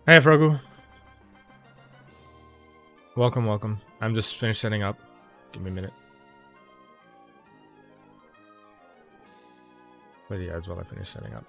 Hey, Frogu. Welcome, welcome. I'm just finished setting up. Give me a minute. Play the ads while I finish setting up.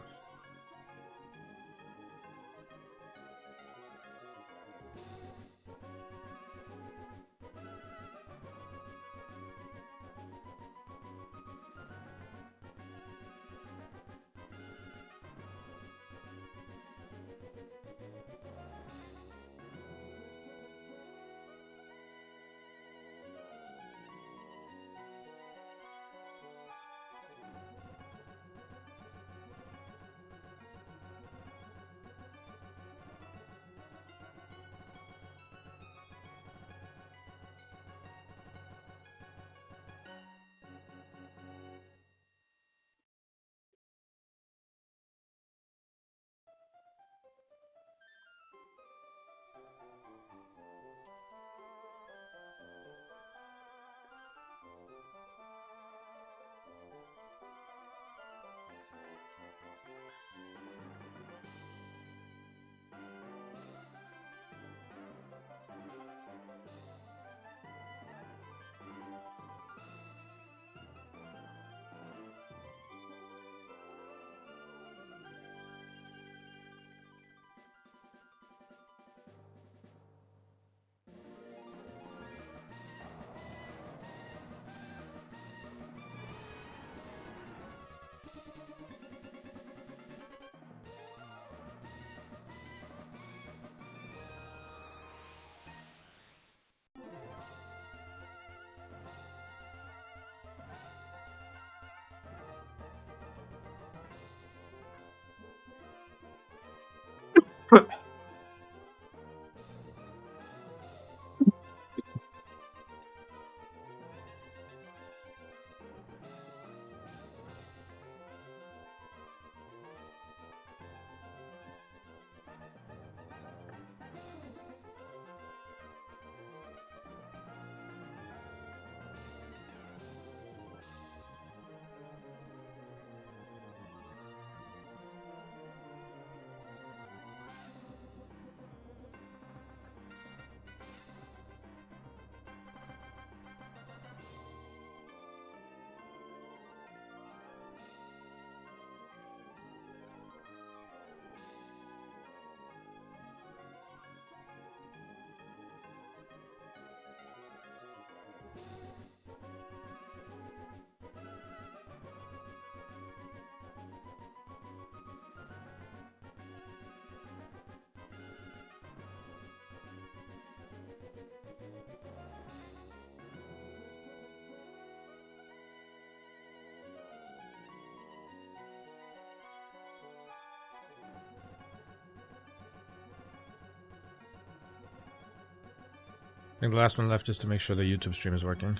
I think the last one left is to make sure the YouTube stream is working.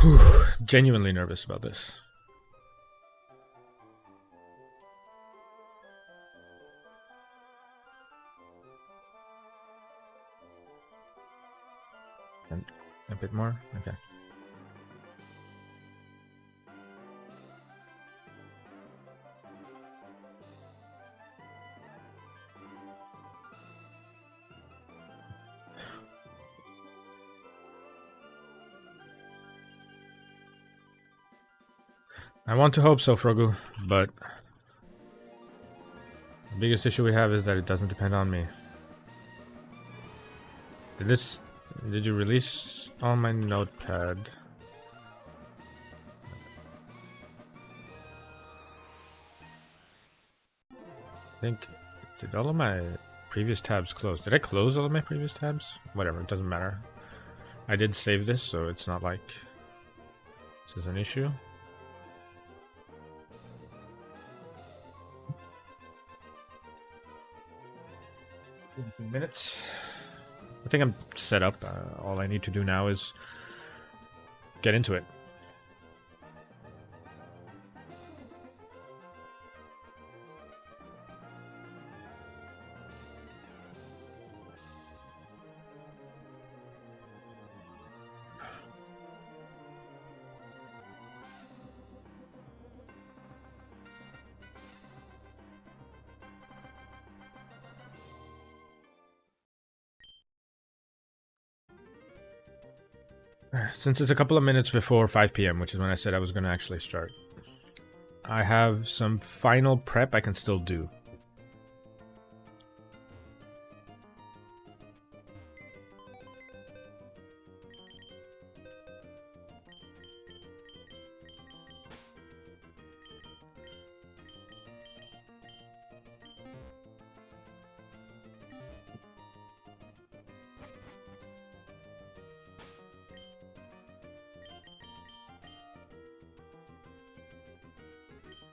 Whew, genuinely nervous about this. And a bit more? Okay. I want to hope so, Frogu, but the biggest issue we have is that it doesn't depend on me. Did you release on my notepad? I think, did all of my previous tabs close? Did I close all of my previous tabs? Whatever, it doesn't matter. I did save this, so it's not like this is an issue. Minutes. I think I'm set up. All I need to do now is get into it. Since it's a couple of minutes before 5 p.m., which is when I said I was going to actually start, I have some final prep I can still do.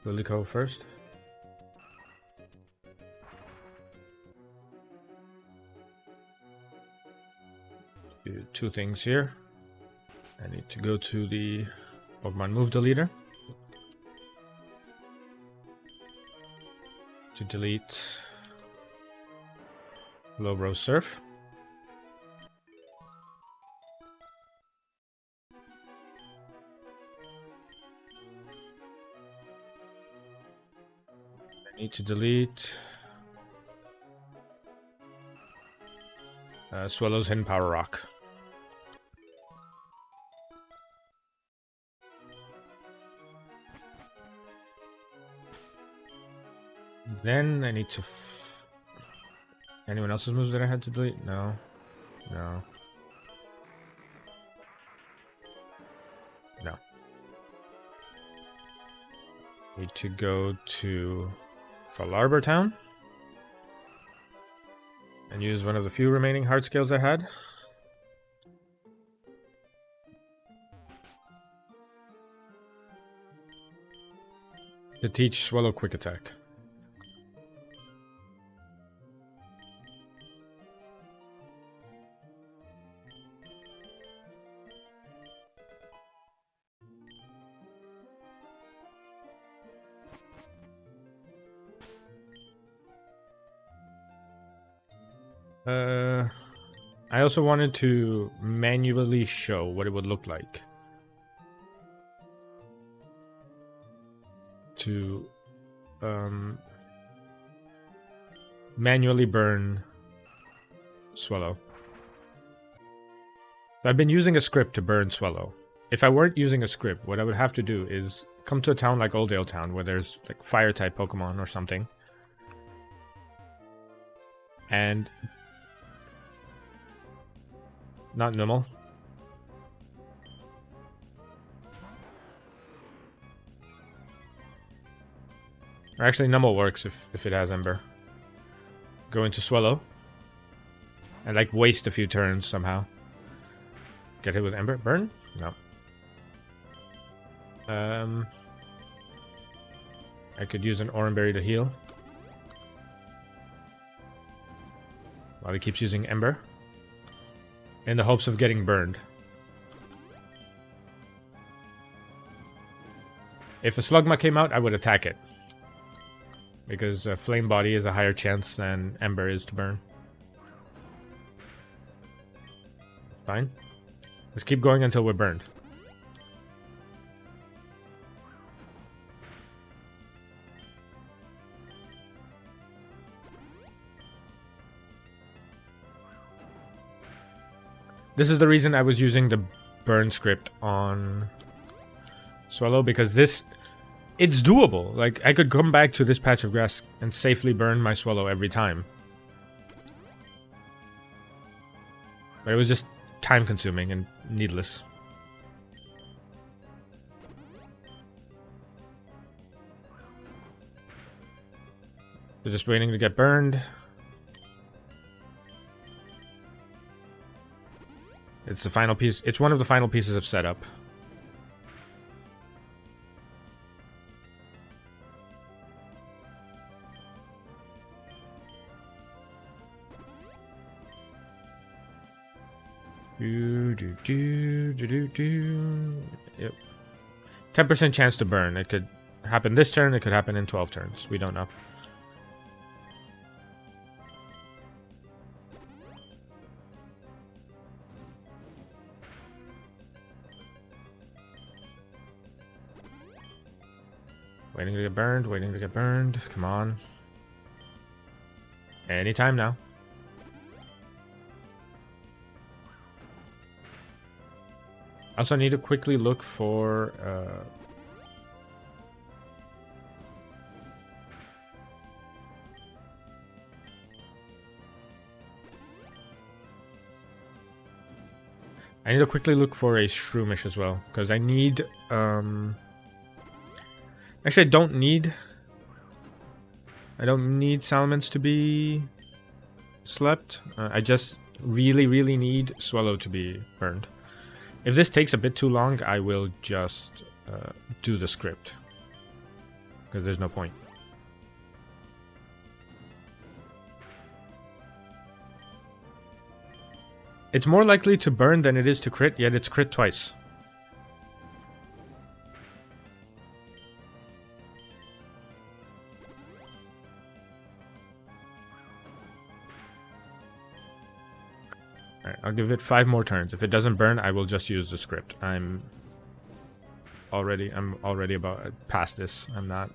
Lilyco first. Do 2 things here. I need to go to the Pokemon Move Deleter to delete Lowbro Surf. I need to delete Swallow's Hidden Power Rock. Then I need to... Anyone else's moves that I had to delete? No. No. No. Need to go to Falarbor Town and use one of the few remaining heart scales I had. To teach Swallow Quick Attack. I also wanted to manually show what it would look like to manually burn Swallow. I've been using a script to burn Swallow. If I weren't using a script, what I would have to do is come to a town like Oldale Town where there's like fire type Pokemon or something, and not Numel. Or actually, Numel works if it has Ember. Go into Swallow. And like waste a few turns somehow. Get hit with Ember. Burn? No. I could use an Oranberry to heal. While he keeps using Ember. In the hopes of getting burned. If a Slugma came out, I would attack it. Because Flame Body is a higher chance than Ember is to burn. Fine. Let's keep going until we're burned. This is the reason I was using the burn script on Swallow, because this... It's doable. Like, I could come back to this patch of grass and safely burn my Swallow every time. But it was just time-consuming and needless. They're just waiting to get burned. It's the final piece. It's one of the final pieces of setup. Yep. 10% chance to burn. It could happen this turn, it could happen in 12 turns. We don't know. Waiting to get burned, waiting to get burned. Come on. Anytime now. Also need to quickly look for I need to quickly look for a Shroomish as well, because I need actually I don't need Salamence to be slept. I just really need Swallow to be burned. If this takes a bit too long, I will just do the script, because there's no point. It's more likely to burn than it is to crit, yet it's crit twice. Alright, I'll give it 5 more turns. If it doesn't burn, I will just use the script. I'm already about past this. I'm not.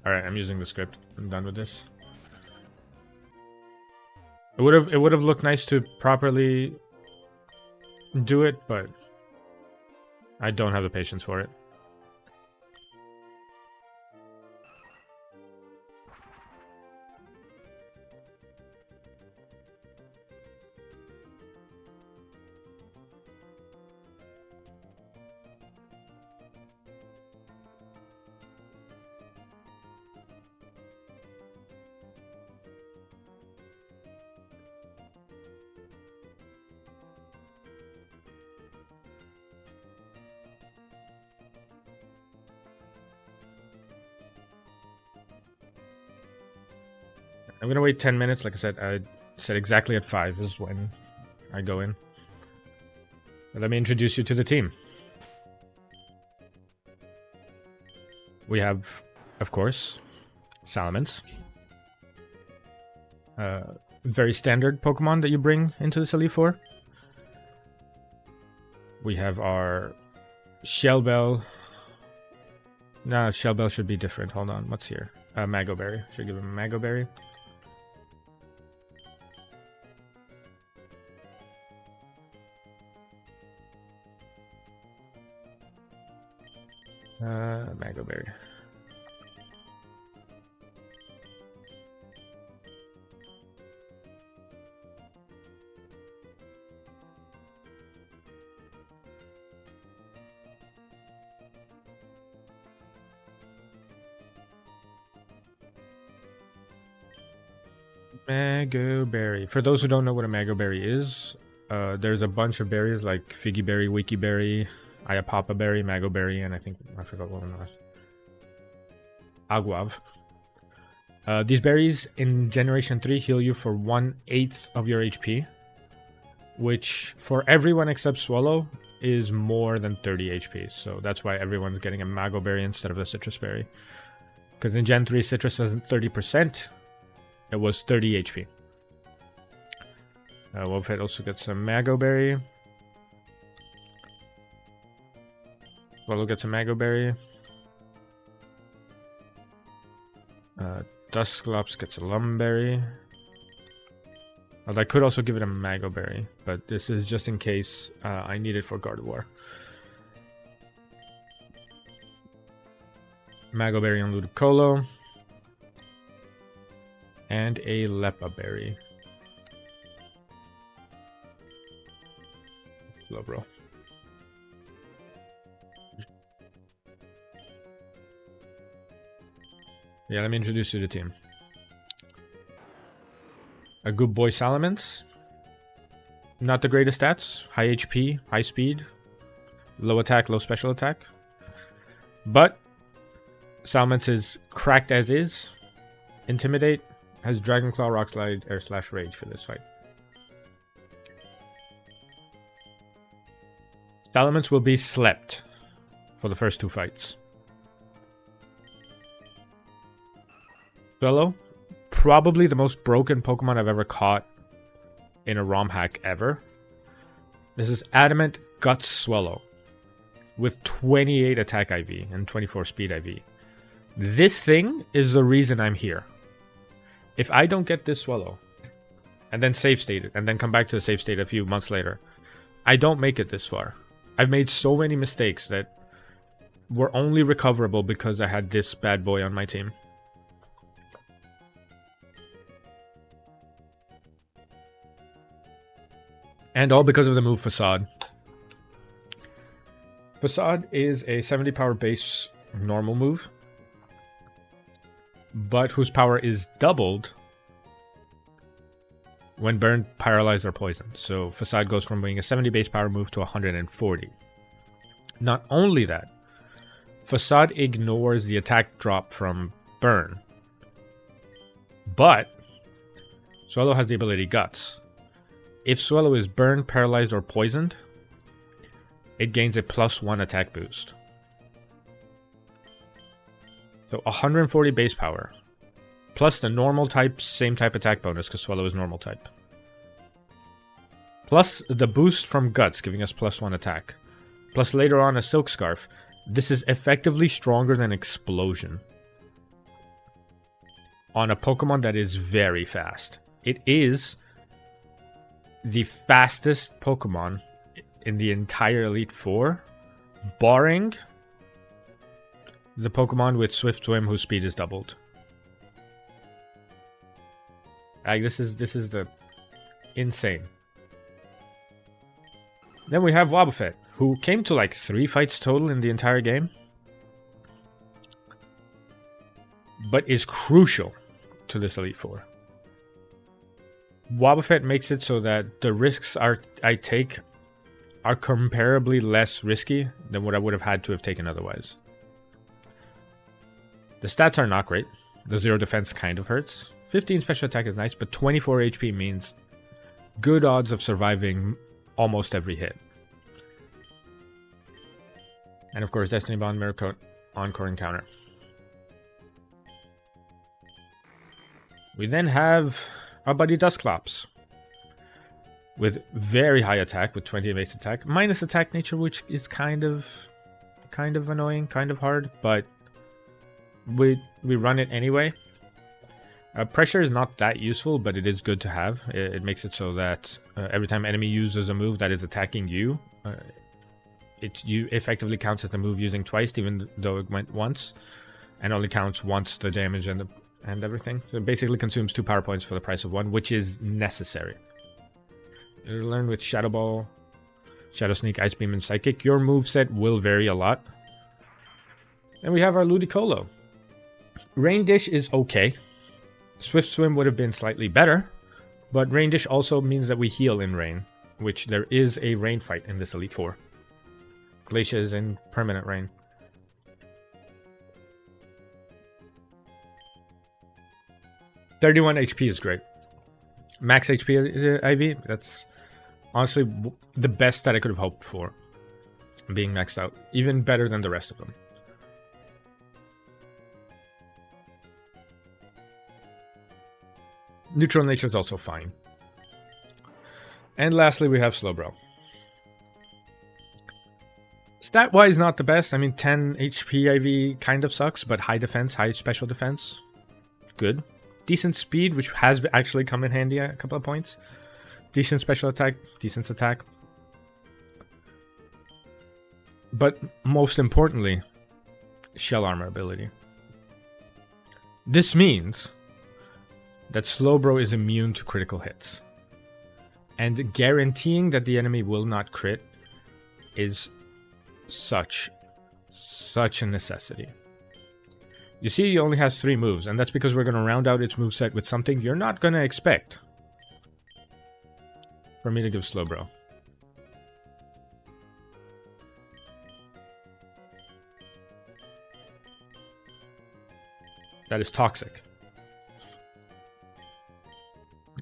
Alright, I'm using the script. I'm done with this. It would have looked nice to properly do it, but I don't have the patience for it. I'm gonna wait 10 minutes. Like I said exactly at 5 is when I go in. But let me introduce you to the team. We have, of course, Salamence. Very standard Pokemon that you bring into this Elite Four. We have our Shellbell. Nah, Shellbell should be different. Hold on, what's here? Mago Berry. Should give him a Mago Berry. Mago Berry. Mago Berry. For those who don't know what a Mago Berry is, there's a bunch of berries like Figgy Berry, Wiki Berry, Ayapapa Berry, Mago Berry, and I forgot what one was. Aguav. These berries in Generation 3 heal you for 1/8 of your HP, which for everyone except Swallow is more than 30 HP, so that's why everyone's getting a Mago Berry instead of a Citrus Berry. Because in Gen 3 Citrus wasn't 30%, it was 30 HP. Wolfhead also gets a Mago Berry. Swallow gets a Mago Berry. Dusclops gets a Lumberry. Although I could also give it a Mago Berry, but this is just in case I need it for Gardevoir. Mago Berry on Ludicolo. And a Lepa Berry. Slowbro. Yeah, let me introduce you to the team. A good boy Salamence. Not the greatest stats. High HP, high speed, low attack, low special attack. But Salamence is cracked as is. Intimidate. Has Dragon Claw, Rock Slide, Air Slash, Rage for this fight. The elements will be slept for the first 2 fights. Swallow, probably the most broken Pokemon I've ever caught in a ROM hack ever. This is Adamant Guts Swallow with 28 attack IV and 24 speed IV. This thing is the reason I'm here. If I don't get this Swallow and then save state it and then come back to the save state a few months later, I don't make it this far. I've made so many mistakes that were only recoverable because I had this bad boy on my team. And all because of the move Facade. Facade is a 70 power base normal move, but whose power is doubled when burned, paralyzed, or poisoned. So Facade goes from being a 70 base power move to 140. Not only that, Facade ignores the attack drop from burn, but Swallow has the ability Guts. If Swallow is burned, paralyzed, or poisoned, it gains a +1 attack boost. So 140 base power, plus the normal type, same type attack bonus, because Swallow is normal type. Plus the boost from Guts, giving us +1 attack. Plus later on a Silk Scarf. This is effectively stronger than Explosion on a Pokemon that is very fast. It is the fastest Pokemon in the entire Elite Four, barring the Pokemon with Swift Swim whose speed is doubled. Like, this is the insane. Then we have Wobbuffet, who came to like 3 fights total in the entire game, but is crucial to this Elite Four. Wobbuffet makes it so that the risks I take are comparably less risky than what I would have had to have taken otherwise. The stats are not great. The 0 defense kind of hurts. 15 special attack is nice, but 24 HP means good odds of surviving almost every hit. And of course, Destiny Bond, Mirror Coat, Encore Encounter. We then have our buddy Dusclops with very high attack, with 20 base attack, minus attack nature, which is kind of annoying, kind of hard, but we run it anyway. Pressure is not that useful, but it is good to have. It makes it so that every time enemy uses a move that is attacking you, you effectively counts as the move using twice, even though it went once, and only counts once the damage and everything. So it basically consumes 2 power points for the price of 1, which is necessary. You learn with Shadow Ball, Shadow Sneak, Ice Beam, and Psychic. Your moveset will vary a lot. And we have our Ludicolo. Rain Dish is okay. Swift Swim would have been slightly better, but Rain Dish also means that we heal in rain, which there is a rain fight in this Elite Four. Glacia is in permanent rain. $31 HP is great. Max HP IV, that's honestly the best that I could have hoped for, being maxed out. Even better than the rest of them. Neutral nature is also fine. And lastly, we have Slowbro. Stat-wise, not the best. I mean, 10 HP IV kind of sucks, but high defense, high special defense, good. Decent speed, which has actually come in handy a couple of points. Decent special attack, decent attack. But most importantly, shell armor ability. This means that Slowbro is immune to critical hits. And guaranteeing that the enemy will not crit is such a necessity. You see, he only has 3 moves, and that's because we're going to round out its moveset with something you're not going to expect for me to give Slowbro. That is Toxic.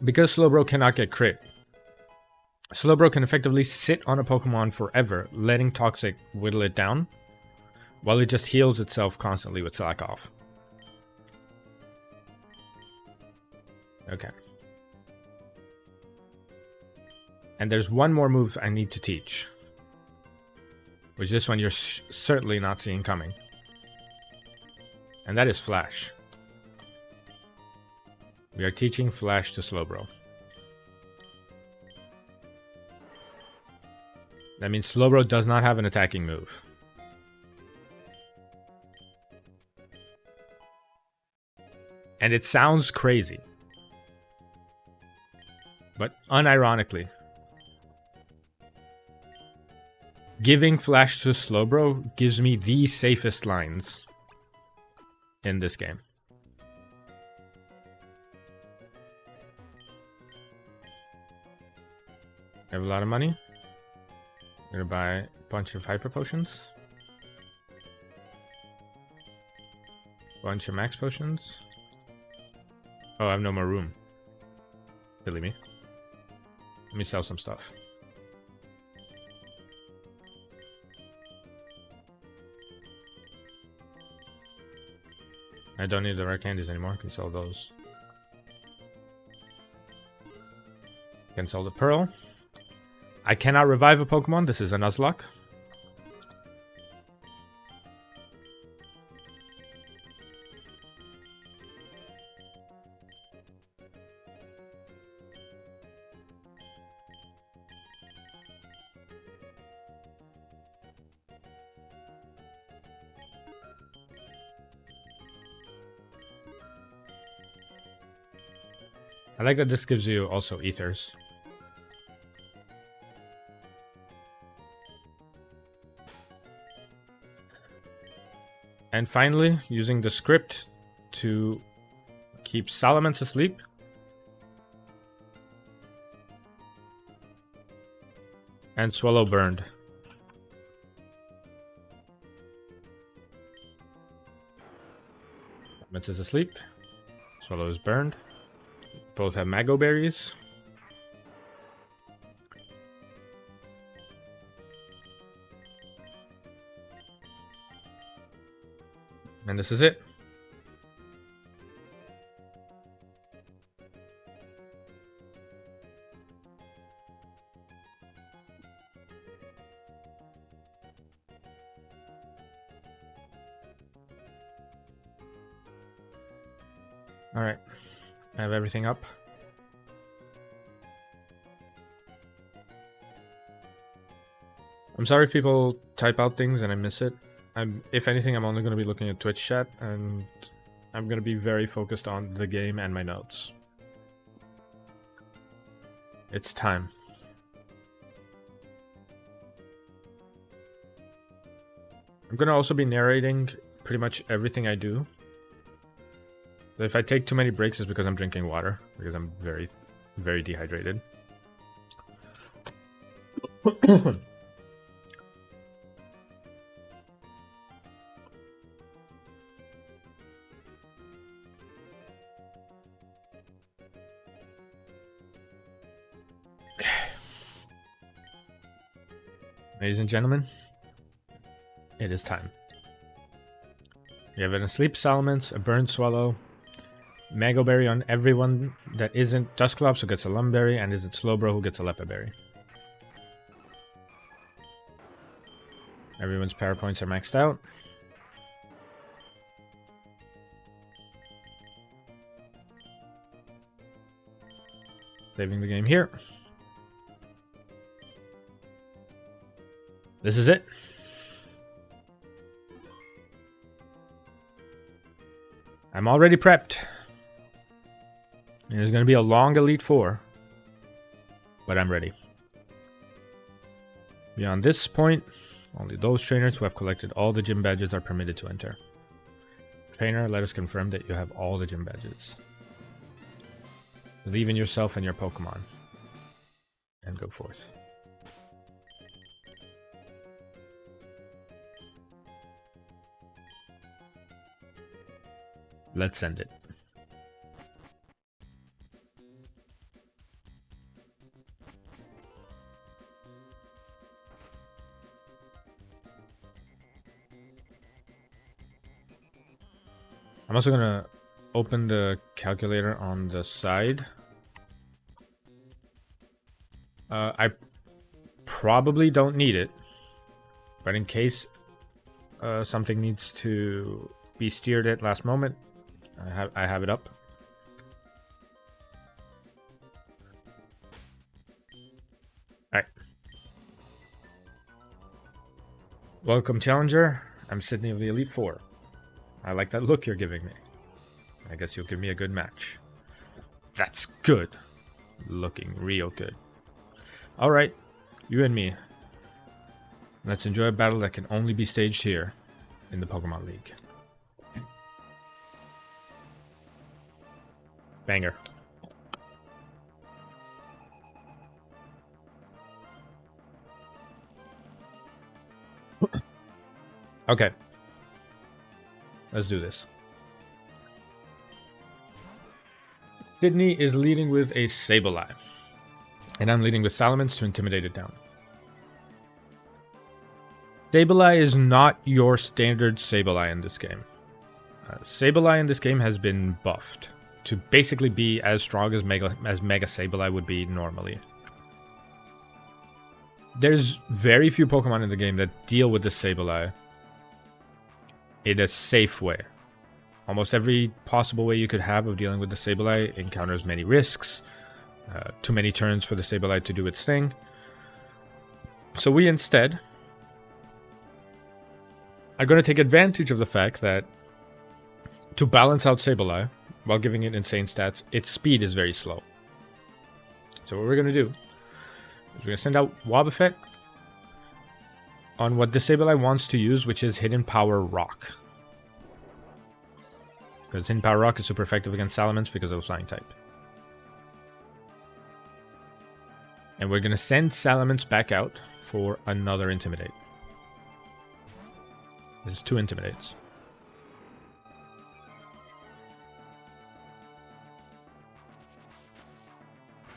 Because Slowbro cannot get crit, Slowbro can effectively sit on a Pokemon forever, letting Toxic whittle it down, while it just heals itself constantly with Slack Off. Okay. And there's one more move I need to teach, which this one you're certainly not seeing coming. And that is Flash. We are teaching Flash to Slowbro. That means Slowbro does not have an attacking move. And it sounds crazy. But unironically, giving Flash to Slowbro gives me the safest lines in this game. I have a lot of money. I'm gonna buy a bunch of Hyper Potions. Bunch of Max Potions. Oh, I have no more room. Silly me. Let me sell some stuff. I don't need the rare candies anymore. I can sell those. I can sell the Pearl. I cannot revive a Pokemon. This is a Nuzlocke. I like that this gives you also ethers. And finally, using the script to keep Salamence asleep. And Swallow burned. Salamence is asleep. Swallow is burned. Both have Mago Berries. And this is it. All right. I have everything up. I'm sorry if people type out things and I miss it. If anything, I'm only going to be looking at Twitch chat, and I'm going to be very focused on the game and my notes. It's time. I'm going to also be narrating pretty much everything I do. If I take too many breaks, it's because I'm drinking water, because I'm very, very dehydrated. Ladies and gentlemen, it is time. We have an Asleep Salamence, a Burned Swallow, Mago Berry on everyone that isn't Dusclops who gets a Lumberry, and isn't Slowbro who gets a Lepa Berry. Everyone's power points are maxed out. Saving the game here. This is it. I'm already prepped. There's going to be a long Elite Four, but I'm ready. Beyond this point, only those trainers who have collected all the gym badges are permitted to enter. Trainer, let us confirm that you have all the gym badges. Believe in yourself and your Pokemon, and go forth. Let's send it. I'm also gonna open the calculator on the side. I probably don't need it, but in case something needs to be steered at last moment, I have it up. Alright. Welcome, Challenger. I'm Sydney of the Elite Four. I like that look you're giving me. I guess you'll give me a good match. That's good. Looking real good. Alright, you and me. Let's enjoy a battle that can only be staged here in the Pokemon League. Banger. Okay. Let's do this. Sydney is leading with a Sableye. And I'm leading with Salamence to intimidate it down. Sableye is not your standard Sableye in this game. Sableye in this game has been buffed to basically be as strong as Mega Sableye would be normally. There's very few Pokemon in the game that deal with the Sableye in a safe way. Almost every possible way you could have of dealing with the Sableye encounters many risks, too many turns for the Sableye to do its thing. So we instead are going to take advantage of the fact that to balance out Sableye, while giving it insane stats, its speed is very slow. So what we're going to do is we're going to send out Wobbuffet on what the Sableye wants to use, which is Hidden Power Rock. Because Hidden Power Rock is super effective against Salamence because of Flying type. And we're going to send Salamence back out for another Intimidate. This is 2 Intimidates.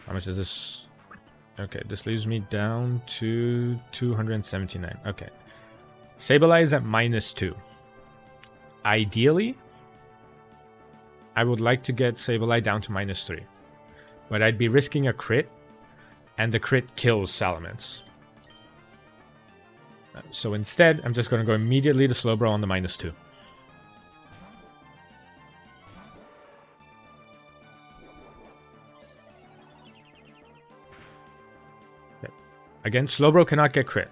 How much is this? Okay, this leaves me down to 279. Okay. Sableye is at -2. Ideally, I would like to get Sableye down to -3. But I'd be risking a crit, and the crit kills Salamence. So instead, I'm just going to go immediately to Slowbro on the -2. Okay. Again, Slowbro cannot get crit.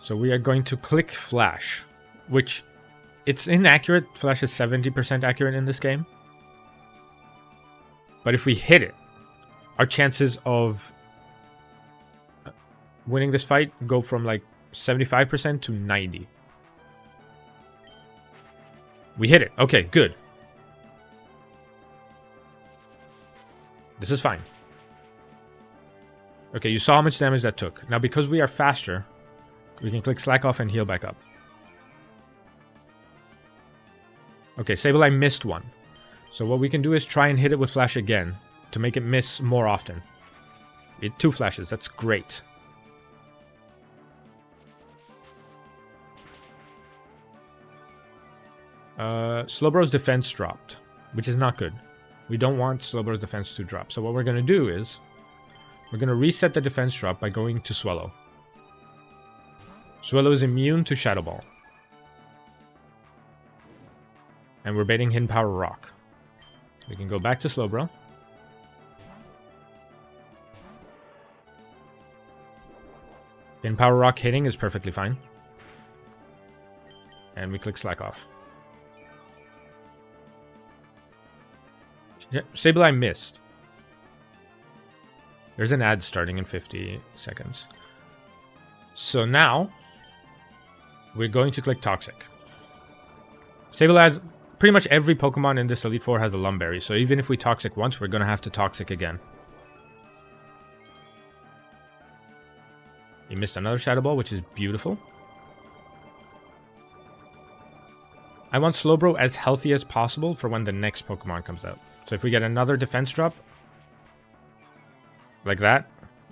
So we are going to click Flash, which it's inaccurate. Flash is 70% accurate in this game. But if we hit it, our chances of winning this fight go from like 75% to 90%. We hit it. Okay, good. This is fine. Okay, you saw how much damage that took. Now, because we are faster, we can click Slack Off and heal back up. Okay, Sableye missed one. So what we can do is try and hit it with Flash again to make it miss more often. 2 flashes, that's great. Slowbro's defense dropped, which is not good. We don't want Slowbro's defense to drop. So what we're going to do is we're going to reset the defense drop by going to Swellow. Swellow is immune to Shadow Ball. And we're baiting Hidden Power Rock. We can go back to Slowbro. Hidden Power Rock hitting is perfectly fine. And we click Slack Off. Yeah, Sableye missed. There's an ad starting in 50 seconds. So now, we're going to click Toxic. Sableye has pretty much every Pokemon in this Elite Four has a Lumberry, so even if we Toxic once, we're going to have to Toxic again. He missed another Shadow Ball, which is beautiful. I want Slowbro as healthy as possible for when the next Pokemon comes out. So if we get another defense drop, like that,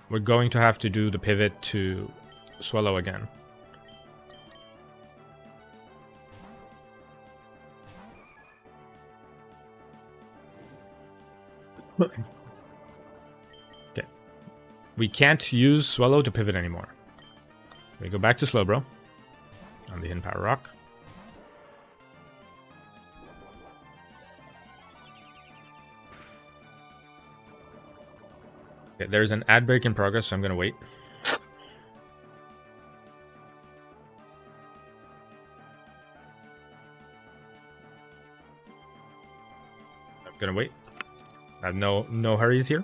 we're going to have to do the pivot to Swellow again. Okay. We can't use Swallow to pivot anymore. We go back to Slowbro on the Hidden Power Rock. Okay, there's an ad break in progress, so I'm going to wait. I'm going to wait. I have no hurries here.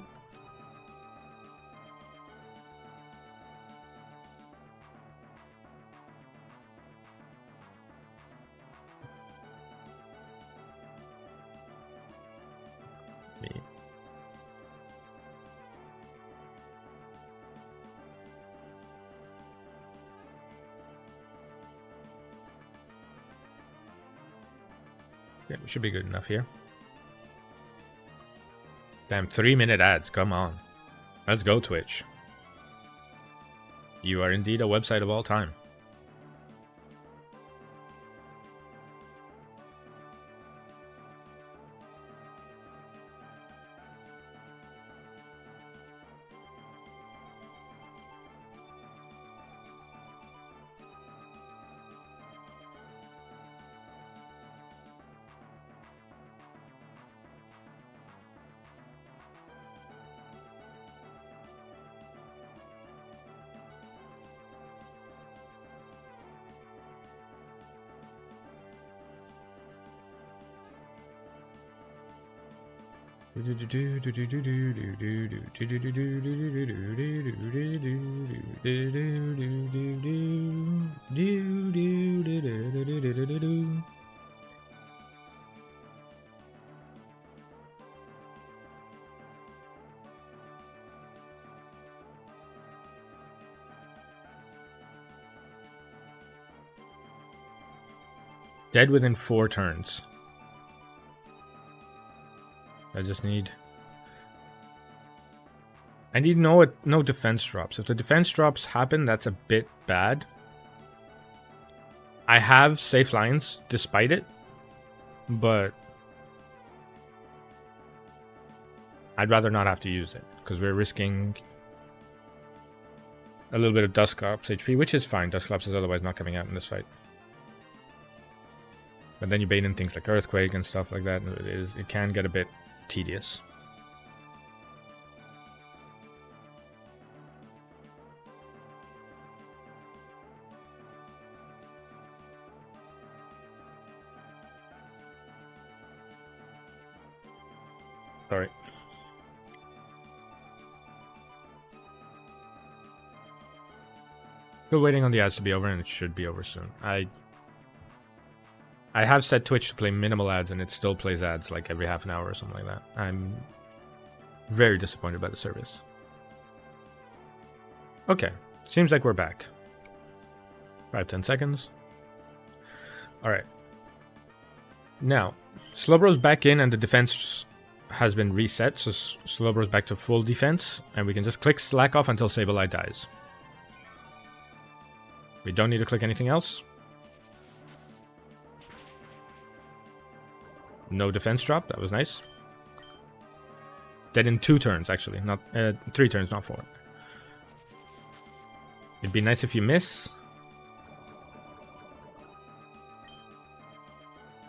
Yeah, we should be good enough here. Damn, 3-minute ads, come on. Let's go, Twitch. You are indeed a website of all time. Dead within 4 turns. I need no defense drops. If the defense drops happen, that's a bit bad. I have safe lines despite it, but I'd rather not have to use it because we're risking a little bit of Dusclops HP, which is fine. Dusclops is otherwise not coming out in this fight. But then you bait in things like Earthquake and stuff like that. It can get a bit tedious. Sorry. Still waiting on the ads to be over, and it should be over soon. I have set Twitch to play minimal ads, and it still plays ads like every half an hour or something like that. I'm very disappointed by the service. Okay, seems like we're back. 5-10 seconds. Alright. Now, Slowbro's back in, and the defense has been reset, so Slowbro's back to full defense, and we can just click Slack off until Sableye dies. We don't need to click anything else. No defense drop, that was nice. Dead in 2 turns, actually, not 3 turns, not 4. It'd be nice if you miss.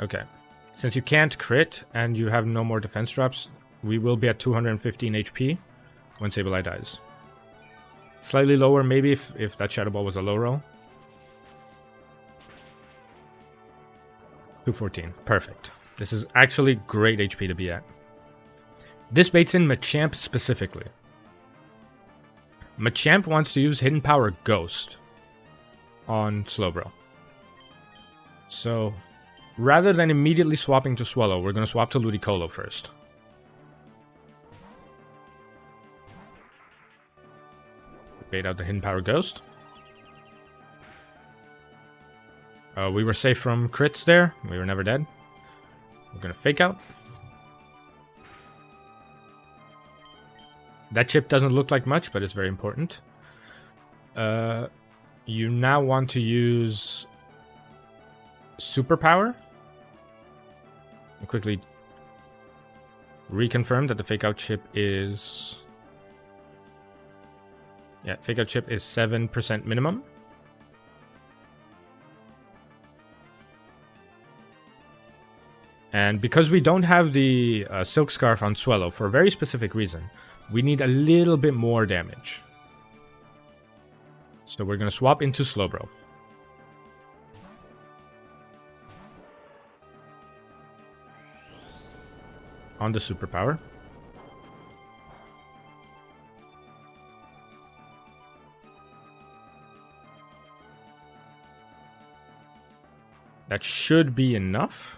Okay. Since you can't crit and you have no more defense drops, we will be at 215 HP when Sableye dies. Slightly lower maybe if that Shadow Ball was a low roll. 214. Perfect. This is actually great HP to be at. This baits in Machamp specifically. Machamp wants to use Hidden Power Ghost on Slowbro. So, rather than immediately swapping to Swallow, we're going to swap to Ludicolo first. Bait out the Hidden Power Ghost. We were safe from crits there. We were never dead. We're going to Fake Out. That chip doesn't look like much, but it's very important. You now want to use Superpower. Quickly Reconfirm that the fake out chip is... Yeah, fake out chip is 7% minimum. And because we don't have the Silk Scarf on Swellow for a very specific reason, we need a little bit more damage. So we're going to swap into Slowbro. On the superpower. That should be enough.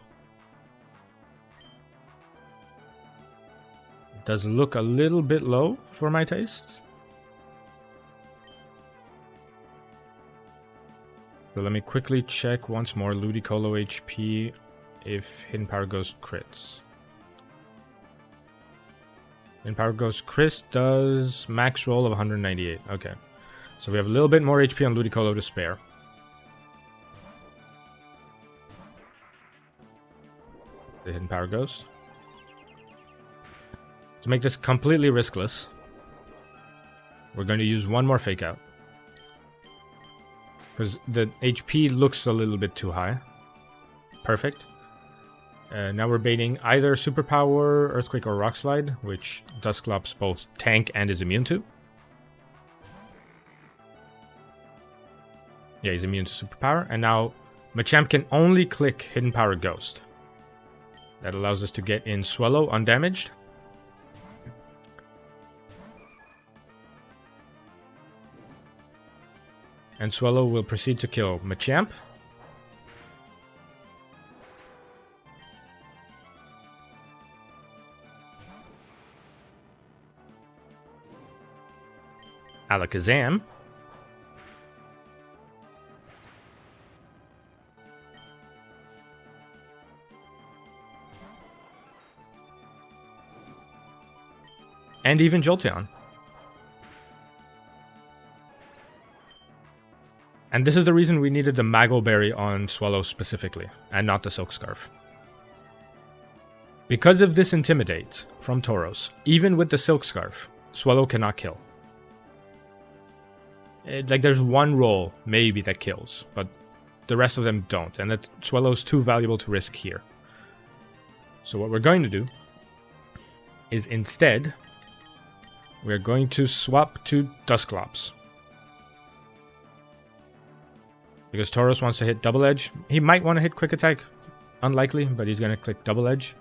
It does look a little bit low for my taste. So let me quickly check once more Ludicolo HP if Hidden Power Ghost crits. Hidden Power Ghost crits does max roll of 198. Okay. So we have a little bit more HP on Ludicolo to spare. The Hidden Power Ghost. To make this completely riskless, we're going to use one more Fake Out. Because the HP looks a little bit too high. Perfect. Now we're baiting either Superpower, Earthquake, or Rock Slide, which Dusclops both tank and is immune to. Yeah, he's immune to Superpower. And now Machamp can only click Hidden Power Ghost. That allows us to get in Swellow undamaged. And Swellow will proceed to kill Machamp. Alakazam. And even Jolteon. And this is the reason we needed the Maggleberry on Swellow specifically, and not the Silk Scarf. Because of this Intimidate from Tauros, even with the Silk Scarf, Swellow cannot kill. Like, there's one roll, maybe, that kills, but the rest of them don't, and that Swellow's too valuable to risk here. So what we're going to do is instead, we're going to swap to Dusclops. Because Tauros wants to hit Double Edge. He might want to hit Quick Attack. Unlikely, but he's going to click Double Edge.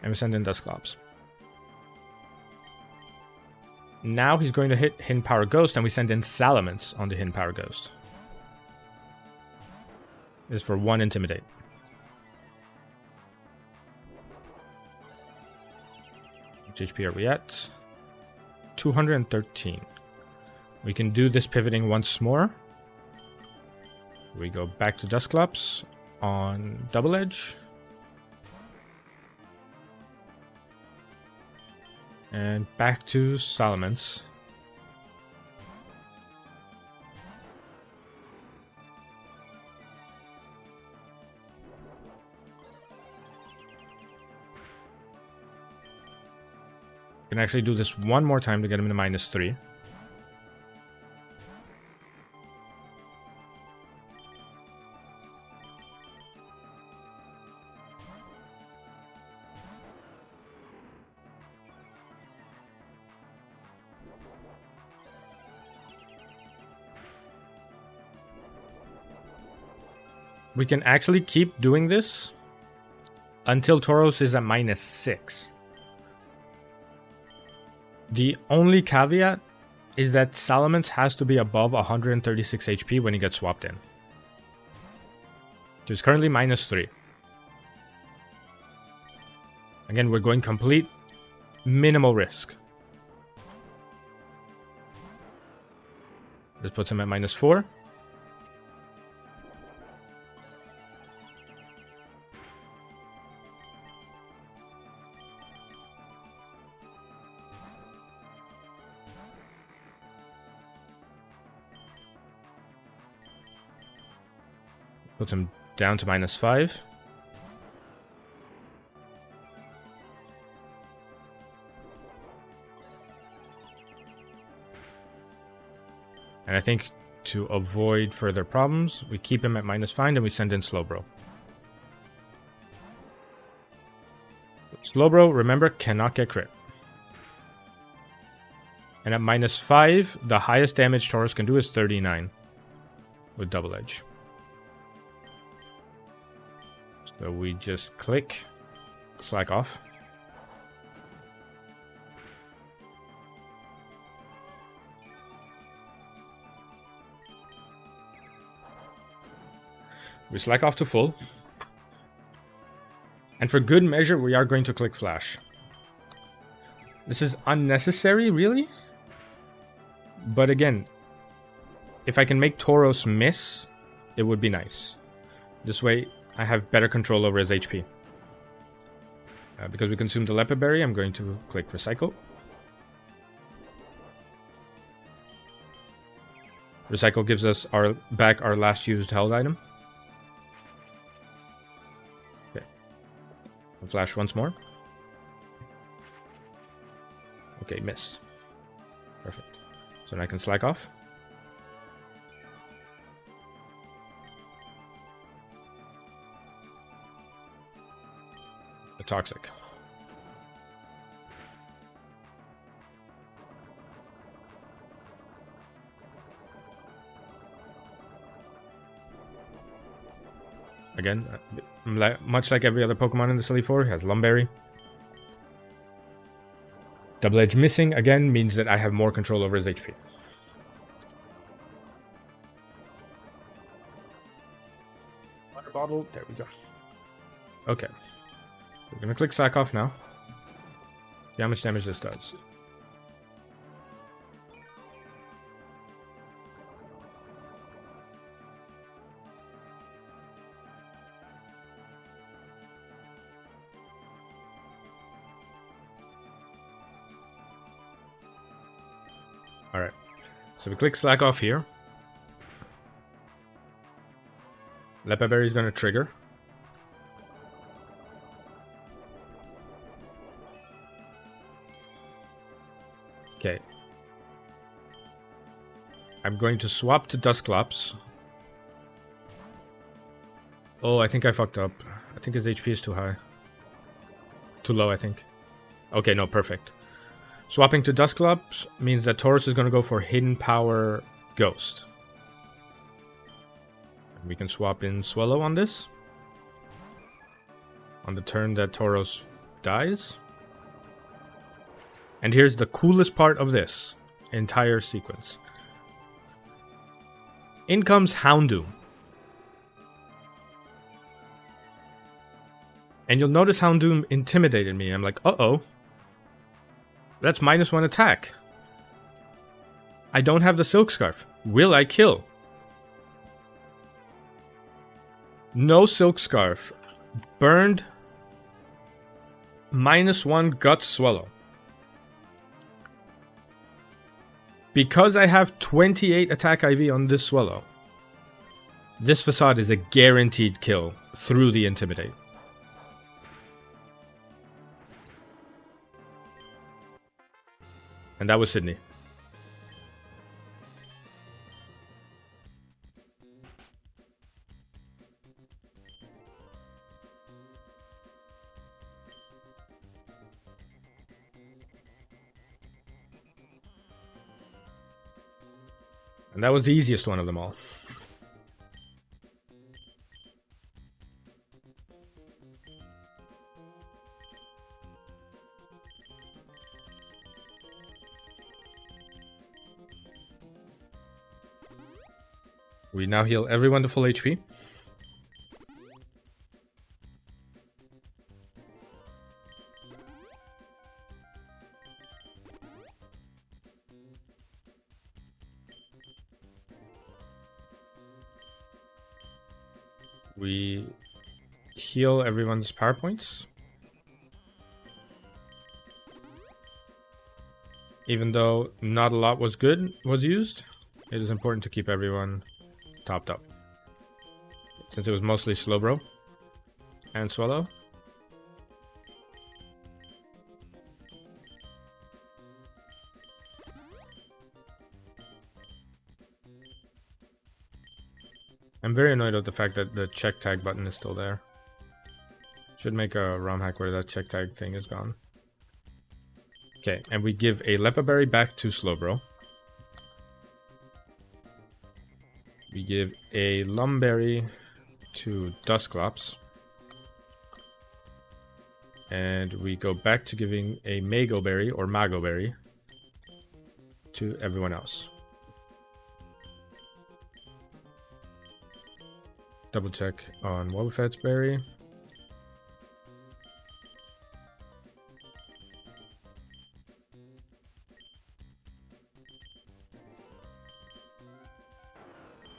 And we send in Dusclops. Now he's going to hit Hidden Power Ghost, and we send in Salamence on the Hidden Power Ghost. This is for 1 Intimidate. Which HP are we at? 213. We can do this pivoting once more. We go back to Dusclops on Double Edge. And back to Salamence. Can actually do this one more time to get him to -3. We can actually keep doing this until Tauros is at -6. The only caveat is that Salamence has to be above 136 HP when he gets swapped in. So it's currently -3. Again, we're going complete minimal risk. This puts him at -4. Puts him down to -5. And I think to avoid further problems, we keep him at -5 and we send in Slowbro. Slowbro, remember, cannot get crit. And at -5, the highest damage Tauros can do is 39 with double edge. So we just click, slack off. We slack off to full. And for good measure, we are going to click flash. This is unnecessary, really. But again, if I can make Tauros miss, it would be nice. This way, I have better control over his HP. Because we consumed the Leopard Berry, I'm going to click recycle. Recycle gives us back our last used held item. Okay. I'll flash once more. Okay, missed. Perfect. So now I can slack off. The toxic. Again, much like every other Pokemon in the Silly Four, it has Lumberry. Double Edge missing, again, means that I have more control over his HP. Water bottle, there we go. Okay. We're gonna click slack off now. See how much damage this does. Alright, so we click slack off here. Leopard Berry is going to trigger. Okay. I'm going to swap to Dusclops. Oh, I think I fucked up. I think his HP is too high. Too low, I think. Okay, no, perfect. Swapping to Dusclops means that Tauros is going to go for Hidden Power Ghost. We can swap in Swallow on this. On the turn that Tauros dies. And here's the coolest part of this entire sequence. In comes Houndoom. And you'll notice Houndoom intimidated me. I'm like, uh-oh. That's -1 attack. I don't have the Silk Scarf. Will I kill? No Silk Scarf. Burned. -1 Guts Swallow. Because I have 28 attack IV on this Swallow, this Facade is a guaranteed kill through the Intimidate. And that was Sydney. And that was the easiest one of them all. We now heal everyone to full HP. We heal everyone's power points. Even though not a lot was used, it is important to keep everyone topped up. Since it was mostly Slowbro and Swallow. I'm very annoyed at the fact that the check tag button is still there. Should make a ROM hack where that check tag thing is gone. Okay, and we give a Lepa Berry back to Slowbro. We give a Lumberry to Dusclops. And we go back to giving a Mago Berry or Mago Berry to everyone else. Double check on Wobbuffet's berry.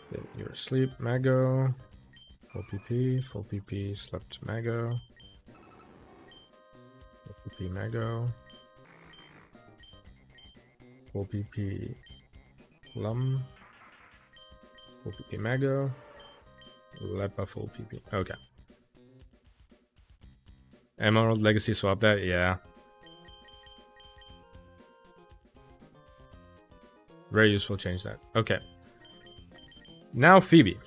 Then you're asleep, Mago. Full PP, slept Mago. Full PP, Mago. Full PP, Lum. Full PP, Mago. Lepa full PP. Okay. Emerald Legacy swap that? Yeah. Very useful, change that. Okay. Now Phoebe.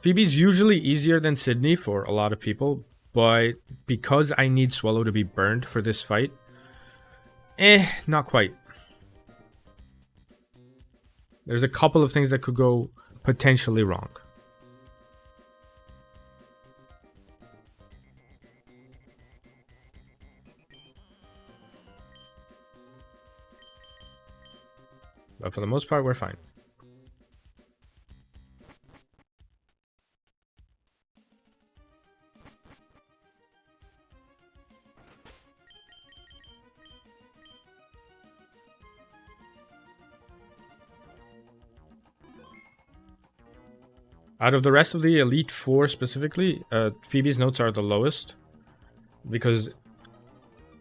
Phoebe's usually easier than Sydney for a lot of people, but because I need Swallow to be burned for this fight, not quite. There's a couple of things that could go potentially wrong. But for the most part, we're fine. Out of the rest of the Elite Four specifically, Phoebe's notes are the lowest because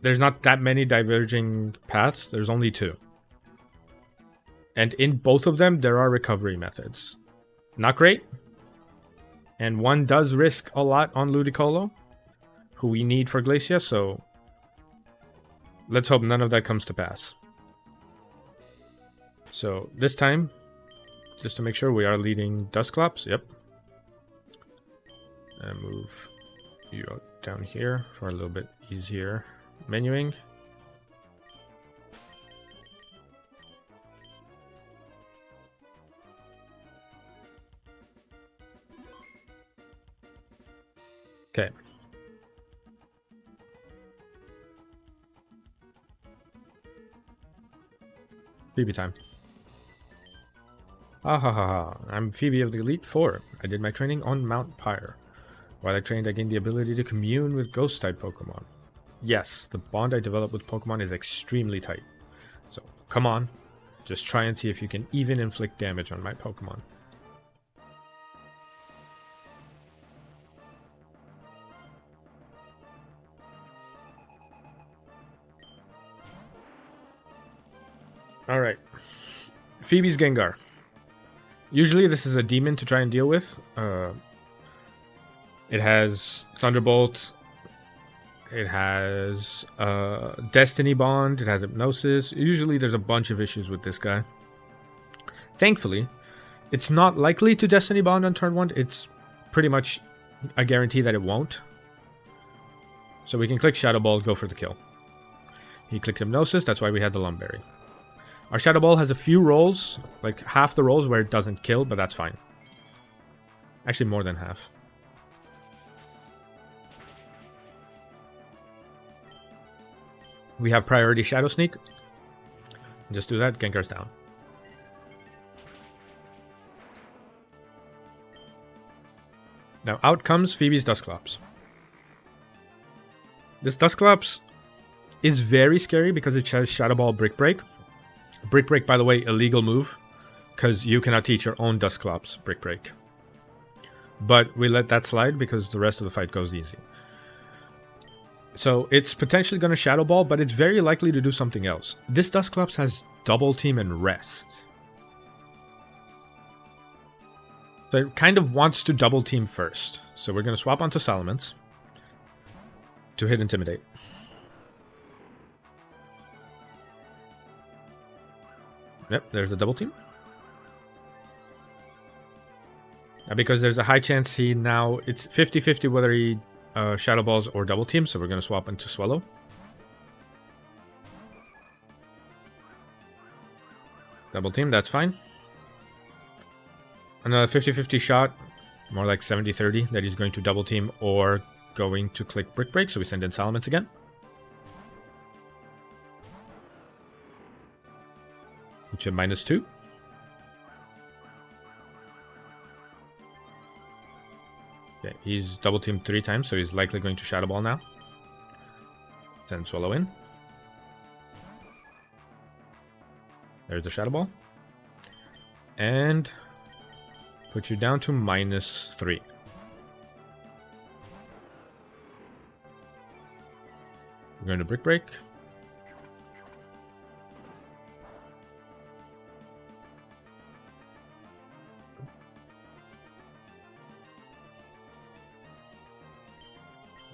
there's not that many diverging paths. There's only 2. And in both of them, there are recovery methods. Not great. And one does risk a lot on Ludicolo, who we need for Glacia, so let's hope none of that comes to pass. So this time, just to make sure, we are leading Dusclops. Yep. And move you down here for a little bit easier menuing. Okay. Phoebe time. I'm Phoebe of the Elite Four. I did my training on Mount Pyre. While I trained, I gained the ability to commune with Ghost-type Pokemon. Yes, the bond I developed with Pokemon is extremely tight. So, come on. Just try and see if you can even inflict damage on my Pokemon. Alright. Phoebe's Gengar. Usually this is a demon to try and deal with. It has Thunderbolt. It has Destiny Bond. It has Hypnosis. Usually there's a bunch of issues with this guy. Thankfully, it's not likely to Destiny Bond on turn 1. It's pretty much a guarantee that it won't. So we can click Shadow Ball, go for the kill. He clicked Hypnosis, that's why we had the Lumberry. Our Shadow Ball has a few rolls, like half the rolls where it doesn't kill, but that's fine. Actually, more than half. We have priority Shadow Sneak. Just do that, Gengar's down. Now out comes Phoebe's Dusclops. This Dusclops is very scary because it has Shadow Ball Brick Break. Brick Break, by the way, illegal move, because you cannot teach your own Dusclops Brick Break. But we let that slide because the rest of the fight goes easy. So it's potentially going to Shadow Ball, but it's very likely to do something else. This Dusclops has Double Team and Rest. So it kind of wants to Double Team first. So we're going to swap onto Salamence to hit Intimidate. Yep, there's the Double Team. Because there's a high chance he now... It's 50-50 whether he shadow balls or double team, so we're going to swap into Swallow. Double team, that's fine. Another 50-50 shot, more like 70-30, that he's going to double team or going to click Brick Break, so we send in Salamence again. Which is -2. Okay, he's double teamed 3 times, so he's likely going to Shadow Ball now. Send Swallow in. There's the Shadow Ball. And put you down to -3. We're going to Brick Break.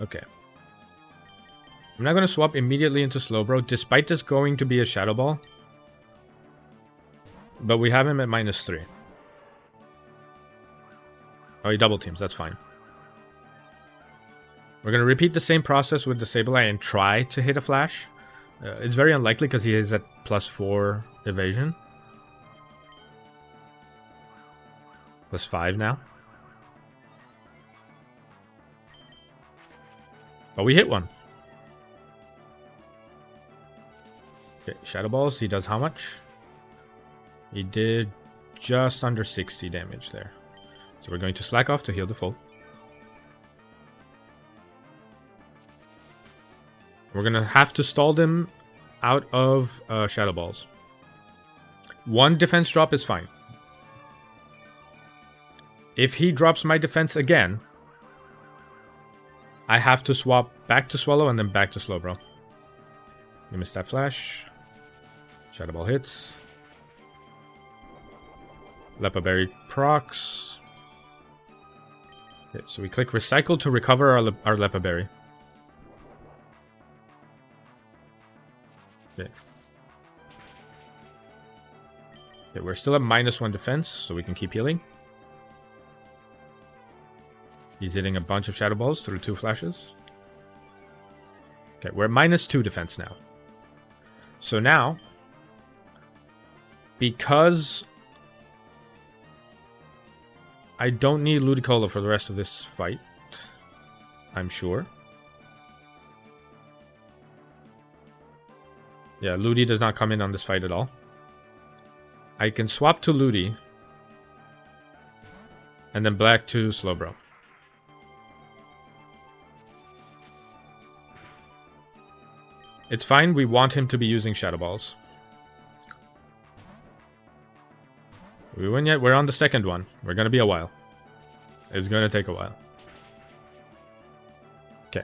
Okay. I'm not going to swap immediately into Slowbro, despite this going to be a Shadow Ball. But we have him at -3. Oh, he double teams, that's fine. We're going to repeat the same process with the Sableye and try to hit a flash. It's very unlikely because he is at +4 evasion. +5 now. But we hit one. Okay, Shadow Balls, he does how much? He did just under 60 damage there. So we're going to slack off to heal the full. We're going to have to stall them out of Shadow Balls. 1 defense drop is fine. If he drops my defense again, I have to swap back to Swallow and then back to Slowbro. You missed that flash. Shadow Ball hits. Lepa Berry procs. Okay, so we click Recycle to recover our Lepa Berry. Okay. Okay, we're still at -1 defense, so we can keep healing. He's hitting a bunch of Shadow Balls through 2 flashes. Okay, we're at -2 defense now. So now, because I don't need Ludicolo for the rest of this fight, I'm sure. Yeah, Ludi does not come in on this fight at all. I can swap to Ludi. And then black to Slowbro. It's fine, we want him to be using Shadow Balls. We win yet? We're on the second one. We're gonna be a while. It's gonna take a while. Okay.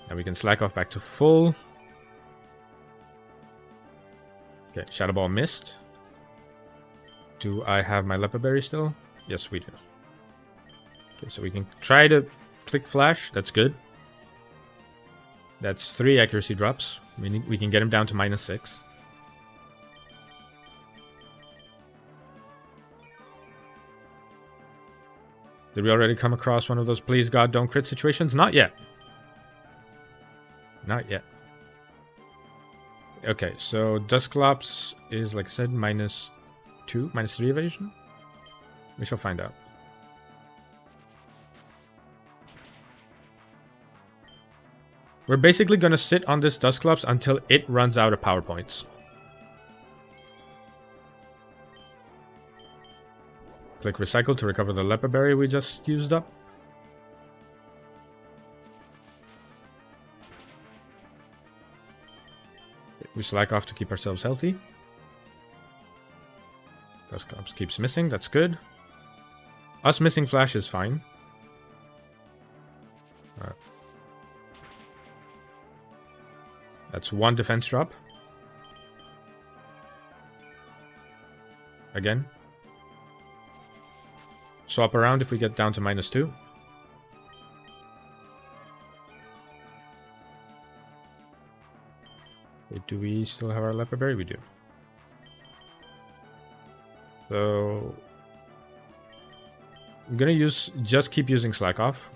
Now we can slack off back to full. Okay, Shadow Ball missed. Do I have my Lepa Berry still? Yes, we do. Okay, so we can try to click Flash. That's good. That's 3 accuracy drops. We can get him down to -6. Did we already come across one of those please God don't crit situations? Not yet. Not yet. Okay, so Dusclops is, like I said, -2, -3 evasion? We shall find out. We're basically going to sit on this Dusclops until it runs out of power points. Click Recycle to recover the Lepa Berry we just used up. We slack off to keep ourselves healthy. Dusclops keeps missing, that's good. Us missing Flash is fine. That's 1 defense drop. Again. Swap around if we get down to -2. Wait, do we still have our Lepa Berry? We do. So I'm gonna just keep using Slack Off.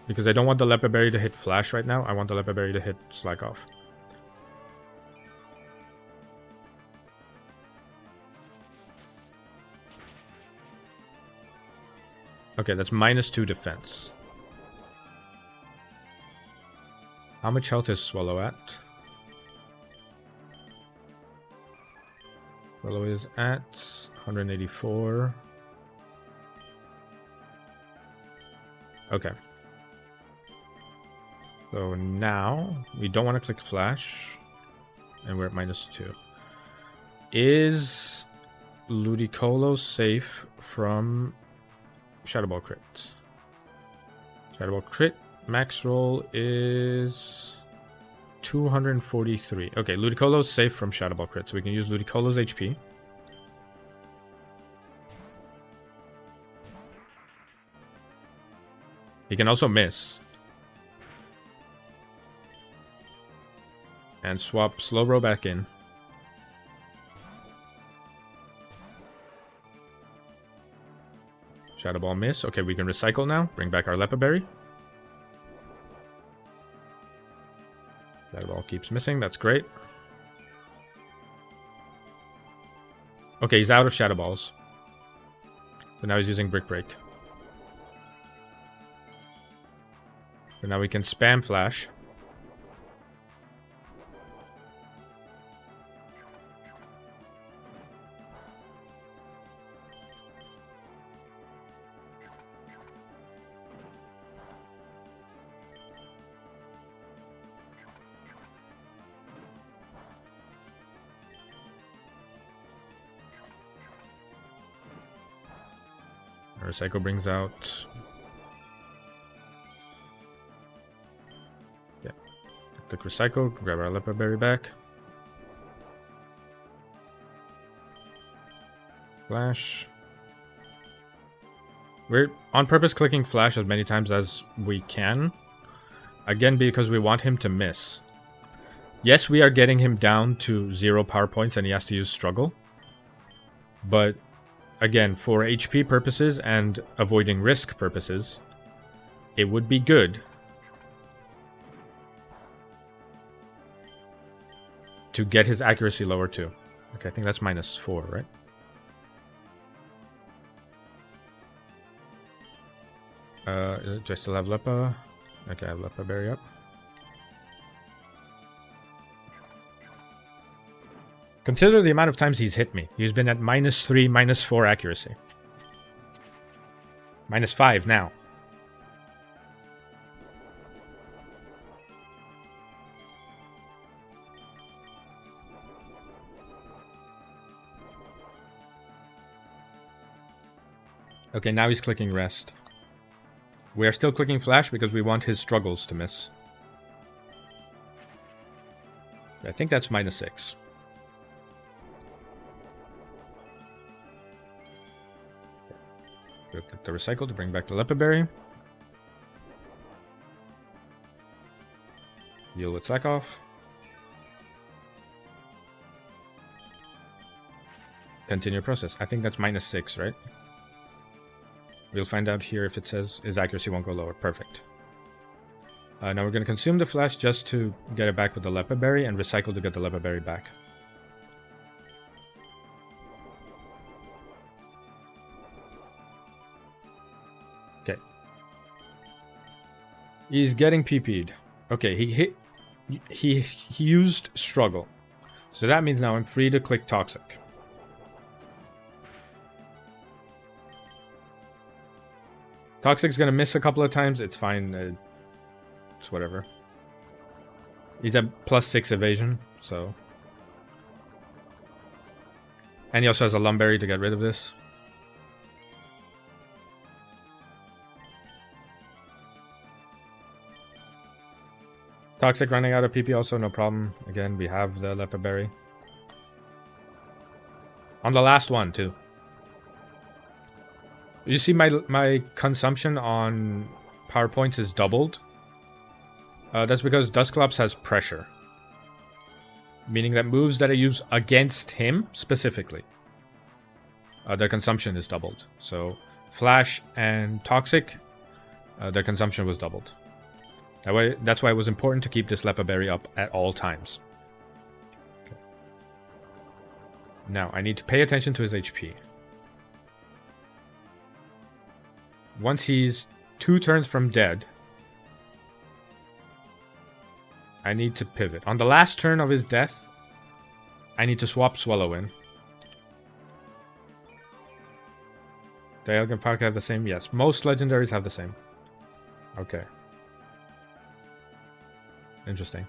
Because I don't want the Leper Berry to hit Flash right now. I want the Leper Berry to hit Slack Off. Okay, that's -2 defense. How much health is Swallow at? Swallow is at 184. Okay. So now, we don't want to click Flash. And we're at -2. Is Ludicolo safe from Shadow Ball crit? Shadow Ball crit. Max roll is 243. Okay, Ludicolo's safe from Shadow Ball crit, so we can use Ludicolo's HP. He can also miss. And swap Slowbro back in. Shadow Ball miss. Okay, we can recycle now. Bring back our Leper Berry. Shadow Ball keeps missing. That's great. Okay, he's out of Shadow Balls. So now he's using Brick Break. So now we can spam Flash. Recycle brings out... Yeah. Click Recycle, grab our Leper Berry back. Flash. We're on purpose clicking Flash as many times as we can. Again, because we want him to miss. Yes, we are getting him down to 0 power points and he has to use Struggle. But... again, for HP purposes and avoiding risk purposes, it would be good to get his accuracy lower too. Okay, I think that's -4, right? Do I still have Lepa? Okay, I have Lepa Berry up. Consider the amount of times he's hit me. He's been at -3, -4 accuracy. -5 now. Okay, now he's clicking Rest. We are still clicking Flash because we want his struggles to miss. I think that's -6. We'll click the Recycle to bring back the Leper Berry. Deal with Slack Off. Continue process. I think that's -6, right? We'll find out here if it says his accuracy won't go lower. Perfect. Now we're going to consume the Flash just to get it back with the Leper Berry and recycle to get the Leper Berry back. Okay. He's getting PP'd. Okay, he used Struggle. So that means now I'm free to click Toxic. Toxic's gonna miss a couple of times. It's fine. It's whatever. He's at +6 evasion, so. And he also has a Lumberry to get rid of this. Toxic running out of PP also, no problem. Again, we have the Leper Berry. On the last one, too. You see my consumption on power points is doubled. That's because Dusclops has pressure. Meaning that moves that I use against him, specifically, their consumption is doubled. So, Flash and Toxic, their consumption was doubled. That's why it was important to keep this Lepa Berry up at all times. Okay. Now, I need to pay attention to his HP. Once he's 2 turns from dead, I need to pivot. On the last turn of his death, I need to swap Swallow in. Dialga Park have the same? Yes. Most legendaries have the same. Okay. Interesting.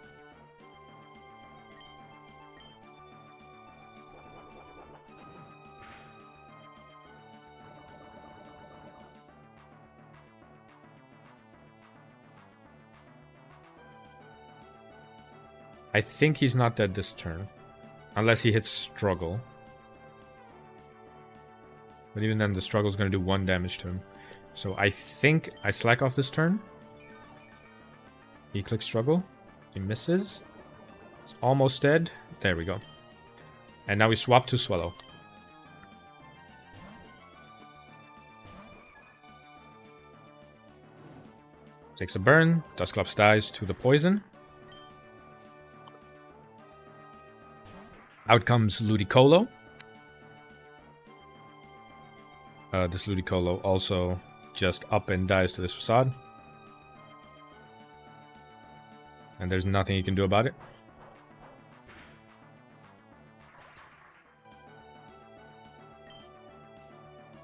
I think he's not dead this turn. Unless he hits Struggle. But even then, the Struggle is going to do 1 damage to him. So I think I slack off this turn. He clicks Struggle. He misses. It's almost dead. There we go. And now we swap to Swallow. Takes a burn. Dusclops dies to the poison. Out comes Ludicolo. This Ludicolo also just up and dies to this facade. And there's nothing you can do about it.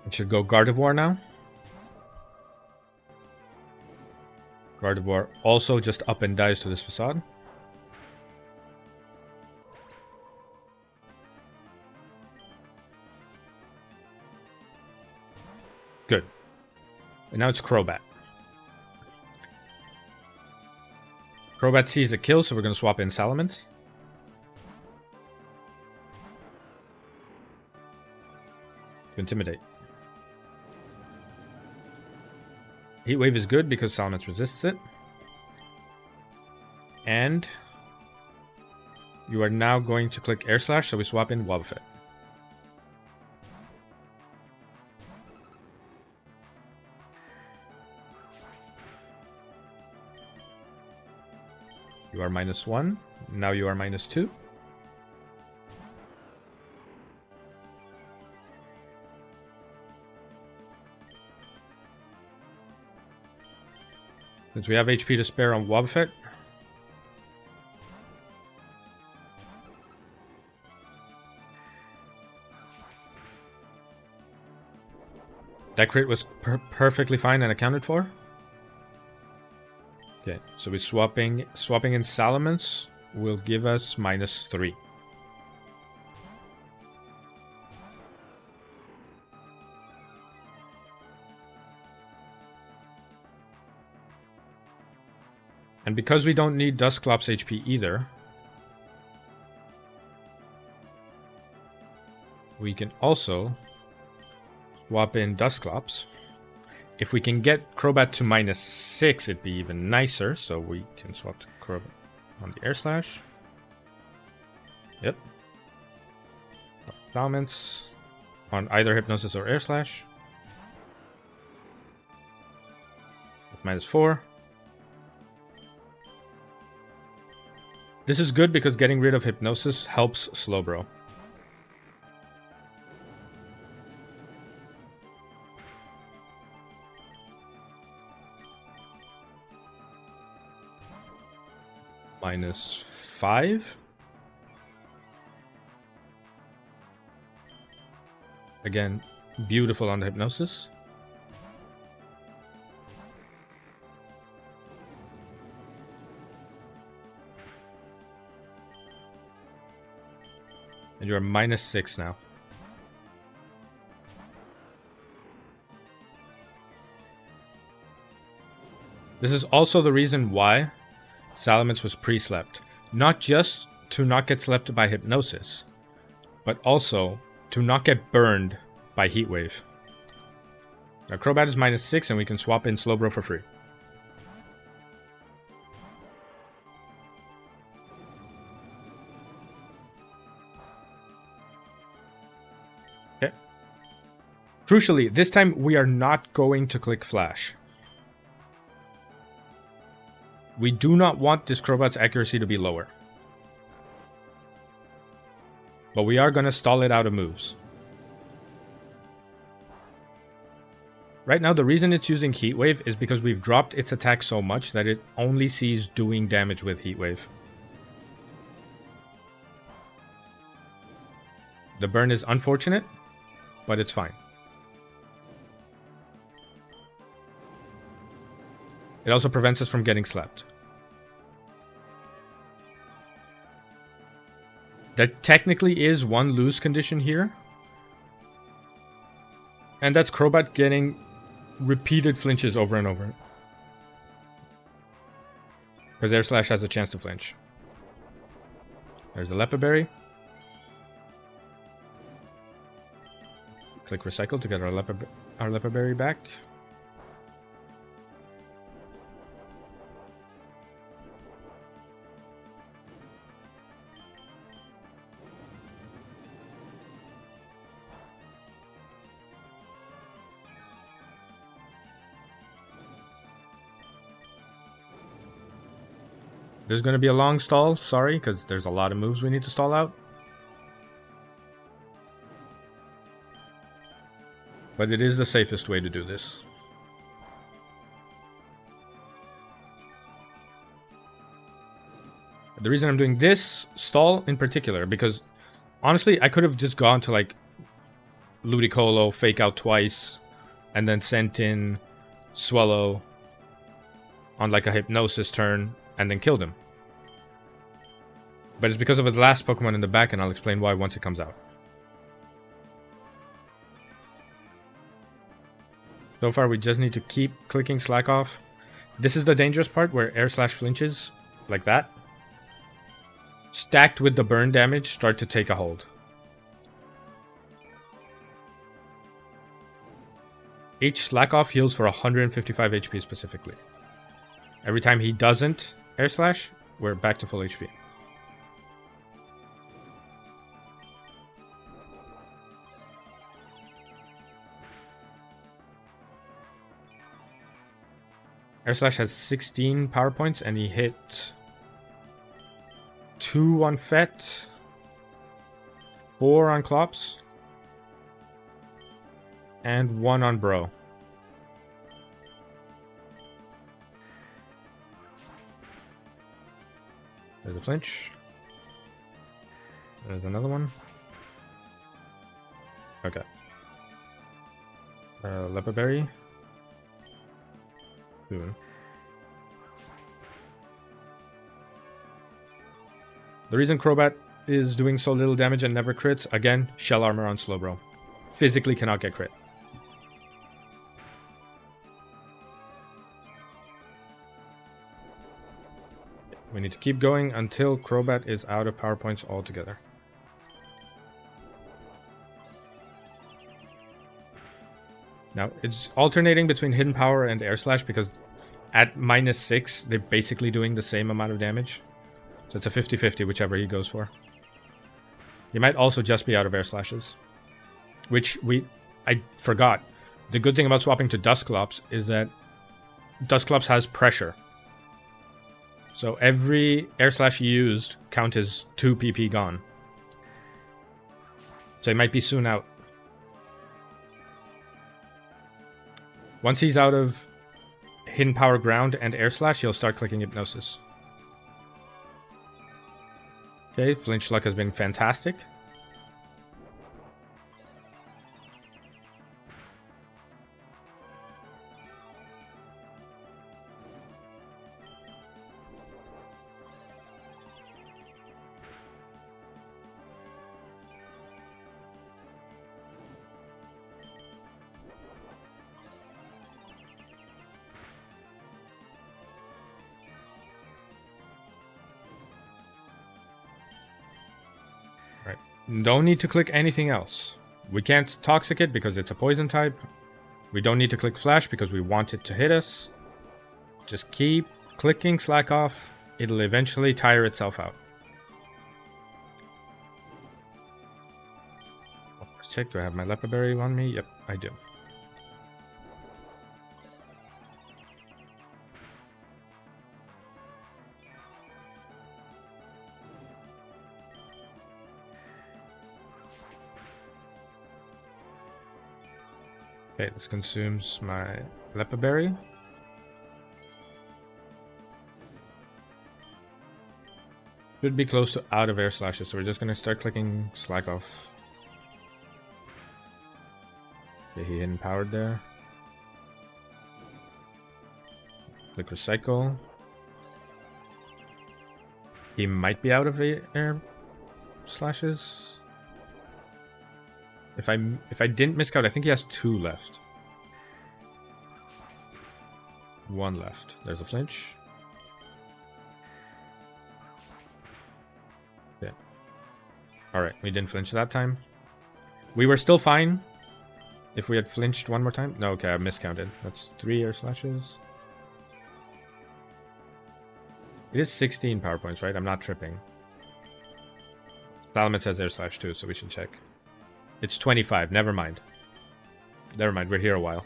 It should go Gardevoir now. Gardevoir also just up and dies to this facade. Good. And now it's Crobat. Crobat sees a kill, so we're going to swap in Salamence. To intimidate. Heat Wave is good because Salamence resists it. And you are now going to click Air Slash, so we swap in Wobbuffet. You are -1. Now you are -2. Since we have HP to spare on Wobbuffet, that crit was perfectly fine and accounted for. Okay, so we're swapping in Salamence will give us -3. And because we don't need Dusclops HP either, we can also swap in Dusclops. If we can get Crobat to -6, it'd be even nicer, so we can swap to Crobat on the Air Slash. Yep. Salamence on either Hypnosis or Air Slash. -4. This is good because getting rid of Hypnosis helps Slowbro. -5. Again, beautiful on the Hypnosis. And you're -6 now. This is also the reason why Salamence was pre-slept. Not just to not get slept by Hypnosis, but also to not get burned by Heat Wave. Now Crobat is -6 and we can swap in Slowbro for free. Okay. Crucially, this time we are not going to click flash. We do not want this Crobat's accuracy to be lower. But we are going to stall it out of moves. Right now, the reason it's using Heat Wave is because we've dropped its attack so much that it only sees doing damage with Heat Wave. The burn is unfortunate, but it's fine. It also prevents us from getting slapped. There technically is one lose condition here. And that's Crobat getting repeated flinches over and over. Because Air Slash has a chance to flinch. There's the Lepa Berry. Click Recycle to get our Lepa Berry back. There's going to be a long stall, sorry, because there's a lot of moves we need to stall out. But it is the safest way to do this. The reason I'm doing this stall in particular, because honestly, I could have just gone to like Ludicolo, fake out twice, and then sent in Swellow on like a Hypnosis turn, and then killed him. But it's because of his last Pokemon in the back, and I'll explain why once it comes out. So far, we just need to keep clicking Slack off. This is the dangerous part, where Air Slash flinches, like that, stacked with the burn damage, start to take a hold. Each Slack off heals for 155 HP specifically. Every time he doesn't Air Slash, we're back to full HP. Air Slash has 16 power points, and he hit 2 on Fet, 4 on Clops, and 1 on Bro. There's a flinch. There's another one. Okay. Lepa Berry. The reason Crobat is doing so little damage and never crits, again, Shell Armor on Slowbro. Physically cannot get crit. We need to keep going until Crobat is out of power points altogether. Now, it's alternating between Hidden Power and Air Slash because at -6, they're basically doing the same amount of damage. So it's a 50-50, whichever he goes for. He might also just be out of Air Slashes. Which I forgot. The good thing about swapping to Dusclops is that Dusclops has pressure. So every Air Slash used count as 2 PP gone. So he might be soon out. Once he's out of Hidden Power Ground and Air Slash, he'll start clicking Hypnosis. Okay, Flinch Luck has been fantastic. Don't need to click anything else. We can't Toxic it because it's a poison type. We don't need to click Flash because we want it to hit us. Just keep clicking Slack off. It'll eventually tire itself out. Let's check. Do I have my Lepa Berry on me? Yep. I do. Okay, this consumes my leper berry. Should be close to out of air slashes, so we're just gonna start clicking slack off. Okay, he hidden powered there. Click recycle. He might be out of air slashes. If I didn't miscount, I think he has 2 left. 1 left. There's a flinch. Yeah. Alright, we didn't flinch that time. We were still fine if we had flinched 1 more time. No, okay, I miscounted. That's 3 air slashes. It is 16 power points, right? I'm not tripping. Salaman says air slash too, so we should check. It's 25. Never mind. Never mind. We're here a while.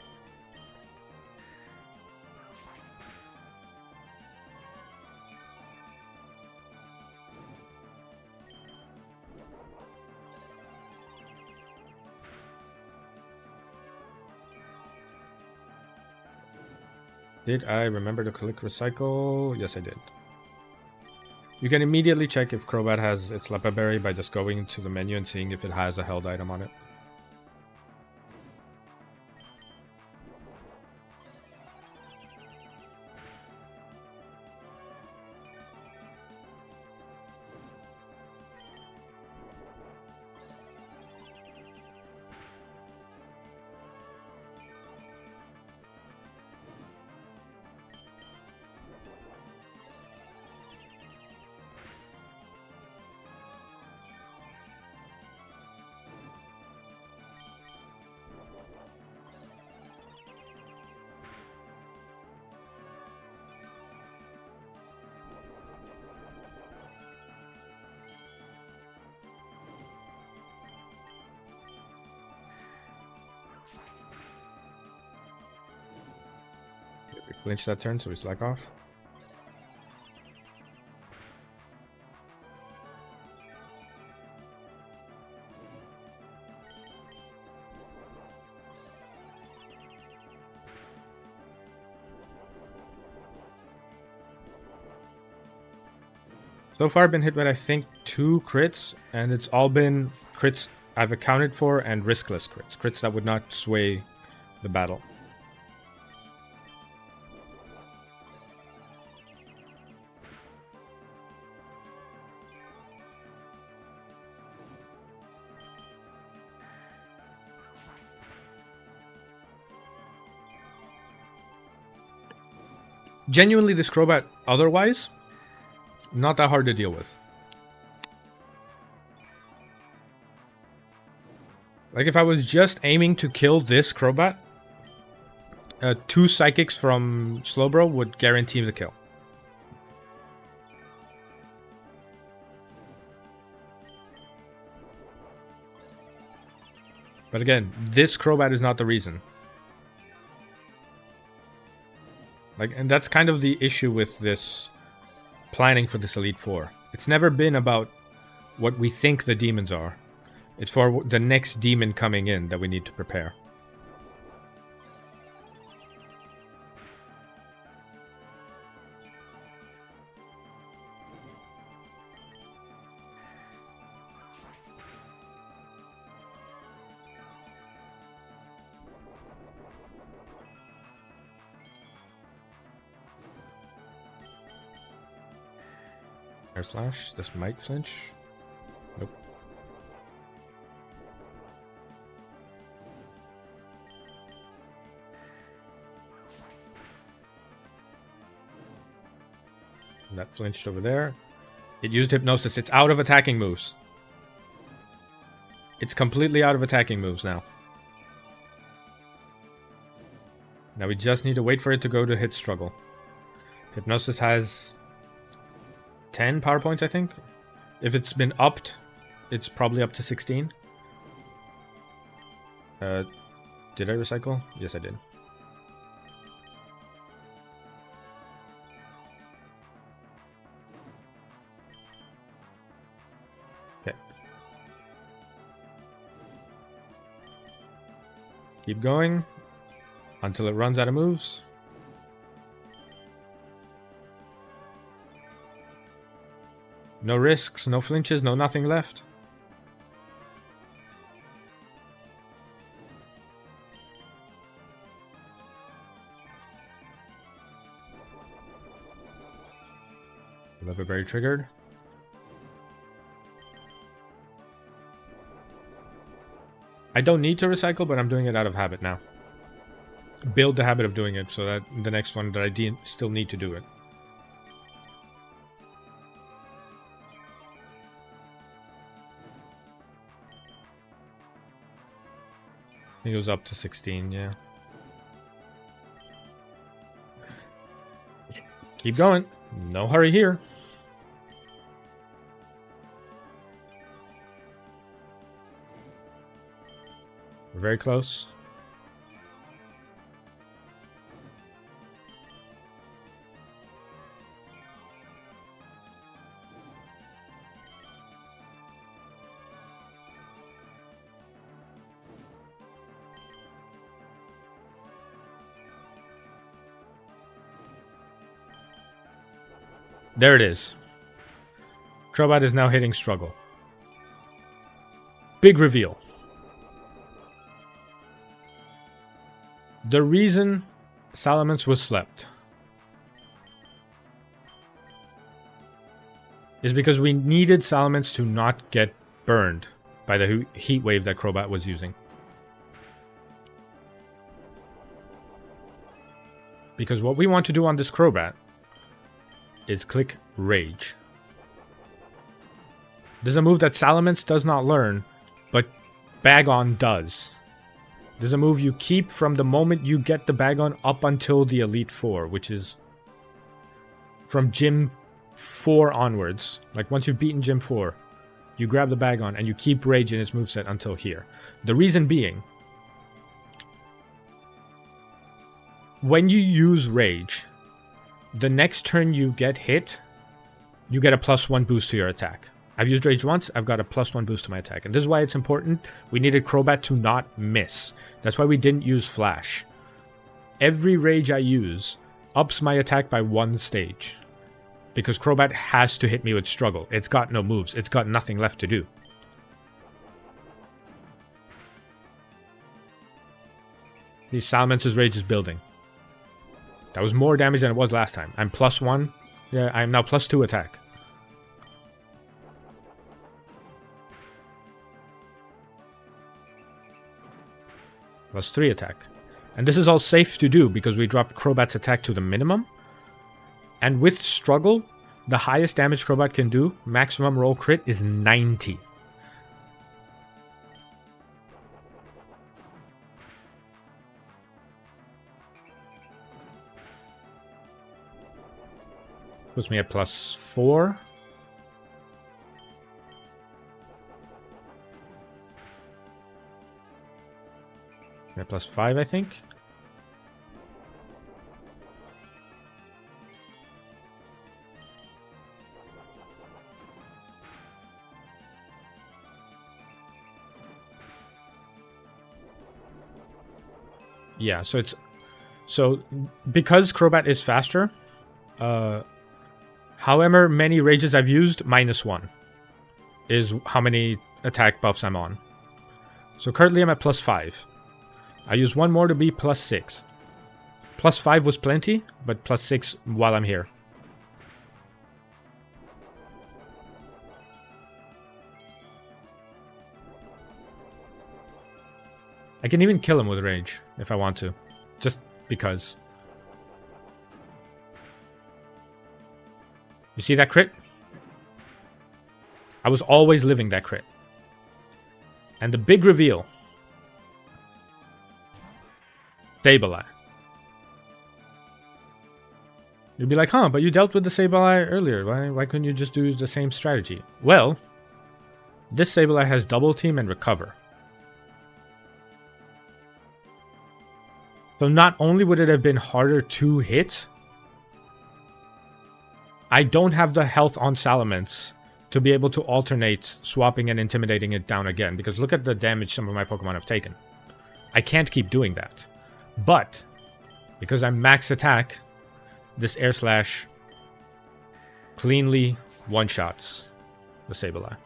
Did I remember to click recycle? Yes, I did. You can immediately check if Crobat has its leper berry by just going to the menu and seeing if it has a held item on it. We flinch that turn, so we slack off. So far, I've been hit with, I think, 2 crits, and it's all been crits I've accounted for and riskless crits. Crits that would not sway the battle. Genuinely, this Crobat, otherwise, not that hard to deal with. Like, if I was just aiming to kill this Crobat, 2 Psychics from Slowbro would guarantee the kill. But again, this Crobat is not the reason. Like, and that's kind of the issue with this planning for this Elite Four. It's never been about what we think the demons are. It's for the next demon coming in that we need to prepare. Air slash. This might flinch. Nope. That flinched over there. It used Hypnosis. It's out of attacking moves. It's completely out of attacking moves now. Now we just need to wait for it to go to hit struggle. Hypnosis has 10 power points, I think. If it's been upped, it's probably up to 16. Did I recycle? Yes, I did. Okay. Keep going until it runs out of moves. No risks, no flinches, no nothing left. Lever very triggered. I don't need to recycle, but I'm doing it out of habit now. Build the habit of doing it so that the next one that I still need to do it. It goes up to 16, yeah. Keep going. No hurry here. We're very close. There it is. Crobat is now hitting struggle. Big reveal. The reason Salamence was slept is because we needed Salamence to not get burned by the heat wave that Crobat was using. Because what we want to do on this Crobat is click Rage. This is a move that Salamence does not learn, but Bagon does. This is a move you keep from the moment you get the Bagon up until the Elite Four, which is from Gym 4 onwards. Like once you've beaten Gym 4, you grab the Bagon and you keep Rage in its moveset until here. The reason being, when you use Rage, the next turn you get hit, you get a +1 boost to your attack. I've used Rage once, I've got a +1 boost to my attack. And this is why it's important. We needed Crobat to not miss. That's why we didn't use Flash. Every Rage I use ups my attack by 1 stage. Because Crobat has to hit me with struggle. It's got no moves. It's got nothing left to do. The Salamence's Rage is building. That was more damage than it was last time. I'm +1. Yeah, I'm now +2 attack. +3 attack. And this is all safe to do because we dropped Crobat's attack to the minimum. And with struggle, the highest damage Crobat can do, maximum roll crit, is 90. Puts me at +4. At +5, I think. Yeah, so it's because Crobat is faster, however many rages I've used, -1 is how many attack buffs I'm on. So currently I'm at +5. I use one more to be +6. +5 was plenty, but +6 while I'm here. I can even kill him with Rage if I want to. Just because. You see that crit? I was always living that crit. And the big reveal. Sableye. You'd be like, huh, but you dealt with the Sableye earlier. Why couldn't you just do the same strategy? Well, this Sableye has Double Team and Recover. So not only would it have been harder to hit, I don't have the health on Salamence to be able to alternate swapping and intimidating it down again, because look at the damage some of my Pokemon have taken. I can't keep doing that. But, because I'm max attack, this Air Slash cleanly one-shots the Sableye.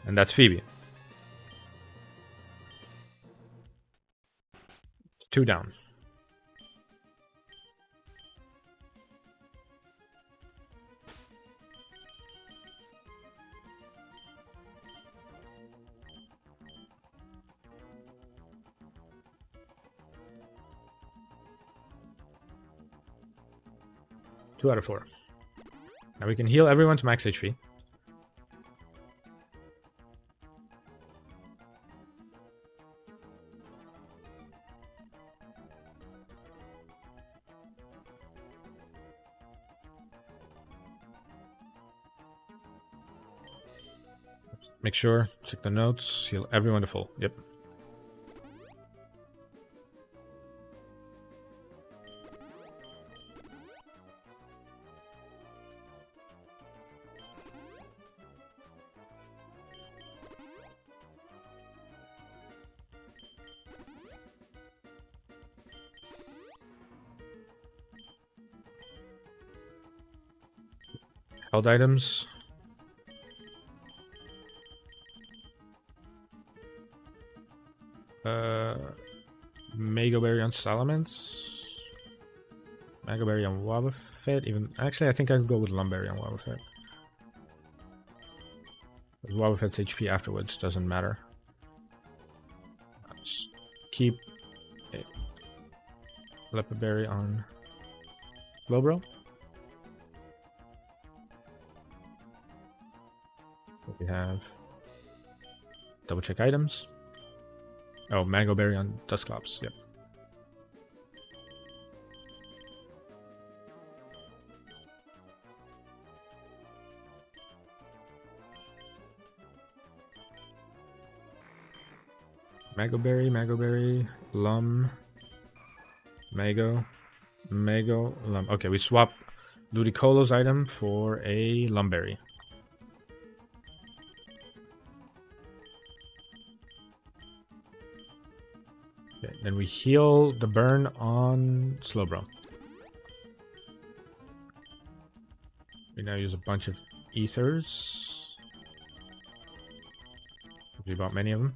And that's Phoebe. 2 down. Two out of 4. Now we can heal everyone to max HP. Make sure, check the notes, heal everyone to full. Yep. Held items. Mega Berry on Salamence. Mega Berry on Wobbuffet. Even actually, I think I could go with Lumberry on Wobbuffet. Wobbuffet's HP afterwards doesn't matter. Let's keep Leopard Berry on Slowbro. We have double check items. Oh, Mango Berry on Dusclops. Yep. Mango Berry, Lum, Mago, Lum. Okay, we swap Ludicolo's item for a Lumberry. Okay, then we heal the burn on Slowbro. We now use a bunch of ethers. We bought many of them.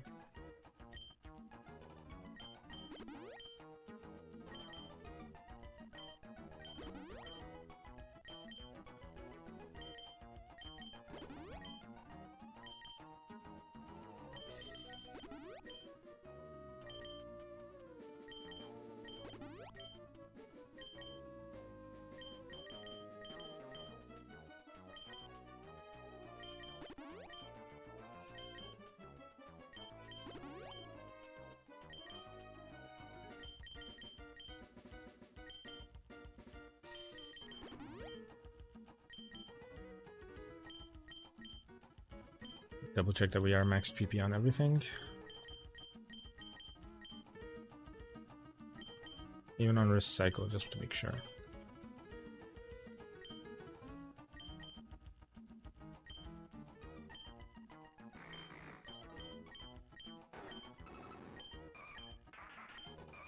Double check that we are max PP on everything. Even on recycle, just to make sure.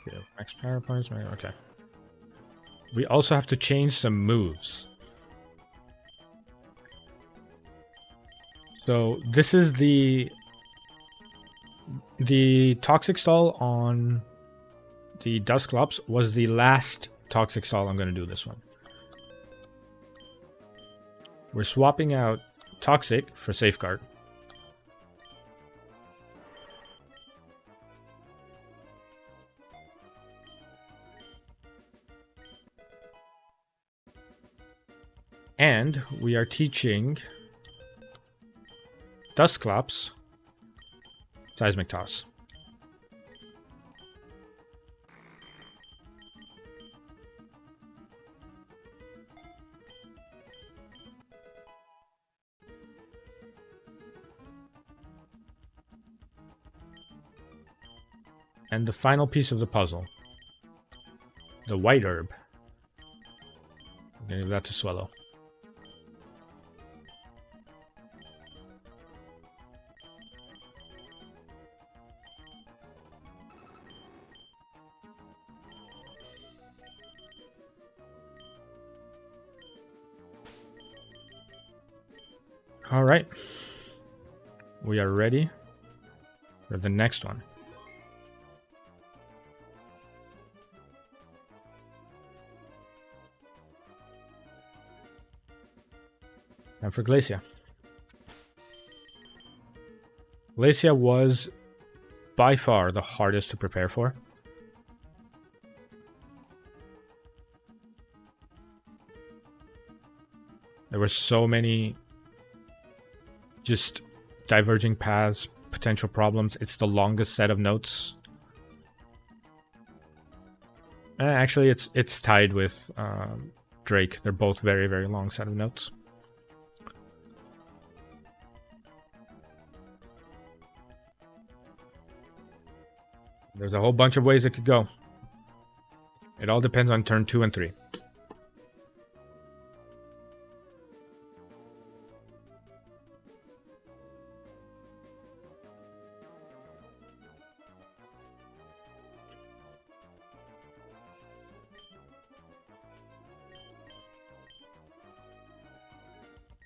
Okay, max power points, okay. We also have to change some moves. So this is the Toxic Stall on the Dusclops was the last Toxic Stall I'm going to do this one. We're swapping out Toxic for Safeguard. And we are teaching Dusclops Seismic Toss. And the final piece of the puzzle. The white herb. I'm gonna give that to Swallow. All right. We are ready for the next one. And for Glacia. Glacia was by far the hardest to prepare for. There were so many just diverging paths, potential problems. It's the longest set of notes. Actually, it's tied with Drake. They're both very, very long set of notes. There's a whole bunch of ways it could go. It all depends on turn 2 and 3.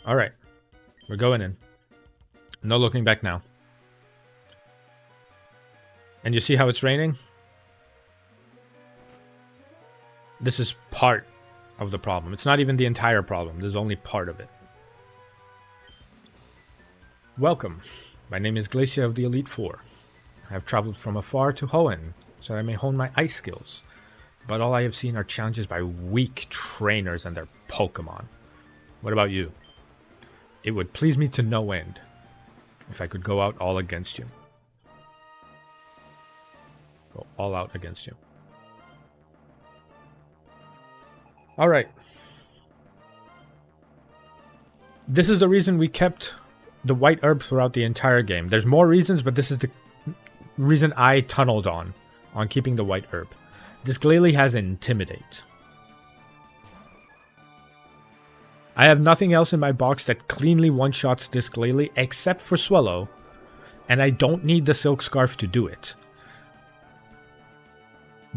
All right, we're going in. No looking back now. And you see how it's raining? This is part of the problem. It's not even the entire problem. There's only part of it. Welcome. My name is Glacia of the Elite Four. I have traveled from afar to Hoenn, so I may hone my ice skills. But all I have seen are challenges by weak trainers and their Pokemon. What about you? It would please me to no end if I could go out all against you. Go all out against you. Alright. This is the reason we kept the white herb throughout the entire game. There's more reasons, but this is the reason I tunneled on keeping the white herb. This Glalie has Intimidate. I have nothing else in my box that cleanly one-shots this Glalie except for Swallow, and I don't need the Silk Scarf to do it.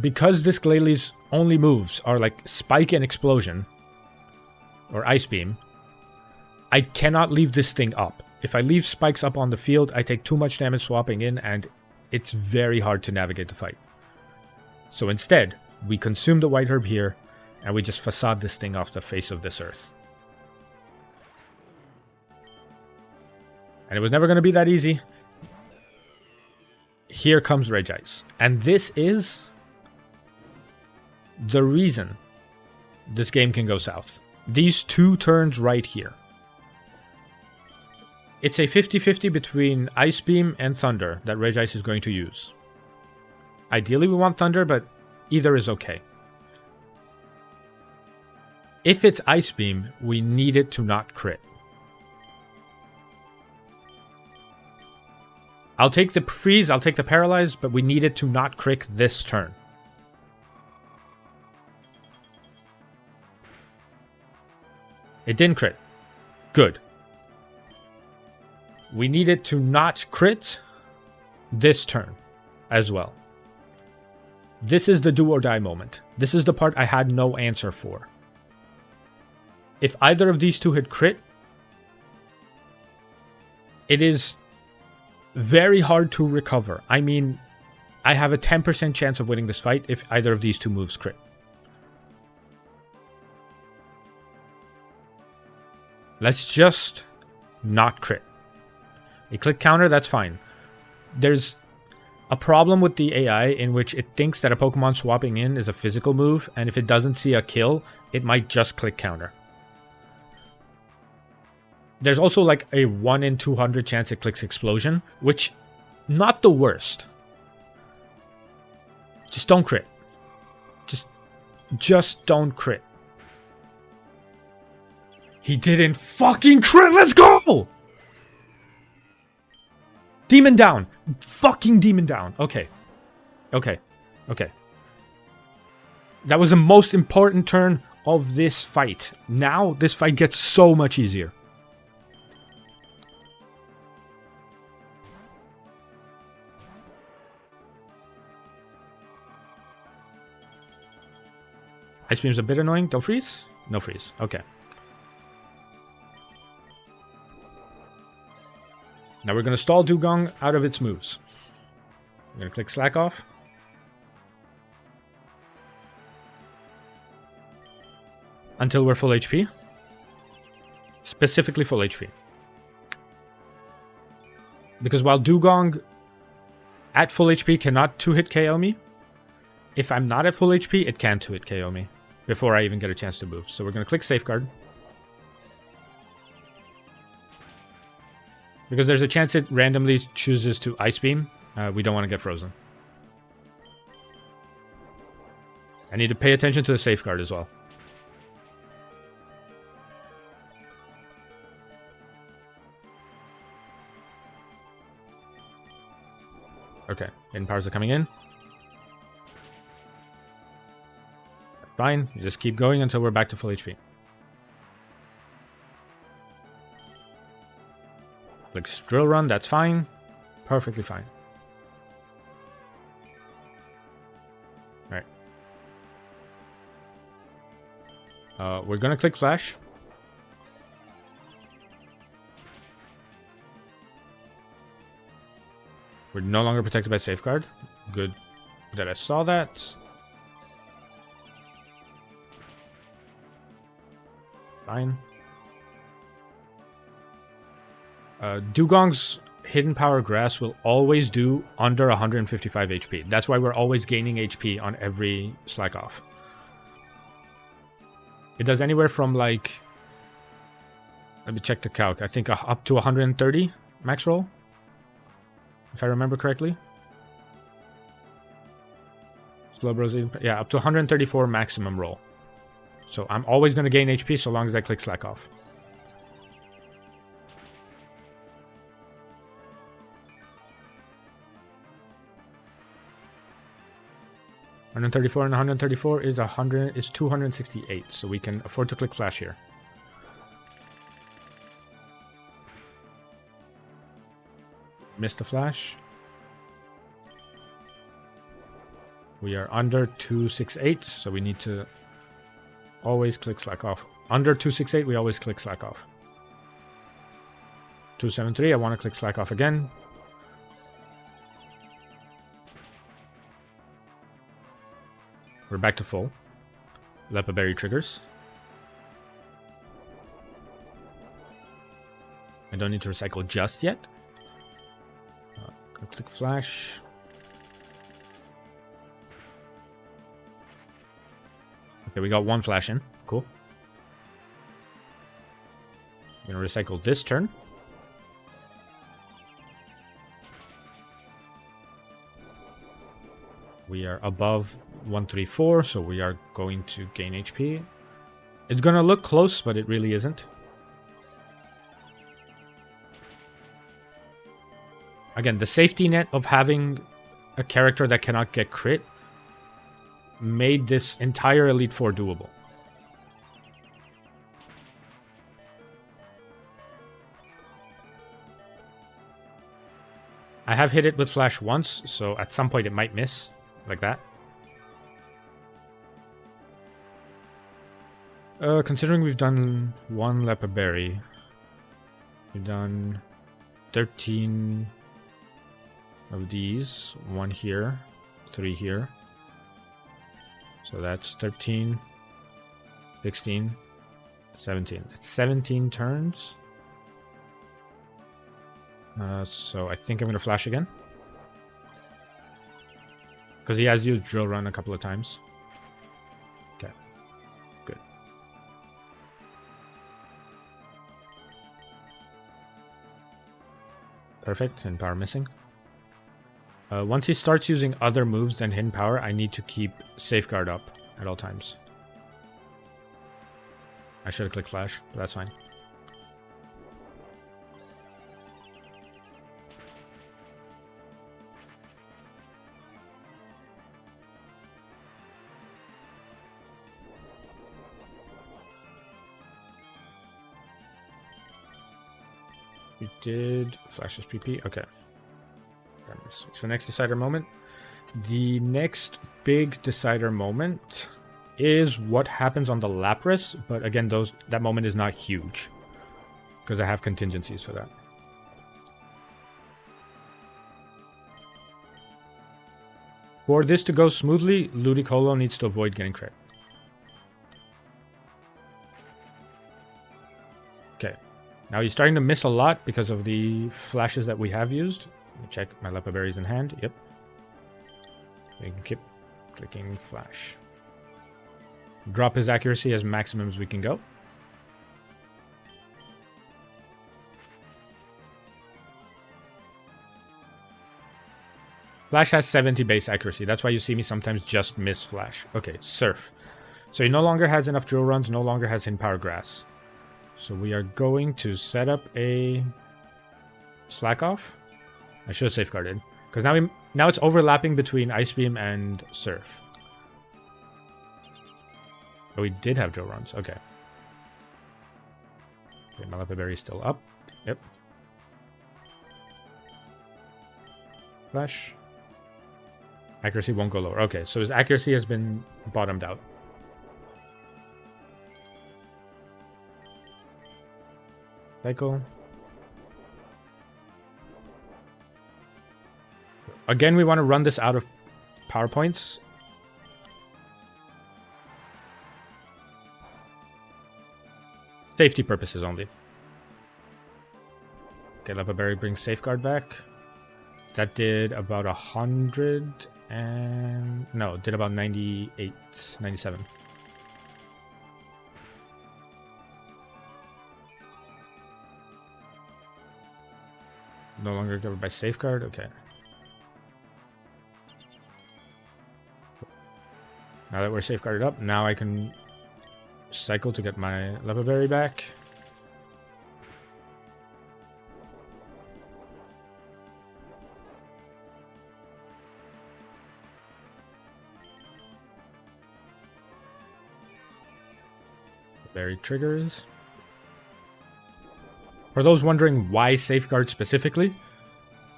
Because this Glalie's only moves are like Spike and Explosion, or Ice Beam, I cannot leave this thing up. If I leave spikes up on the field, I take too much damage swapping in, and it's very hard to navigate the fight. So instead, we consume the white herb here, and we just facade this thing off the face of this earth. And it was never going to be that easy. Here comes Regice. And this is the reason this game can go south. These 2 turns right here. It's a 50-50 between Ice Beam and Thunder that Regice is going to use. Ideally we want Thunder, but either is okay. If it's Ice Beam, we need it to not crit. I'll take the freeze, I'll take the paralyze, but we need it to not crit this turn. It didn't crit. Good. We need it to not crit this turn as well. This is the do or die moment. This is the part I had no answer for. If either of these two had crit, it is very hard to recover. I mean, I have a 10% chance of winning this fight if either of these two moves crit. Let's just not crit. A click counter, that's fine. There's a problem with the AI in which it thinks that a Pokemon swapping in is a physical move, and if it doesn't see a kill, it might just click counter. There's also like a 1 in 200 chance it clicks Explosion, which, not the worst. Just don't crit. Just don't crit. He didn't fucking crit, let's go! Demon down. Fucking demon down. Okay. Okay. Okay. That was the most important turn of this fight. Now, this fight gets so much easier. Ice Beam's a bit annoying. Don't freeze? No freeze. Okay. Now we're going to stall Dugong out of its moves. We're going to click Slack off. Until we're full HP. Specifically full HP. Because while Dugong at full HP cannot 2-hit KO me, if I'm not at full HP, it can 2-hit KO me before I even get a chance to move. So we're going to click Safeguard. Because there's a chance it randomly chooses to Ice Beam. We don't want to get frozen. I need to pay attention to the Safeguard as well. Okay, hidden powers are coming in. Fine, you just keep going until we're back to full HP. Like drill run, that's fine. Perfectly fine. Alright. We're gonna click Flash. We're no longer protected by Safeguard. Good that I saw that. Fine. Dugong's Hidden Power Grass will always do under 155 HP. That's why we're always gaining HP on every Slack Off. It does anywhere from like... Let me check the calc. I think up to 130 max roll. If I remember correctly. Yeah, up to 134 maximum roll. So I'm always going to gain HP so long as I click Slack Off. And 134 is 268, so we can afford to click Flash here. Missed the Flash. We are under 268, so we need to always click Slack Off. Under 268, we always click Slack Off. 273, I want to click Slack Off again. We're back to full. Lepa Berry triggers. I don't need to recycle just yet. Click Flash. Okay, we got one Flash in. Cool. I'm going to recycle this turn. We are above 134, so we are going to gain HP. It's going to look close, but it really isn't. Again, the safety net of having a character that cannot get crit made this entire Elite Four doable. I have hit it with Flash once, so at some point it might miss, like that. Considering we've done one Lepa Berry, we've done 13 of these, one here, 3 here. So that's 13, 16, 17. It's 17 turns. So I think I'm going to Flash again. Because he has used Drill Run a couple of times. Okay, good. Perfect, Hidden Power missing. Once he starts using other moves than Hidden Power, I need to keep Safeguard up at all times. I should have clicked Flash, but that's fine. We did flashes PP. Okay. So next decider moment. The next big decider moment is what happens on the Lapras, but again, that moment is not huge because I have contingencies for that. For this to go smoothly, Ludicolo needs to avoid getting crit. Okay. Now he's starting to miss a lot because of the flashes that we have used. Let me check my Lepa Berries in hand. Yep. We can keep clicking flash. Drop his accuracy as maximum as we can go. Flash has 70 base accuracy. That's why you see me sometimes just miss flash. Okay, Surf. So he no longer has enough drill runs, no longer has Hidden Power Grass. So we are going to set up a slack off. I should have safeguarded. Because now it's overlapping between Ice Beam and Surf. Oh, we did have drill runs. Okay. Okay, my Lepa Berry is still up. Yep. Flash. Accuracy won't go lower. Okay, so his accuracy has been bottomed out. Cycle. Again, we want to run this out of power points. Safety purposes only. Okay, Lepa Berry brings Safeguard back. That did about 100 and... No, did about 98, 97. No longer covered by Safeguard? Okay. Now that we're safeguarded up, now I can cycle to get my Lepa Berry back. Berry triggers. For those wondering why Safeguard specifically,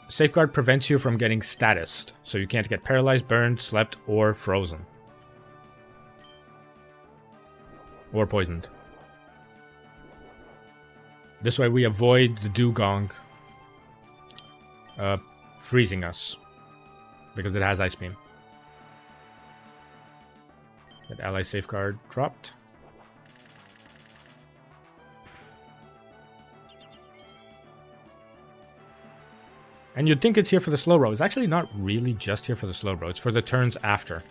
Safeguard prevents you from getting statused, so you can't get paralyzed, burned, slept, or frozen. Or poisoned. This way we avoid the Dugong freezing us, because it has Ice Beam. That ally Safeguard dropped. And you'd think it's here for the slow row. It's actually not really just here for the slow row. It's for the turns after.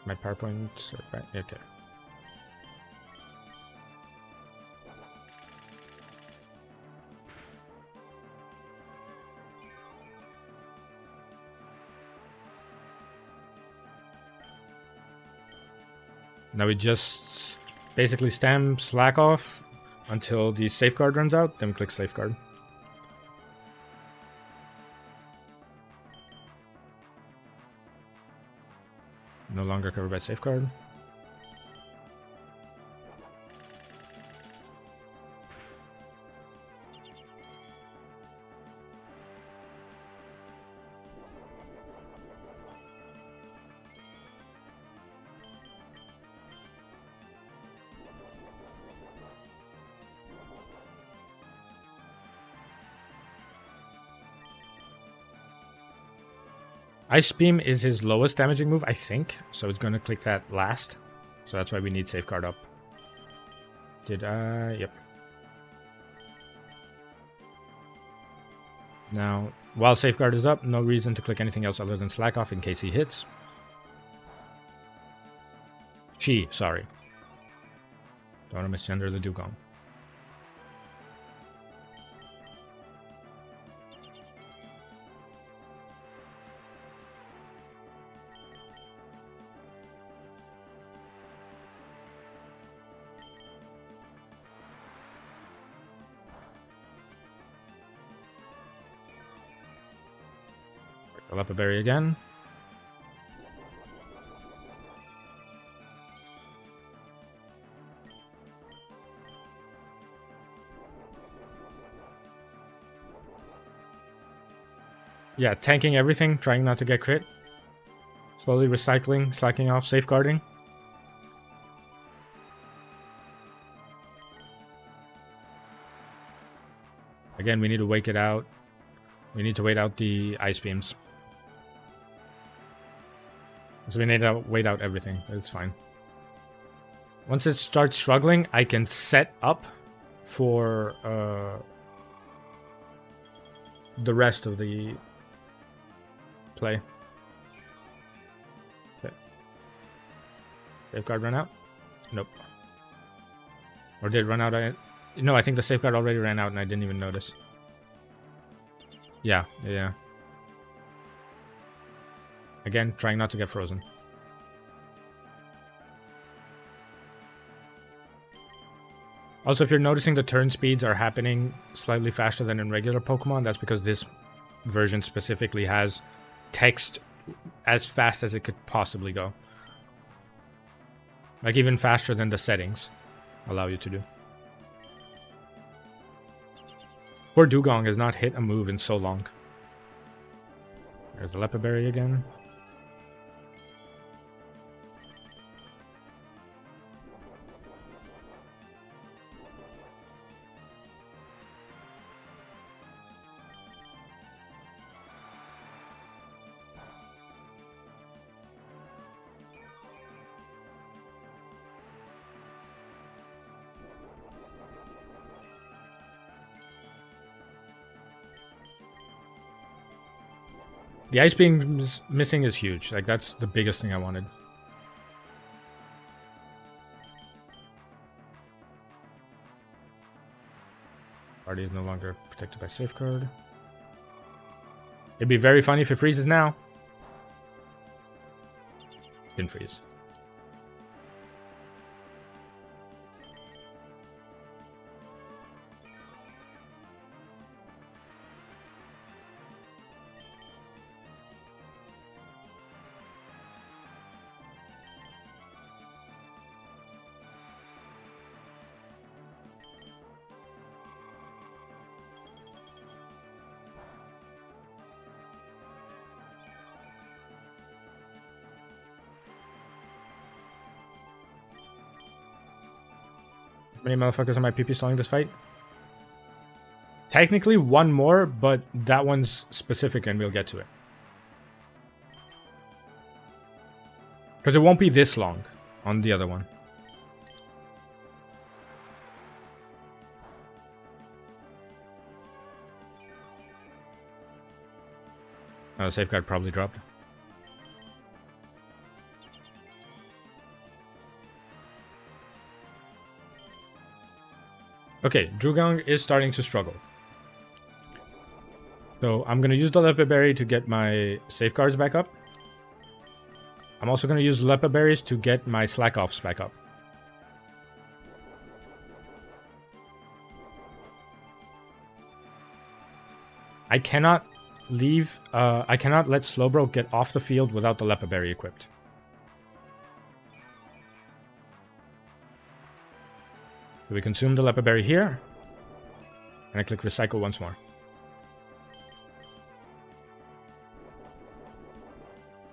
My power points are back. Okay. Now we just basically stem slack off until the Safeguard runs out, then click Safeguard. No longer covered by Safeguard. Ice Beam is his lowest damaging move, I think. So it's going to click that last. So that's why we need Safeguard up. Did I? Yep. Now, while Safeguard is up, no reason to click anything else other than Slack Off in case he hits. Sorry. Don't want to misgender the Dugong. Lepa Berry again. Yeah, tanking everything, trying not to get crit. Slowly recycling, slacking off, safeguarding. Again, we need to wake it out. We need to wait out the ice beams. So we need to wait out everything. It's fine. Once it starts struggling, I can set up for the rest of the play. Okay. Safeguard run out? Nope. Or did it run out? No, I think the safeguard already ran out and I didn't even notice. Yeah. Again, trying not to get frozen. Also, if you're noticing the turn speeds are happening slightly faster than in regular Pokemon, that's because this version specifically has text as fast as it could possibly go. Like even faster than the settings allow you to do. Poor Dugong has not hit a move in so long. There's the Leopard Berry again. The ice being missing is huge. Like, that's the biggest thing I wanted. Party is no longer protected by safeguard. It'd be very funny if it freezes now. Didn't freeze. How many motherfuckers on my PP stalling this fight? Technically one more, but that one's specific and we'll get to it. Because it won't be this long on the other one. Oh, the safeguard probably dropped. Okay, Drugong is starting to struggle. So I'm going to use the Leopard Berry to get my safeguards back up. I'm also going to use Leopard Berries to get my slack offs back up. I cannot leave, I cannot let Slowbro get off the field without the Leopard Berry equipped. So we consume the Leopard Berry here. And I click recycle once more.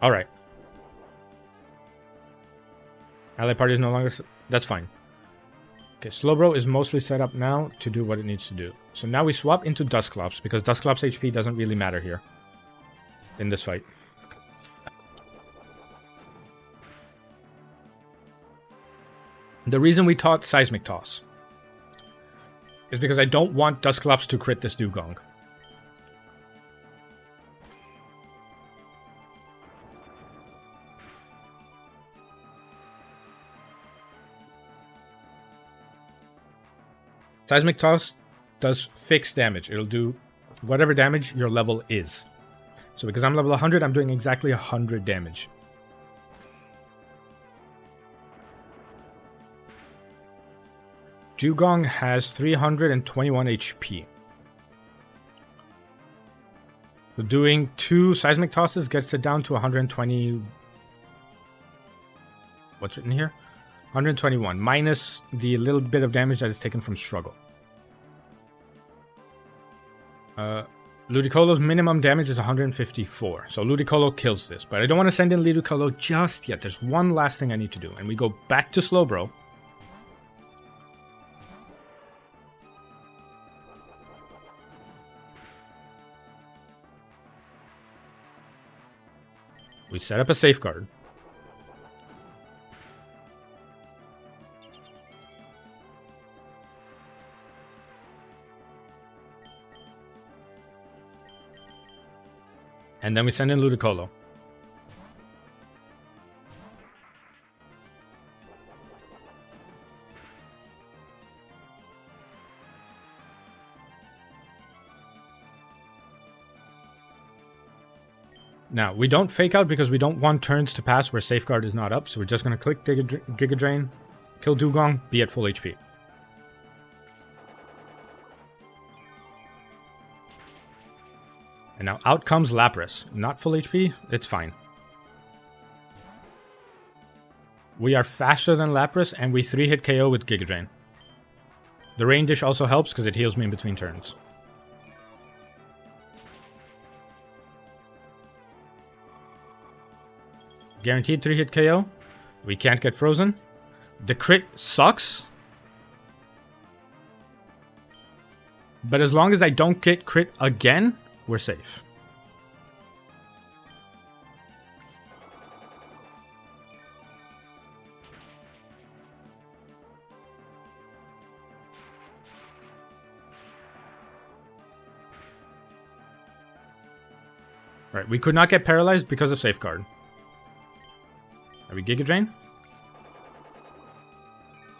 Alright. Ally party is no longer... That's fine. Okay, Slowbro is mostly set up now to do what it needs to do. So now we swap into Dusclops, because Dusclops' HP doesn't really matter here. In this fight. The reason we taught Seismic Toss is because I don't want Dusclops to crit this Dugong. Seismic Toss does fixed damage. It'll do whatever damage your level is. So because I'm level 100, I'm doing exactly 100 damage. Dugong has 321 HP. So doing 2 Seismic Tosses gets it down to 120... What's written here? 121, minus the little bit of damage that is taken from Struggle. Ludicolo's minimum damage is 154, so Ludicolo kills this. But I don't want to send in Ludicolo just yet. There's one last thing I need to do, and we go back to Slowbro. We set up a safeguard. And then we send in Ludicolo. Now, we don't fake out because we don't want turns to pass where Safeguard is not up, so we're just going to click Giga Drain, kill Dugong, be at full HP. And now out comes Lapras. Not full HP, it's fine. We are faster than Lapras, and we 3-hit KO with Giga Drain. The Rain Dish also helps because it heals me in between turns. Guaranteed 3-hit KO. We can't get frozen. The crit sucks. But as long as I don't get crit again, we're safe. Right, we could not get paralyzed because of Safeguard. Are we Giga Drain?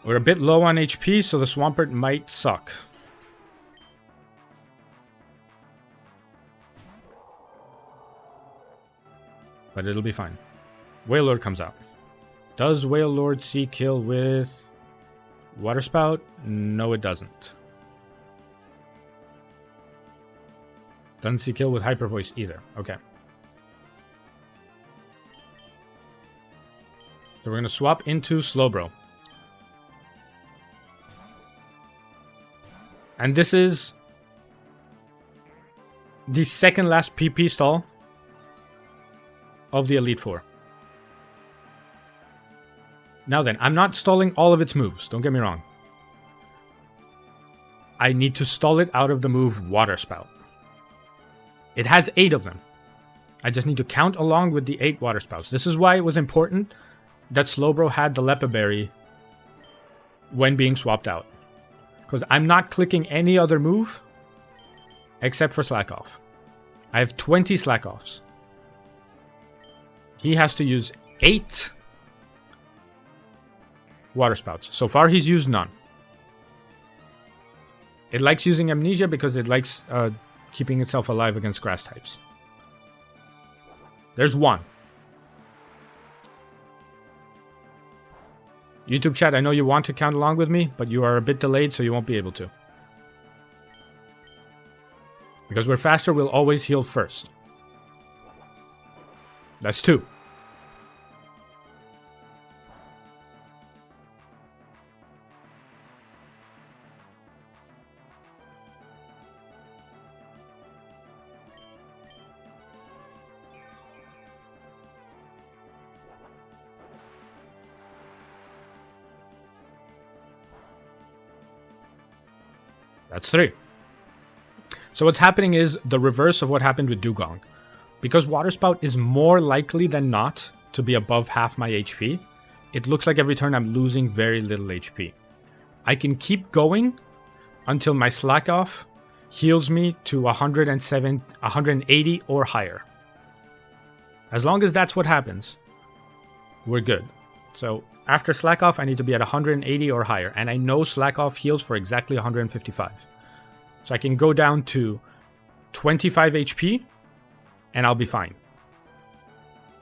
We're a bit low on HP, so the Swampert might suck. But it'll be fine. Wailord comes out. Does Wailord see kill with Water Spout? No, it doesn't. Doesn't see kill with Hyper Voice either. Okay. So we're going to swap into Slowbro. And this is the second last PP stall of the Elite Four. Now then, I'm not stalling all of its moves, don't get me wrong. I need to stall it out of the move Water Spout. It has 8 of them. I just need to count along with the 8 Water Spouts. This is why it was important that Slowbro had the Lepa Berry when being swapped out. Because I'm not clicking any other move except for Slack Off. I have 20 Slack Offs. He has to use 8 Water Spouts. So far he's used none. It likes using Amnesia because it likes keeping itself alive against grass types. There's one. YouTube chat, I know you want to count along with me, but you are a bit delayed, so you won't be able to. Because we're faster, we'll always heal first. That's 2. That's 3. So what's happening is the reverse of what happened with Dugong. Because Water Spout is more likely than not to be above half my HP, it looks like every turn I'm losing very little HP. I can keep going until my Slack Off heals me to 180 or higher. As long as that's what happens, we're good. So after Slack Off, I need to be at 180 or higher. And I know Slack Off heals for exactly 155. So I can go down to 25 HP, and I'll be fine.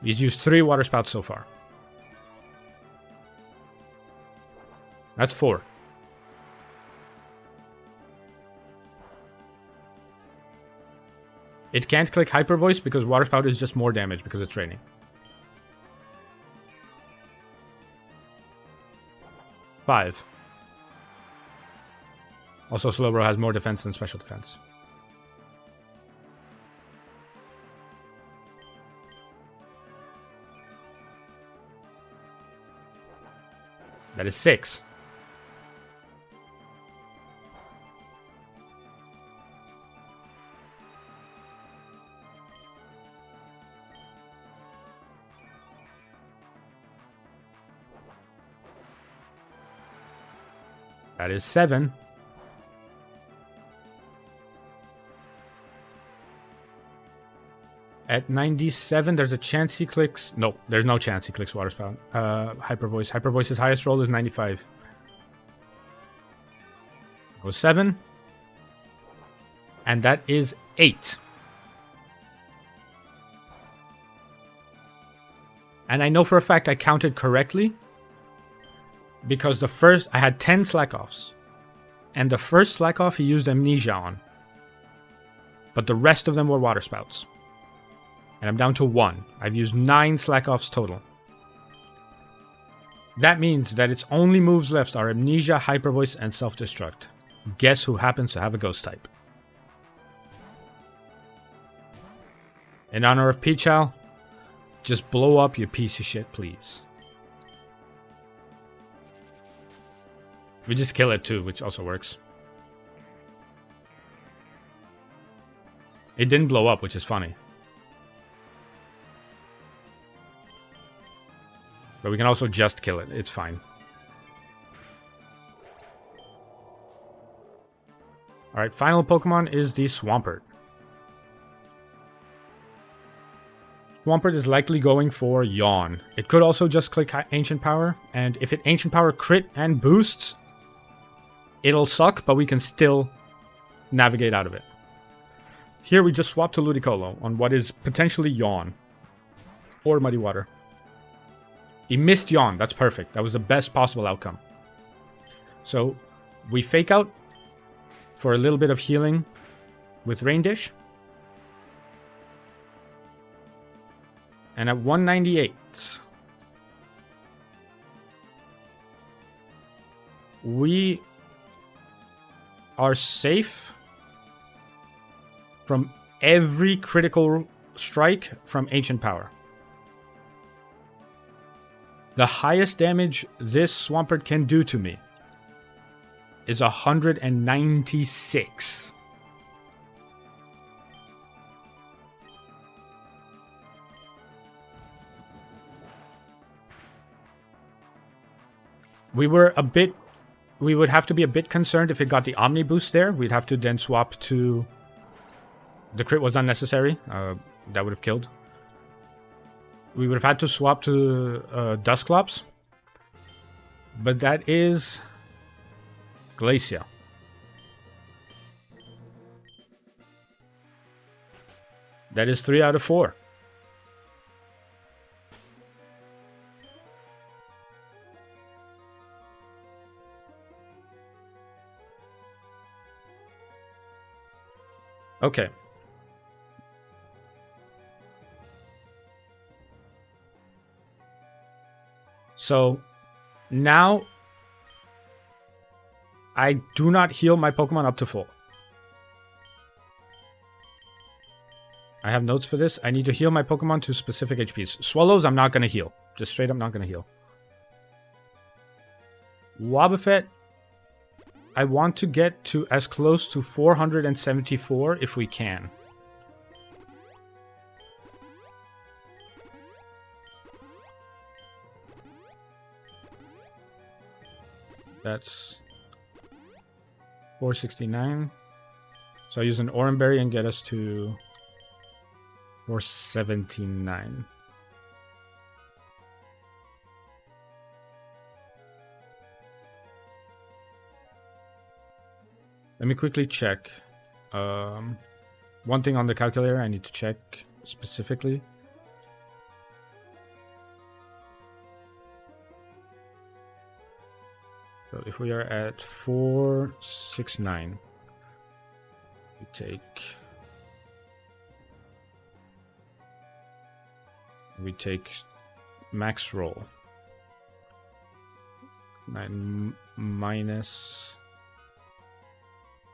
He's used 3 Water Spouts so far. That's 4. It can't click Hyper Voice because Water Spout is just more damage because it's raining. 5. Also, Slowbro has more defense than special defense. That is 6. That is 7. At 97, there's a chance he clicks... No, there's no chance he clicks Water Spout. Hyper Voice. Hyper Voice's highest roll is 95. Goes 7. And that is 8. And I know for a fact I counted correctly. Because the first... I had 10 slack-offs. And the first slack-off he used Amnesia on. But the rest of them were Water Spouts. And I'm down to 1. I've used 9 slack-offs total. That means that its only moves left are Amnesia, Hyper Voice, and Self-Destruct. Guess who happens to have a Ghost type? In honor of Pichal, just blow up, you piece of shit, please. We just kill it too, which also works. It didn't blow up, which is funny. But we can also just kill it. It's fine. Alright, final Pokemon is the Swampert. Swampert is likely going for Yawn. It could also just click Ancient Power. And if it Ancient Power crit and boosts, it'll suck, but we can still navigate out of it. Here we just swap to Ludicolo on what is potentially Yawn. Or Muddy Water. He missed Yawn. That's perfect. That was the best possible outcome. So, we fake out for a little bit of healing with Rain Dish. And at 198, we are safe from every critical strike from Ancient Power. The highest damage this Swampert can do to me is 196. We would have to be a bit concerned if it got the Omni boost there. We'd have to then swap to... The crit was unnecessary. That would have killed. We would have had to swap to Dusclops. But that is Glacia. That is 3 out of 4. Okay. So, now, I do not heal my Pokemon up to full. I have notes for this. I need to heal my Pokemon to specific HPs. Swallows, I'm not going to heal. Just straight up not going to heal. Wobbuffet, I want to get to as close to 474 if we can. That's 469. So I use an Oranberry and get us to 479. Let me quickly check. One thing on the calculator I need to check specifically. So if we are at 469, we take max roll. 9 minus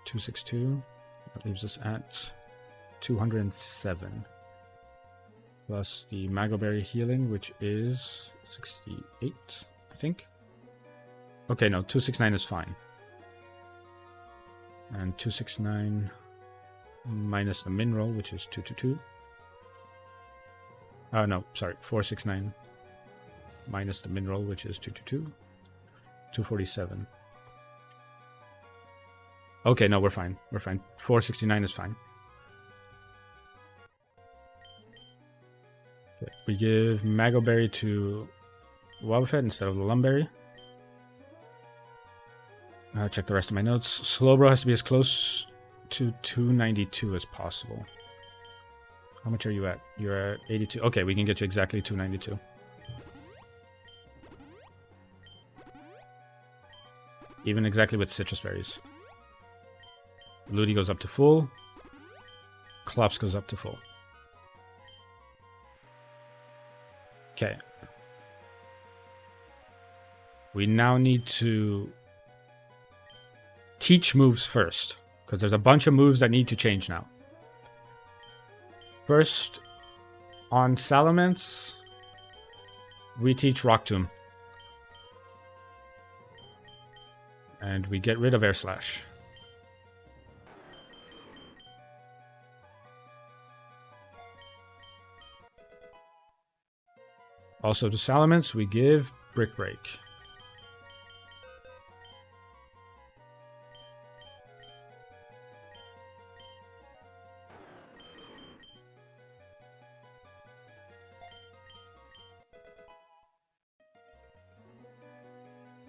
262. That leaves us at 207. Plus the Magoberry healing, which is 68, I think. Okay, no, 269 is fine. And 269 minus the min roll, which is 222. No, sorry, 469 minus the min roll, which is 222. 247. Okay, no, we're fine. We're fine. 469 is fine. Okay, we give Magoberry to Wobbuffet instead of the Lumberry. Check the rest of my notes. Slowbro has to be as close to 292 as possible. How much are you at? You're at 82. Okay, we can get you exactly 292. Even exactly with citrus berries. Ludi goes up to full. Klops goes up to full. Okay. We now need to teach moves first, because there's a bunch of moves that need to change now. First, on Salamence, we teach Rock Tomb. And we get rid of Air Slash. Also to Salamence, we give Brick Break.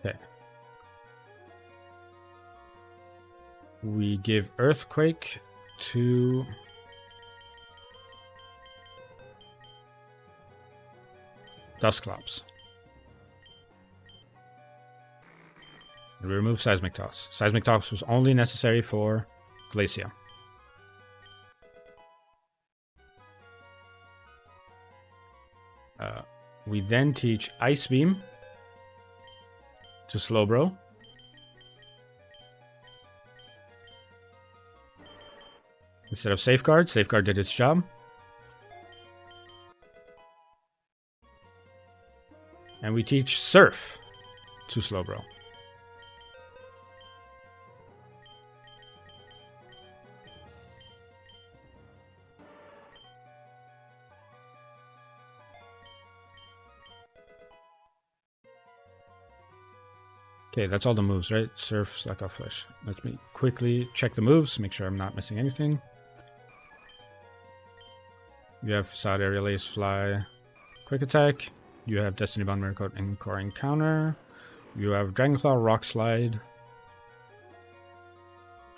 Okay. We give Earthquake to Dusclops. And we remove Seismic Toss. Seismic Toss was only necessary for Glacia. We then teach Ice Beam to Slowbro. Instead of Safeguard, Safeguard did its job. And we teach Surf to Slowbro. Okay, that's all the moves, right? Surf, Slack Off, Flash. Let me quickly check the moves, make sure I'm not missing anything. You have Facade, Aerial Ace, Fly, Quick Attack. You have Destiny Bond, Mirror Coat, and Core Encounter. You have Dragonclaw, Rock Slide.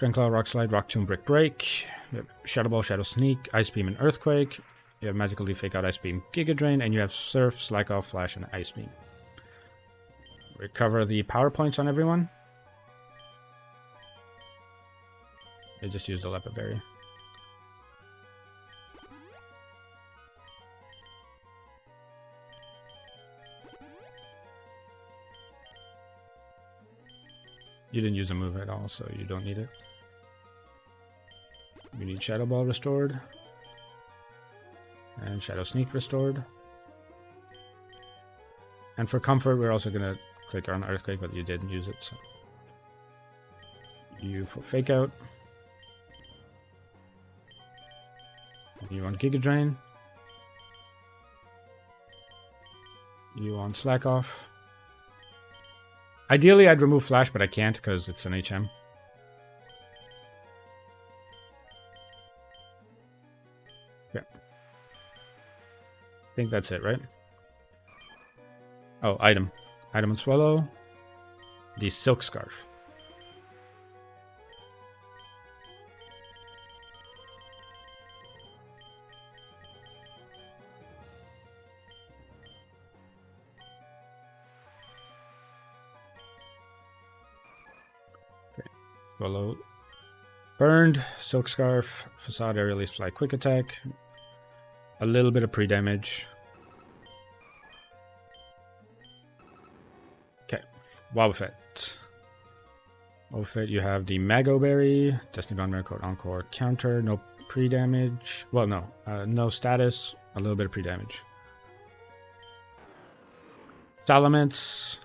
Dragonclaw, Rock Slide, Rock Tomb, Brick Break. You have Shadow Ball, Shadow Sneak, Ice Beam, and Earthquake. You have Magical Leaf, Fake Out, Ice Beam, Giga Drain, and you have Surf, Slack Off, Flash, and Ice Beam. Recover the power points on everyone. They just used the Leopard Berry. You didn't use a move at all, so you don't need it. We need Shadow Ball restored. And Shadow Sneak restored. And for comfort, we're also going to click on Earthquake, but you didn't use it, so. You for Fake Out. You want Giga Drain. You want Slack Off. Ideally, I'd remove Flash, but I can't because it's an HM. Yeah. I think that's it, right? Oh, item. Item and Swallow. The Silk Scarf. Okay. Swallow. Burned. Silk Scarf. Facade, Aerial Ace, Fly, Quick Attack. A little bit of pre-damage. Wobbuffet. Wobbuffet, you have the Mago Berry, Destiny Bond, Mirror Coat, Encore, Counter, no pre-damage. Well, no. No status, a little bit of pre-damage. Salamence,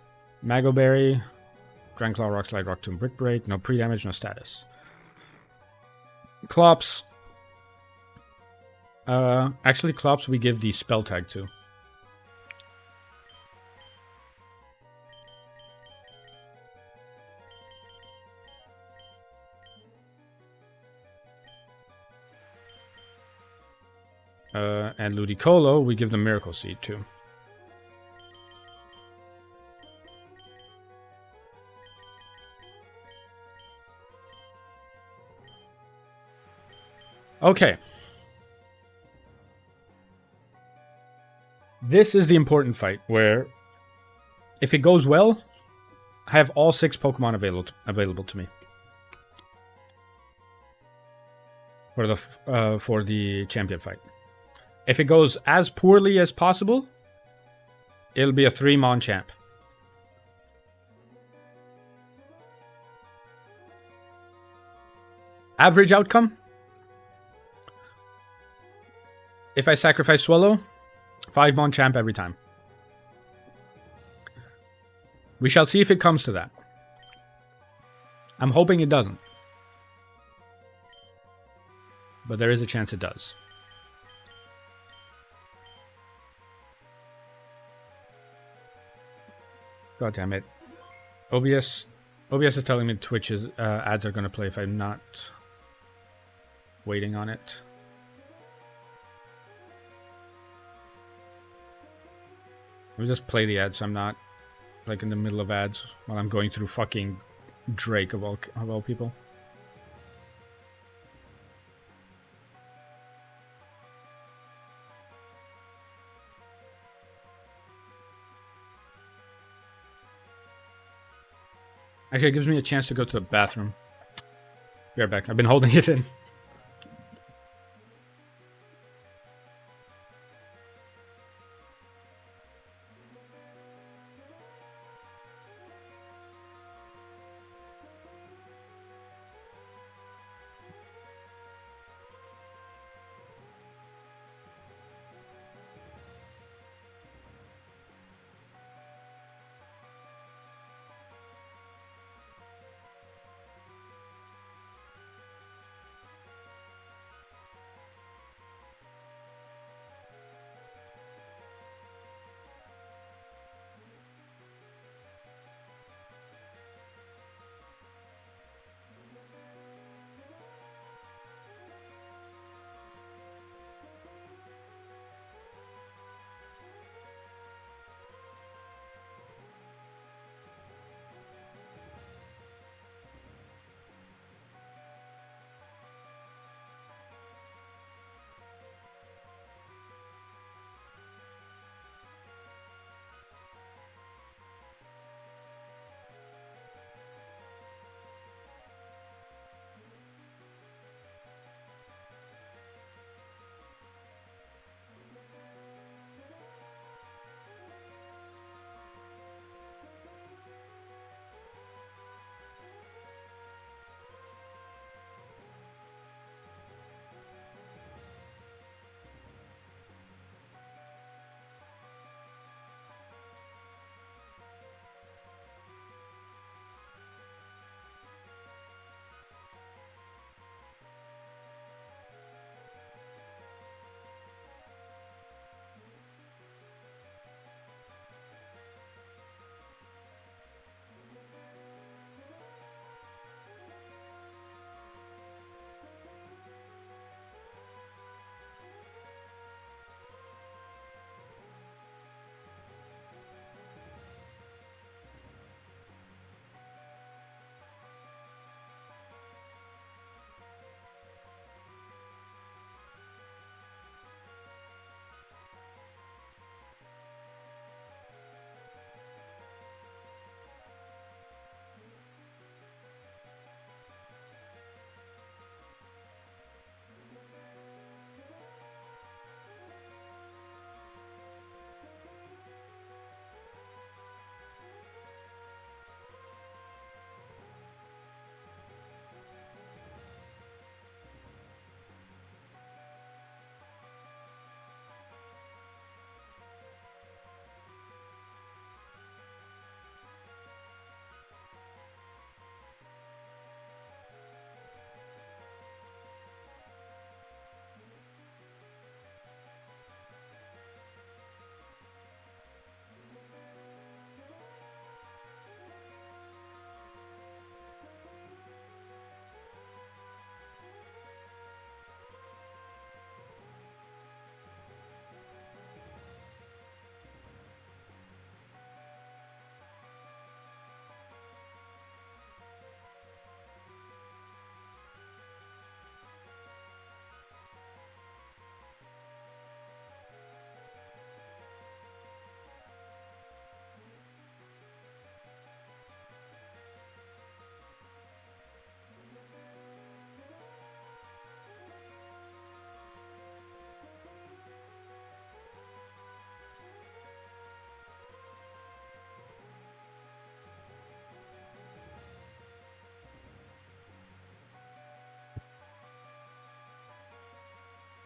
Mago Berry, Dragon Claw, Rock Slide, Rock Tomb, Brick Break. No pre-damage, no status. Clops. Actually, Clops we give the spell tag to. And Ludicolo, we give the Miracle Seed to. Okay. This is the important fight where, if it goes well, I have all 6 Pokemon available to me for the champion fight. If it goes as poorly as possible, it'll be a 3-mon champ. Average outcome, if I sacrifice Swallow, 5-mon champ every time. We shall see if it comes to that. I'm hoping it doesn't. But there is a chance it does. God damn it. OBS is telling me Twitch's ads are going to play if I'm not waiting on it. Let me just play the ads so I'm not like in the middle of ads while I'm going through fucking Drake of all people. Actually, it gives me a chance to go to the bathroom. Be right back. I've been holding it in.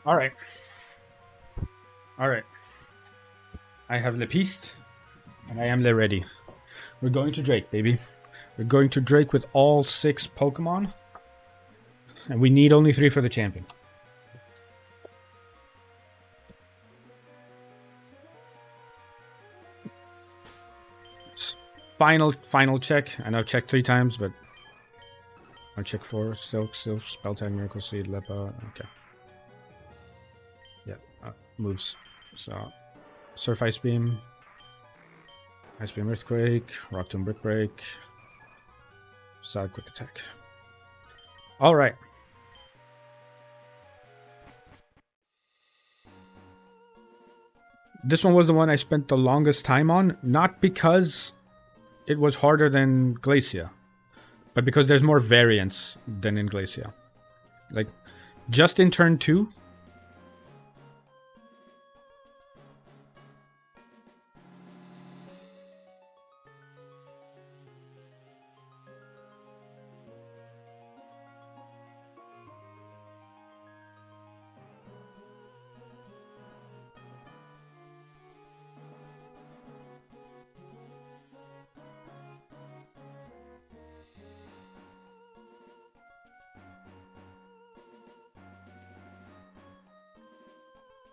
Alright. Alright. I have Le Piste, and I am Le Ready. We're going to Drake, baby. We're going to Drake with all 6 Pokemon. And we need only 3 for the champion. Final check. I know I've checked 3 times, but I'll check 4. Silk, Spell Tag, Miracle Seed, Lepa. Okay. Yeah, moves. So, Surf Ice Beam. Ice Beam Earthquake. Rock Tomb Brick Break. Side Quick Attack. Alright. This one was the one I spent the longest time on, not because it was harder than Glacia, but because there's more variance than in Glacia. Like, just in turn 2,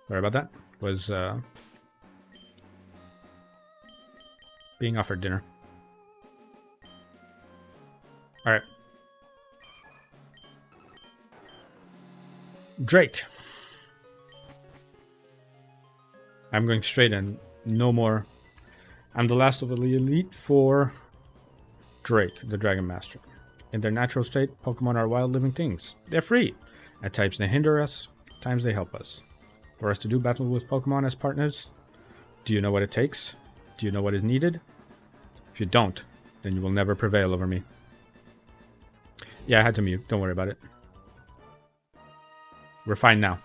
sorry about that, was being offered dinner. Alright. Drake. I'm going straight in. No more. I'm the last of the Elite for Drake, the Dragon Master. In their natural state, Pokemon are wild living things. They're free. At times they hinder us, at times they help us. For us to do battle with Pokemon as partners, do you know what it takes? Do you know what is needed? If you don't, then you will never prevail over me. Yeah, I had to mute. Don't worry about it. We're fine now.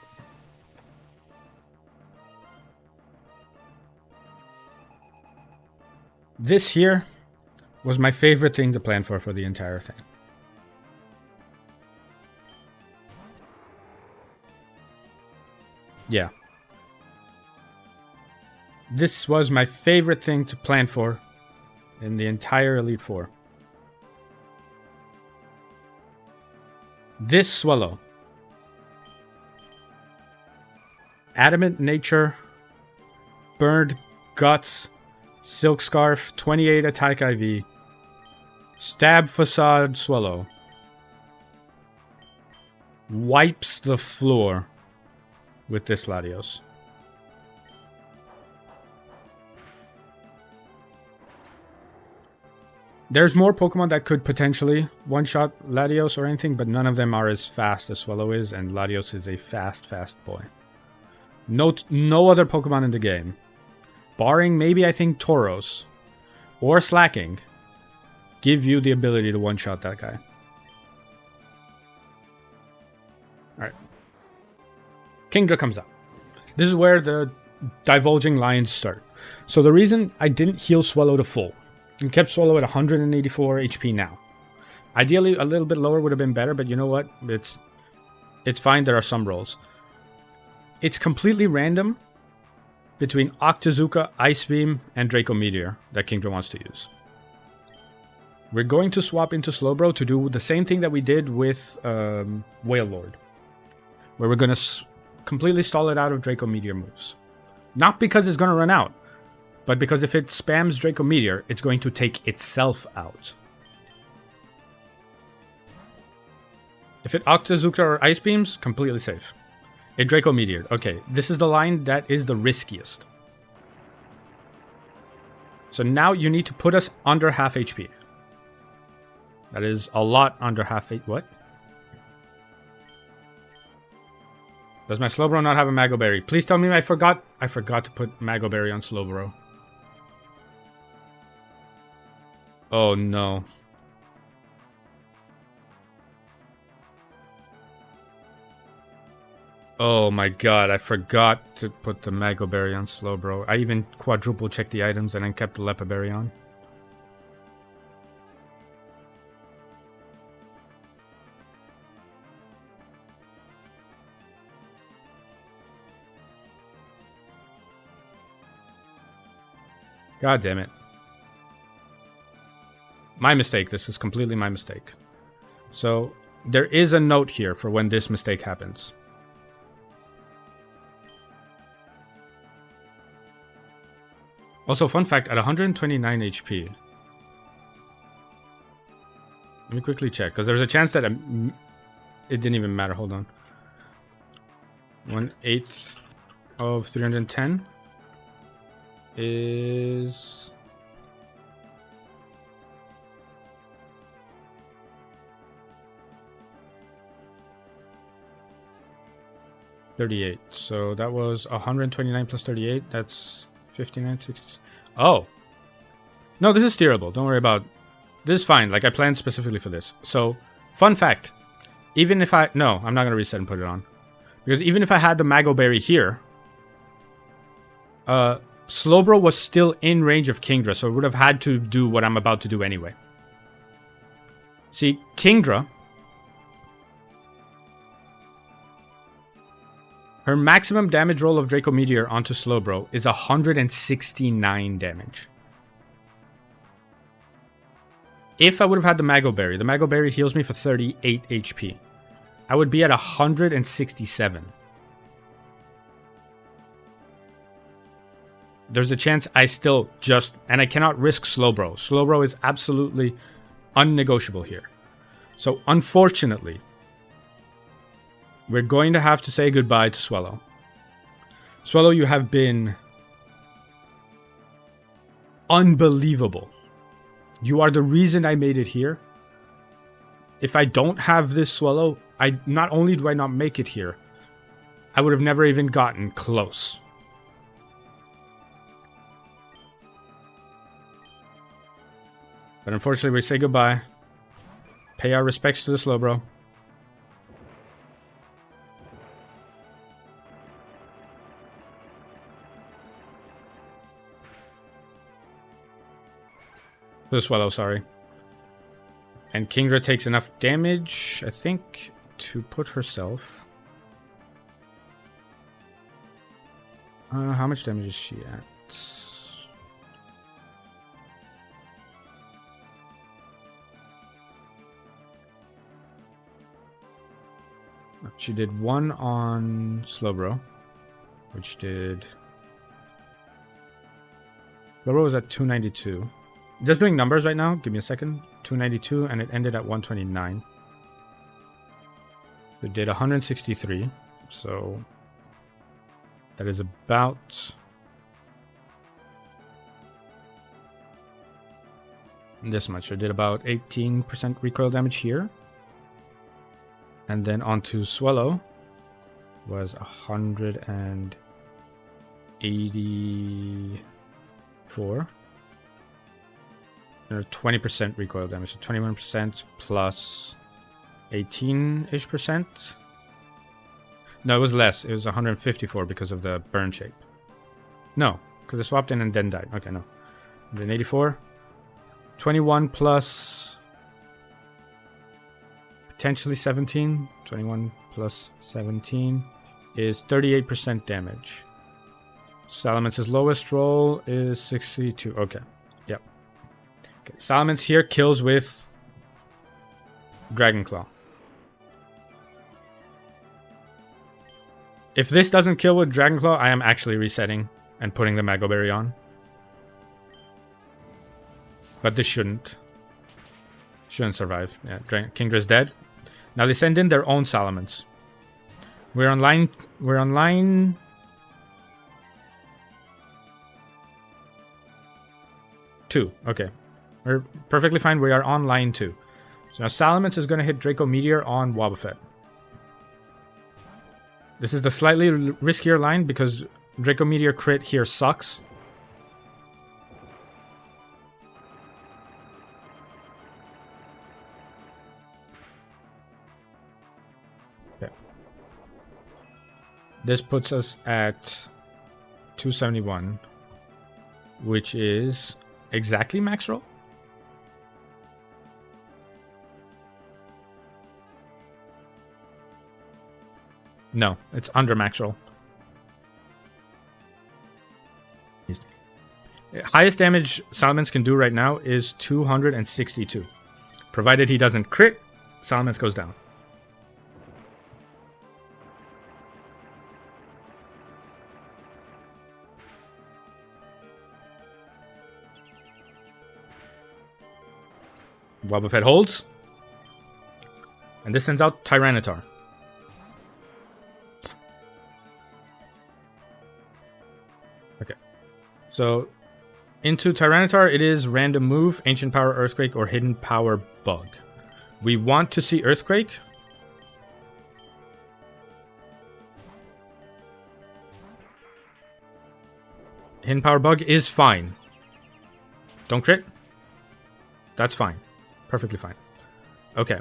This here was my favorite thing to plan for the entire thing. Yeah. This was my favorite thing to plan for in the entire Elite Four. This Swallow. Adamant Nature, Burned Guts, Silk Scarf, 28 Attack IV, Stab Facade Swallow. Wipes the floor with this Latios. There's more Pokemon that could potentially one-shot Latios or anything, but none of them are as fast as Swallow is, and Latios is a fast boy. No other Pokemon in the game, barring maybe I think Tauros or Slacking, give you the ability to one-shot that guy. Alright. Kingdra comes up. This is where the divulging lines start. So the reason I didn't heal Swallow to full and kept Swallow at 184 HP now. Ideally, a little bit lower would have been better, but you know what? It's fine. There are some rolls. It's completely random between Octazooka, Ice Beam, and Draco Meteor that Kingdra wants to use. We're going to swap into Slowbro to do the same thing that we did with Whale Lord, where we're going to completely stall it out of Draco Meteor moves. Not because it's going to run out, but because if it spams Draco Meteor, it's going to take itself out. If it Octazooka or Ice Beams, completely safe. It Draco Meteor. Okay, this is the line that is the riskiest. So now you need to put us under half HP. That is a lot under half HP. What? Does my Slowbro not have a Mago Berry? Please tell me I forgot to put Mago Berry on Slowbro. Oh no. Oh my god, I forgot to put the Mago Berry on Slowbro. I even quadruple checked the items and then kept the Lepa Berry on. God damn it. My mistake. This is completely my mistake. So there is a note here for when this mistake happens. Also, fun fact, at 129 HP... Let me quickly check, because there's a chance that it didn't even matter. Hold on. 1/8 of 310 is... $38. So that was 129 plus 38. That's 59, 60. Oh. No, this is steerable. Don't worry about... This is fine. Like, I planned specifically for this. So, fun fact. Even if I... No, I'm not going to reset and put it on. Because even if I had the Mago Berry here, Slowbro was still in range of Kingdra, so it would have had to do what I'm about to do anyway. See, Kingdra... Her maximum damage roll of Draco Meteor onto Slowbro is 169 damage. If I would have had the Mago Berry heals me for 38 HP. I would be at 167. There's a chance I still just... And I cannot risk Slowbro. Slowbro is absolutely unnegotiable here. So, unfortunately... We're going to have to say goodbye to Swellow. Swellow, you have been unbelievable. You are the reason I made it here. If I don't have this Swellow, not only do I not make it here, I would have never even gotten close. But unfortunately, we say goodbye. Pay our respects to the Slowbro. The Swellow, sorry. And Kingdra takes enough damage, I think, to put herself... how much damage is she at? She did 1 on Slowbro, which did... Slowbro was at 292. Just doing numbers right now. Give me a second. 292, and it ended at 129. It did 163, so that is about this much. It did about 18% recoil damage here. And then onto Swellow was 184. 20% recoil damage, so 21% plus 18-ish percent. No, it was less. It was 154 because of the burn shape. No, because I swapped in and then died. Okay, no. 184. 21 plus potentially 17. 21 plus 17 is 38% damage. Salamance's lowest roll is 62. Okay. Yep. Okay. Salamence here kills with Dragon Claw. If this doesn't kill with Dragon Claw, I am actually resetting and putting the Mago Berry on. But this shouldn't. Shouldn't survive. Yeah, Kingdra's dead. Now they send in their own Salamence. We're on line 2. Okay. We're perfectly fine. We are on line 2. So now Salamence is going to hit Draco Meteor on Wobbuffet. This is the slightly riskier line because Draco Meteor crit here sucks. Okay. This puts us at 271, which is exactly max roll. No, it's under max roll. Highest damage Salamence can do right now is 262. Provided he doesn't crit, Salamence goes down. Wobbuffet holds. And this sends out Tyranitar. Okay. So, into Tyranitar, it is random move, Ancient Power, Earthquake, or Hidden Power Bug. We want to see Earthquake. Hidden Power Bug is fine. Don't crit. That's fine. Perfectly fine. Okay.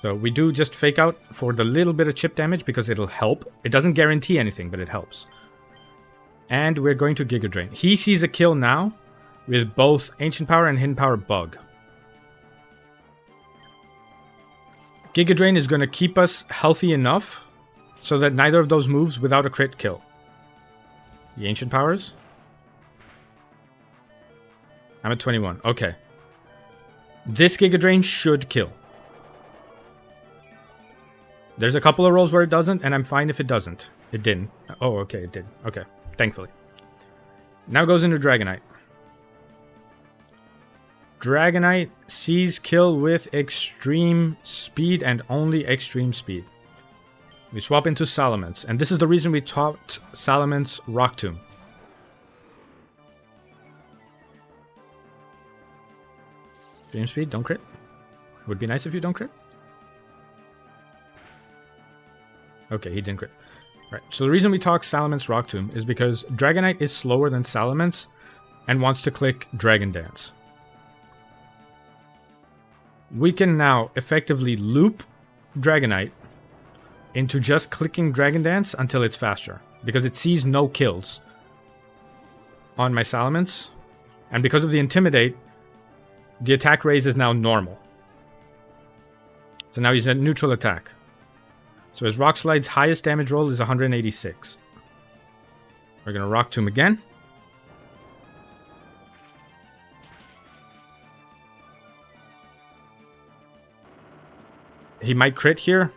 So we do just fake out for the little bit of chip damage because it'll help. It doesn't guarantee anything, but it helps. And we're going to Giga Drain. He sees a kill now with both Ancient Power and Hidden Power Bug. Giga Drain is going to keep us healthy enough so that neither of those moves without a crit kill. The Ancient Powers. I'm at 21. Okay. This Giga Drain should kill. There's a couple of rolls where it doesn't, and I'm fine if it doesn't. It didn't. Oh, okay, it did. Okay, thankfully. Now goes into Dragonite. Dragonite sees kill with extreme speed and only extreme speed. We swap into Salamence, and this is the reason we taught Salamence Rock Tomb. Extreme speed, don't crit. Would be nice if you don't crit. Okay, he didn't crit. Right, so the reason we talk Salamence Rock Tomb is because Dragonite is slower than Salamence and wants to click Dragon Dance. We can now effectively loop Dragonite into just clicking Dragon Dance until it's faster, because it sees no kills on my Salamence, and because of the Intimidate, the attack raise is now normal. So now he's at neutral attack. So his Rock Slide's highest damage roll is 186. We're going to Rock Tomb again. He might crit here.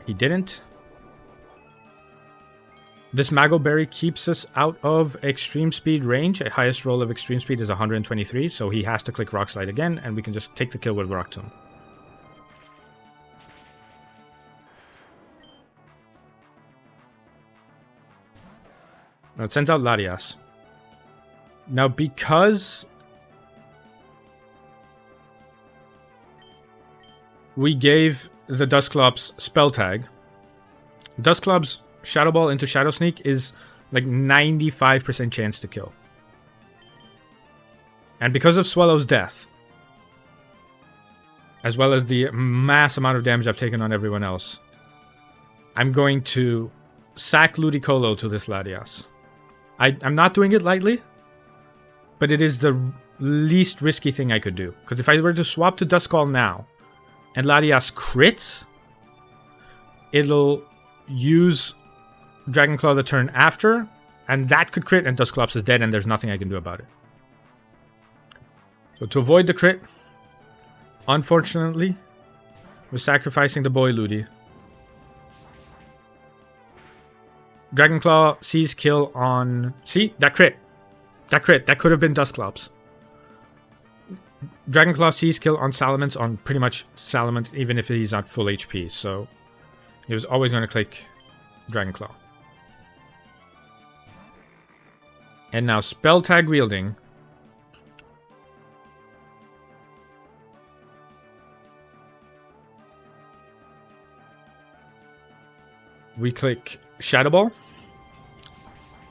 He didn't. This Mago Berry keeps us out of Extreme Speed range. Highest roll of Extreme Speed is 123, so he has to click Rock Slide again, and we can just take the kill with Rock Tomb. Now it sends out Latias. Now because we gave the Dusclops spell tag, Dusclops Shadow Ball into Shadow Sneak is like 95% chance to kill. And because of Swallow's death, as well as the mass amount of damage I've taken on everyone else, I'm going to sack Ludicolo to this Latias. I'm not doing it lightly, but it is the least risky thing I could do. Because if I were to swap to Duskull now, and Latias crits, it'll use Dragonclaw the turn after, and that could crit, and Dusclops is dead, and there's nothing I can do about it. So to avoid the crit, unfortunately, we're sacrificing the boy Ludi. Dragonclaw sees kill on... See? That crit. That crit. That could have been Dusclops. Dragonclaw sees kill on Salamence, on pretty much Salamence, even if he's not full HP. So he was always going to click Dragonclaw. And now Spell Tag wielding. We click Shadow Ball.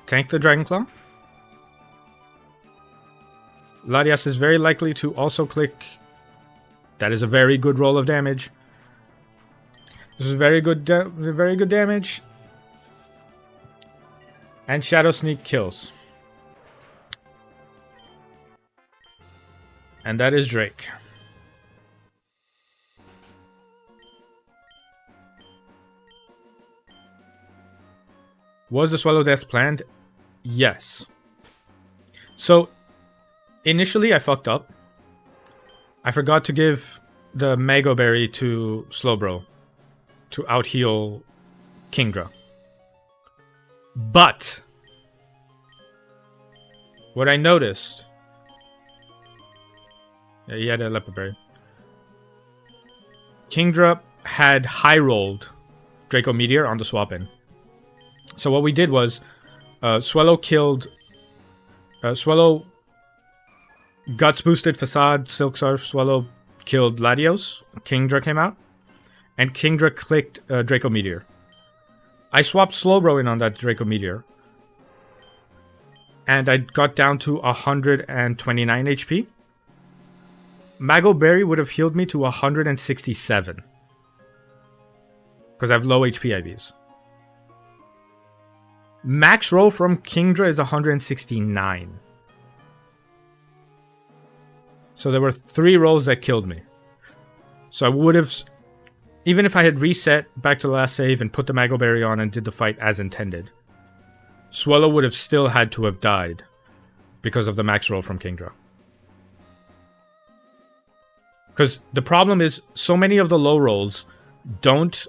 Tank the Dragonclaw. Latias is very likely to also click. That is a very good roll of damage. This is very good damage. And Shadow Sneak kills. And that is Drake. Was the Swallow Death planned? Yes. So, initially I fucked up. I forgot to give the Mago Berry to Slowbro to out-heal Kingdra. But what I noticed... Yeah, he had a Leopard Berry. Kingdra had high-rolled Draco Meteor on the swap-in. So what we did was... Swallow killed... Swallow... Guts boosted Facade, Silk Surf, Swallow killed Latios. Kingdra came out. And Kingdra clicked Draco Meteor. I swapped Slowbro in on that Draco Meteor. And I got down to 129 HP. Mago Berry would have healed me to 167. Because I have low HP IVs. Max roll from Kingdra is 169. So there were 3 rolls that killed me. So I would have... Even if I had reset back to the last save and put the Mago Berry on and did the fight as intended, Swallow would have still had to have died because of the max roll from Kingdra. Because the problem is, so many of the low rolls don't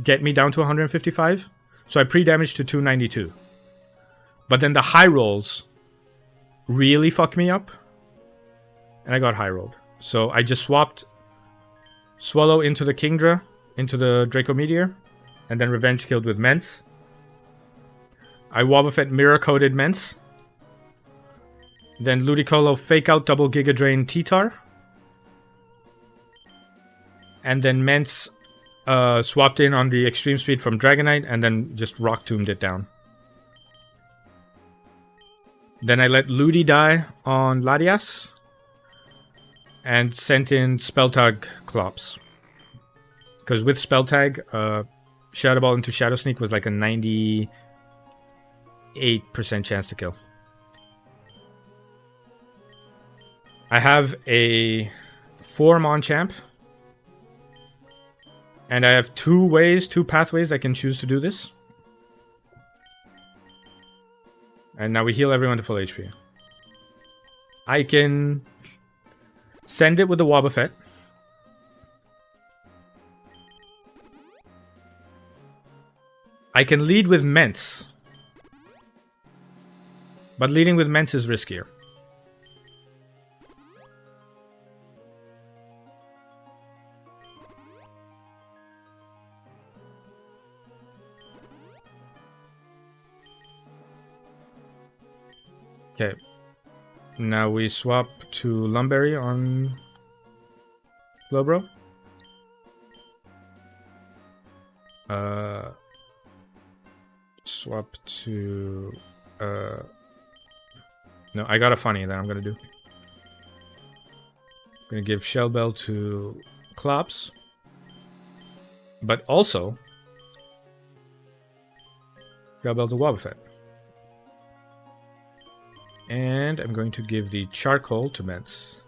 get me down to 155, so I pre-damaged to 292. But then the high rolls really fuck me up, and I got high rolled. So I just swapped Swallow into the Kingdra, into the Draco Meteor, and then Revenge killed with Mence. I Wobbuffet mirror-coated Mence. Then Ludicolo fake out double Giga Drain T-Tar. And then Mence swapped in on the extreme speed from Dragonite and then just Rock Tombed it down. Then I let Ludi die on Latias. And sent in Spelltag Clops. Because with Spelltag, Shadow Ball into Shadow Sneak was like a 98% chance to kill. I have a 4 Monchamp. And I have 2 pathways I can choose to do this. And now we heal everyone to full HP. I can send it with the Wobbuffet. I can lead with Mence. But leading with Mence is riskier. Okay. Now we swap to Lumberry on Slowbro. Swap to... No, I got a funny that I'm gonna do. I'm gonna give Shell Bell to Clops. But also... Shell Bell to Wobbuffet. And I'm going to give the Charcoal to Mence.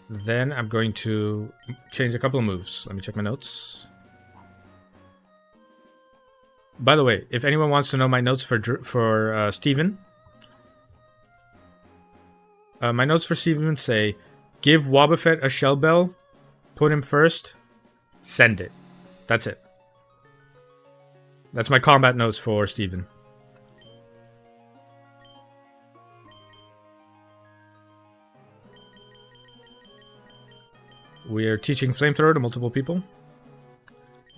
Then I'm going to change a couple of moves. Let me check my notes. By the way, if anyone wants to know my notes for Steven, my notes for Steven say, give Wobbuffet a Shell Bell, put him first, send it. That's it. That's my combat notes for Steven. We are teaching Flamethrower to multiple people.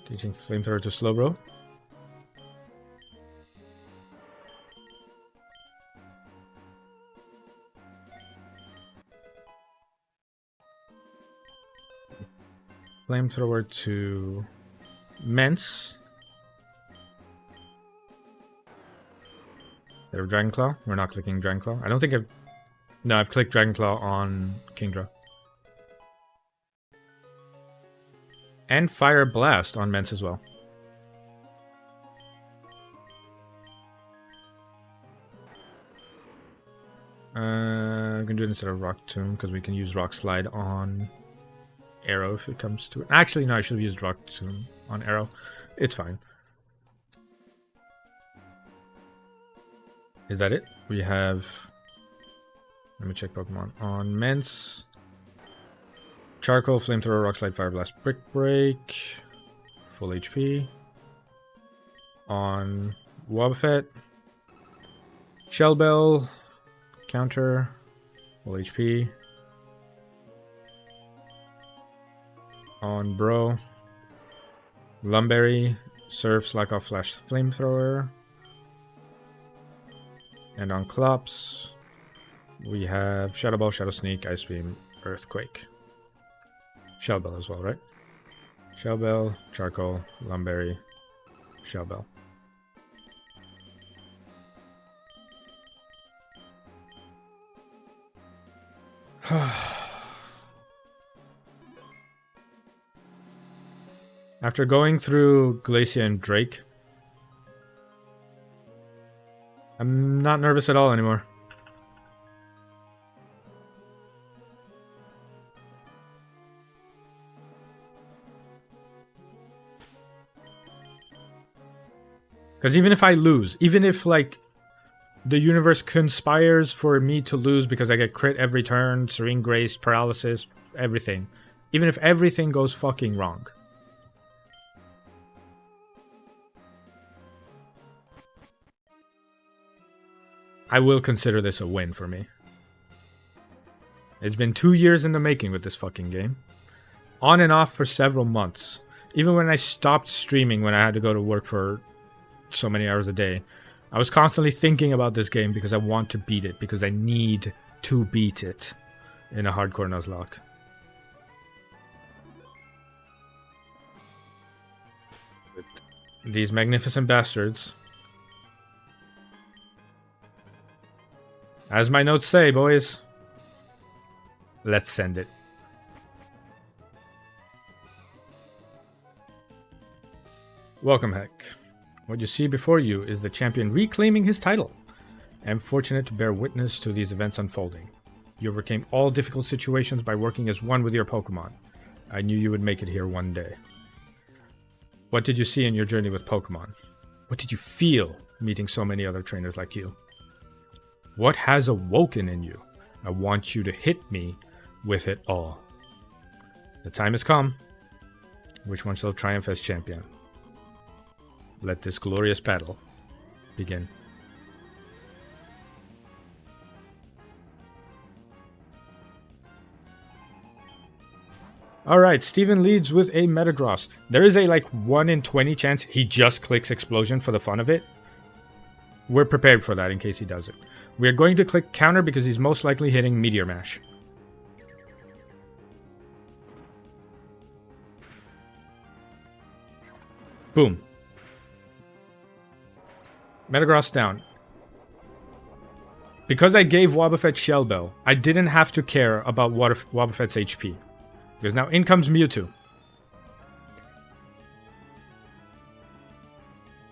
Teaching Flamethrower to Slowbro. Flamethrower to Mence. There, Dragon Claw. We're not clicking Dragon Claw. I don't think I've... No, I've clicked Dragon Claw on Kingdra. And Fire Blast on Mence as well. We can do it instead of Rock Tomb because we can use Rock Slide on Arrow if it comes to it. Actually, no, I should have used Rock Tomb on Arrow. It's fine. Is that it? We have... Let me check Pokemon. On Mence, Charcoal, Flamethrower, Rock Slide, Fire Blast, Brick Break, full HP. On Wobbuffet, Shell Bell, Counter, full HP. On Bro, Lumberry, Surf, Slack Off, Flash, Flamethrower. And on Clops, we have Shadow Ball, Shadow Sneak, Ice Beam, Earthquake. Shell Bell as well, right? Shell Bell, Charcoal, Lumberry, Shell Bell. After going through Glacia and Drake, I'm not nervous at all anymore. Because even if I lose, even if, like, the universe conspires for me to lose because I get crit every turn, Serene Grace, Paralysis, everything. Even if everything goes fucking wrong. I will consider this a win for me. It's been 2 years in the making with this fucking game. On and off for several months. Even when I stopped streaming when I had to go to work for so many hours a day, I was constantly thinking about this game because I want to beat it, because I need to beat it in a hardcore Nuzlocke. With these magnificent bastards. As my notes say, boys, let's send it. Welcome, Heck. What you see before you is the champion reclaiming his title. I am fortunate to bear witness to these events unfolding. You overcame all difficult situations by working as one with your Pokemon. I knew you would make it here one day. What did you see in your journey with Pokemon? What did you feel meeting so many other trainers like you? What has awoken in you? I want you to hit me with it all. The time has come. Which one shall triumph as champion? Let this glorious battle begin. Alright, Steven leads with a Metagross. There is a 1 in 20 chance he just clicks Explosion for the fun of it. We're prepared for that in case he does it. We're going to click Counter because he's most likely hitting Meteor Mash. Boom. Metagross down. Because I gave Wobbuffet Shell Bell, I didn't have to care about Wobbuffet's HP. Because now in comes Mewtwo.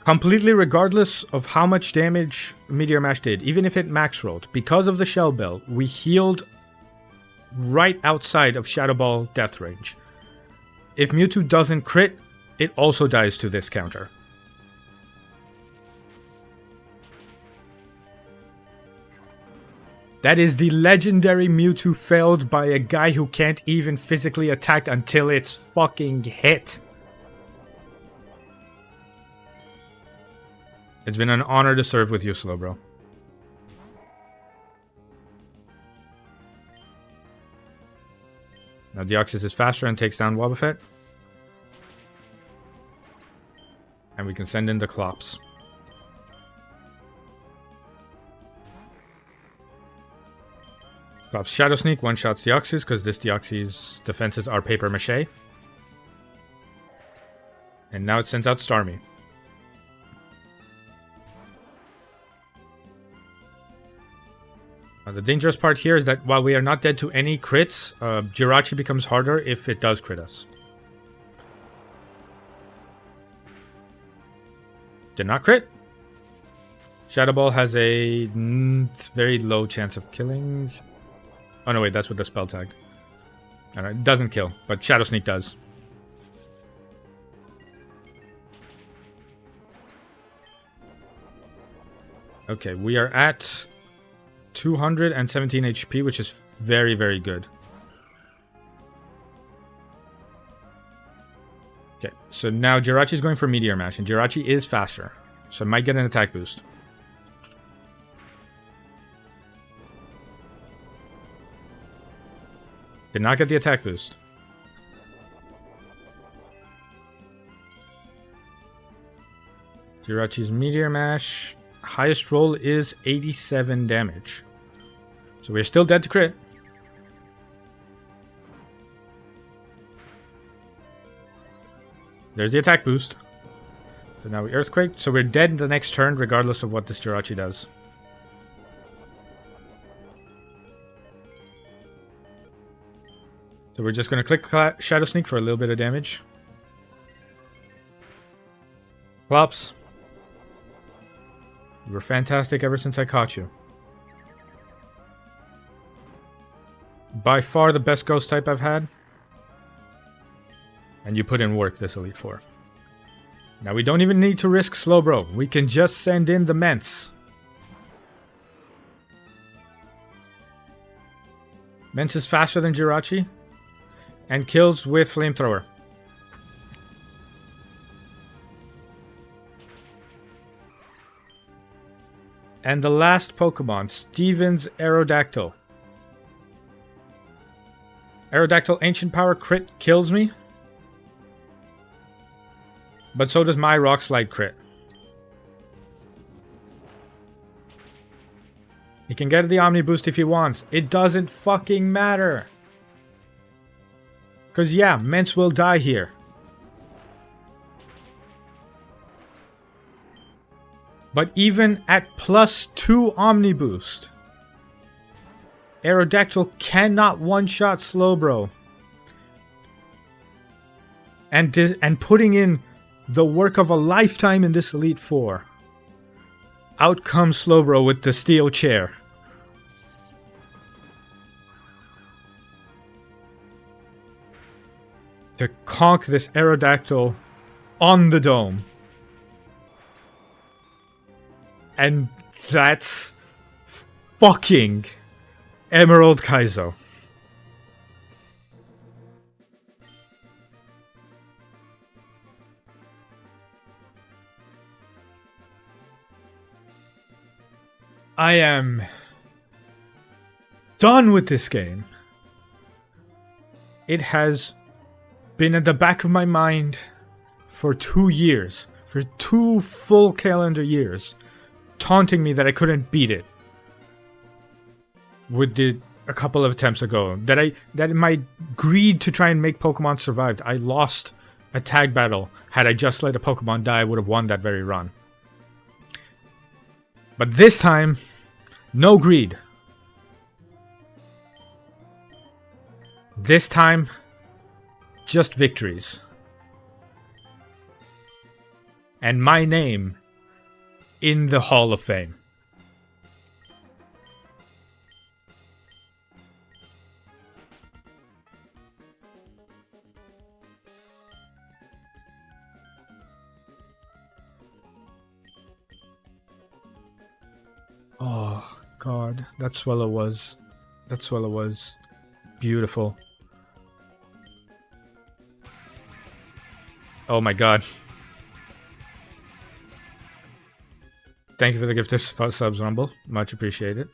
Completely regardless of how much damage Meteor Mash did, even if it max rolled, because of the Shell Bell, we healed right outside of Shadow Ball death range. If Mewtwo doesn't crit, it also dies to this counter. That is the legendary Mewtwo failed by a guy who can't even physically attack until it's fucking hit. It's been an honor to serve with you, Slowbro. Now Deoxys is faster and takes down Wobbuffet. And we can send in the Clops. Clops Shadow Sneak one-shots Deoxys because this Deoxys' defenses are paper mache. And now it sends out Starmie. The dangerous part here is that while we are not dead to any crits, Jirachi becomes harder if it does crit us. Did not crit. Shadow Ball has a very low chance of killing. Oh no, wait, that's with the spell tag. Alright, it doesn't kill, but Shadow Sneak does. Okay, we are at 217 HP, which is very, very good. Okay, so now Jirachi is going for Meteor Mash, and Jirachi is faster, so I might get an attack boost. Did not get the attack boost. Jirachi's Meteor Mash. Highest roll is 87 damage. So we're still dead to crit. There's the attack boost. So now we Earthquake. So we're dead the next turn regardless of what this Jirachi does. So we're just going to click Shadow Sneak for a little bit of damage. Flops. You were fantastic ever since I caught you. By far the best ghost type I've had. And you put in work this Elite Four. Now we don't even need to risk Slowbro. We can just send in the Mence. Mence is faster than Jirachi. And kills with Flamethrower. And the last Pokemon, Steven's Aerodactyl. Aerodactyl Ancient Power crit kills me. But so does my Rock Slide crit. He can get the Omni Boost if he wants. It doesn't fucking matter. Because yeah, Mence will die here. But even at +2 Omni Boost, Aerodactyl cannot one-shot Slowbro. And putting in the work of a lifetime in this Elite Four. Out comes Slowbro with the steel chair. To conk this Aerodactyl on the dome. And that's fucking Emerald Kaizo. I am done with this game. It has been at the back of my mind for 2 years. For 2 full calendar years. Taunting me that I couldn't beat it. With a couple of attempts ago. That my greed to try and make Pokemon survived. I lost a tag battle. Had I just let a Pokemon die, I would have won that very run. But this time, no greed. This time, just victories. And my name in the Hall of Fame. Oh, God. That Swellow was beautiful. Oh my God. Thank you for the gift of subs, Rumble. Much appreciated.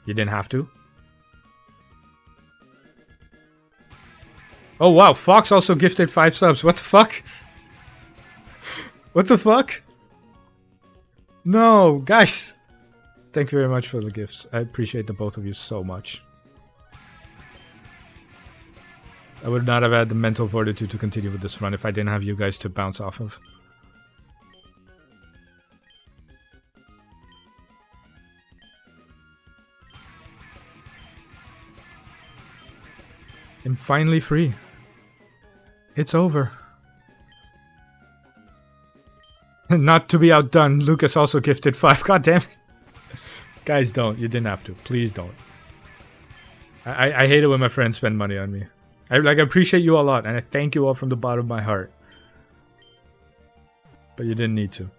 You didn't have to. Oh wow, Fox also gifted 5 subs. What the fuck? What the fuck? No, guys. Thank you very much for the gifts. I appreciate the both of you so much. I would not have had the mental fortitude to continue with this run if I didn't have you guys to bounce off of. I'm finally free. It's over. Not to be outdone, Lucas also gifted 5. God damn it. Guys, don't. You didn't have to. Please don't. I hate it when my friends spend money on me. I appreciate you a lot, and I thank you all from the bottom of my heart. But you didn't need to.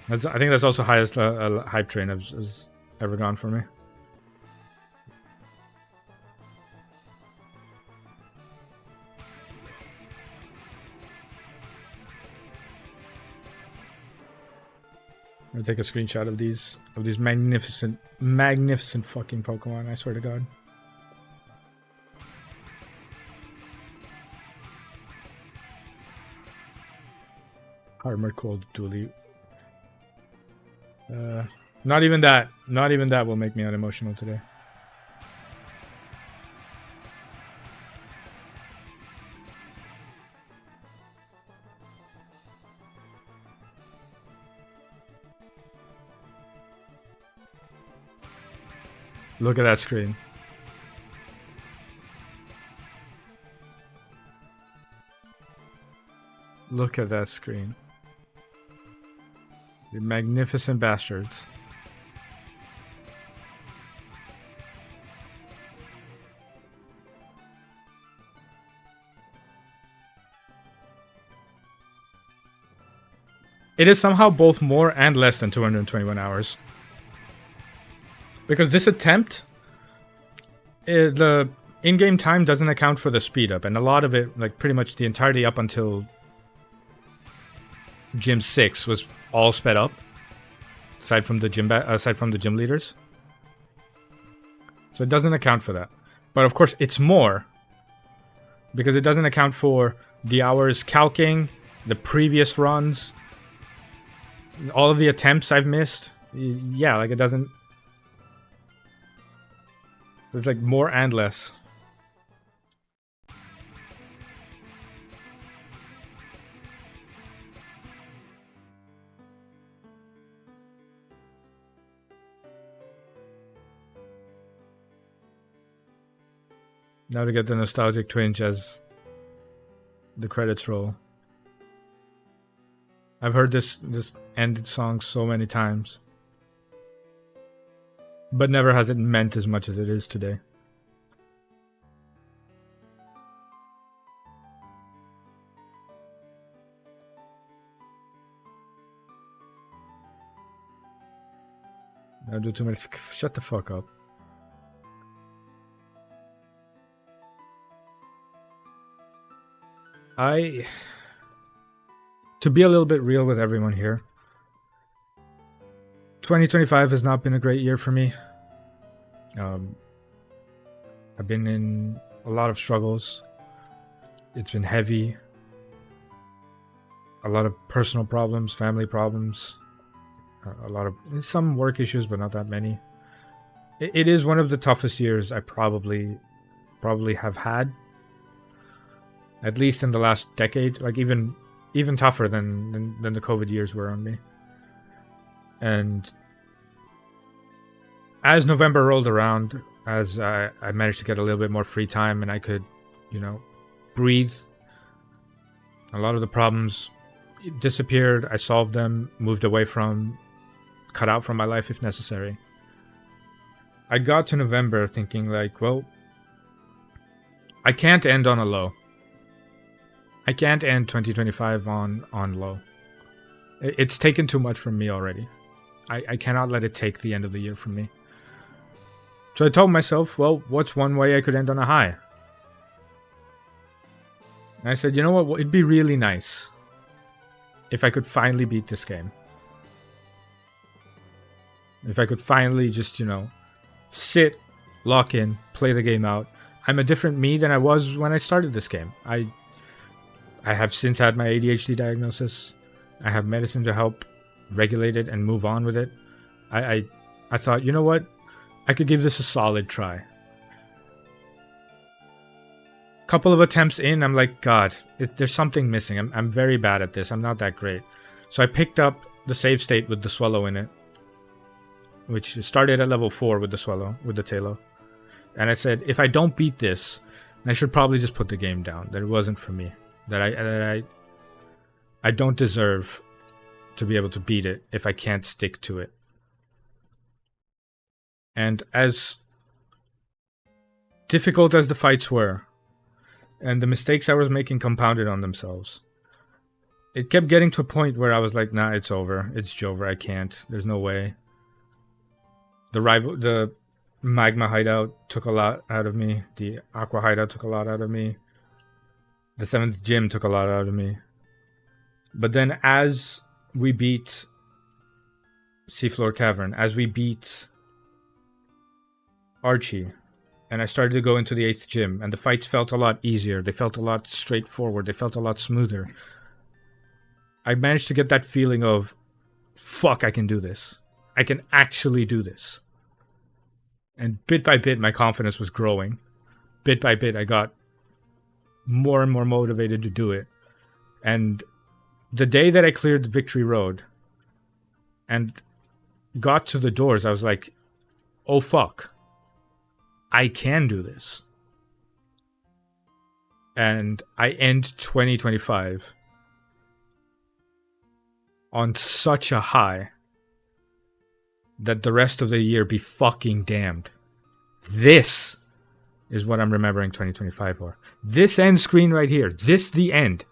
I think that's also highest hype train has ever gone for me. I'm gonna take a screenshot of these magnificent fucking Pokemon, I swear to God. Armored Cold Dually. Not even that will make me unemotional today. Look at that screen. Look at that screen. The magnificent bastards. It is somehow both more and less than 221 hours. Because this attempt, the in-game time doesn't account for the speed up, and a lot of it, like pretty much the entirety up until Gym 6 was all sped up, aside from the gym leaders. So it doesn't account for that. But of course, it's more because it doesn't account for the hours calcing, the previous runs, all of the attempts I've missed. Yeah, like it doesn't. There's like more and less. Now to get the nostalgic twinge as the credits roll. I've heard this ended song so many times, but never has it meant as much as it is today. I do too much. Shut the fuck up. To be a little bit real with everyone here, 2025 has not been a great year for me. I've been in a lot of struggles. It's been heavy. A lot of personal problems, family problems, a lot of some work issues, but not that many. It is one of the toughest years I probably have had. At least in the last decade, like even tougher than the COVID years were on me. And as November rolled around, as I managed to get a little bit more free time and I could, breathe, a lot of the problems disappeared. I solved them, moved away from, cut out from my life if necessary. I got to November thinking like, well, I can't end on a low. I can't end 2025 on low. It's taken too much from me already. I cannot let it take the end of the year from me. So I told myself, well, what's one way I could end on a high? And I said, you know what? It'd be really nice if I could finally beat this game. If I could finally just, sit, lock in, play the game out. I'm a different me than I was when I started this game. I have since had my ADHD diagnosis. I have medicine to help regulate it and move on with it. I thought, you know what? I could give this a solid try. Couple of attempts in, I'm like, God, there's something missing. I'm very bad at this. I'm not that great. So I picked up the save state with the Swellow in it, which started at level 4 with the Swellow, with the Tailo. And I said, if I don't beat this, I should probably just put the game down. That it wasn't for me. That I don't deserve to be able to beat it if I can't stick to it. And as difficult as the fights were, and the mistakes I was making compounded on themselves, it kept getting to a point where I was like, nah, it's over. It's Jover. I can't. There's no way. The magma hideout took a lot out of me. The aqua hideout took a lot out of me. The 7th gym took a lot out of me. But then as we beat Seafloor Cavern, as we beat Archie, and I started to go into the 8th gym, and the fights felt a lot easier. They felt a lot straightforward. They felt a lot smoother. I managed to get that feeling of, fuck, I can do this. I can actually do this. And bit by bit, my confidence was growing. Bit by bit, I got more and more motivated to do it. And the day that I cleared Victory Road and got to the doors, I was like, oh fuck, I can do this. And I end 2025 on such a high that the rest of the year be fucking damned. This is what I'm remembering 2025 for. This end screen right here. This the end.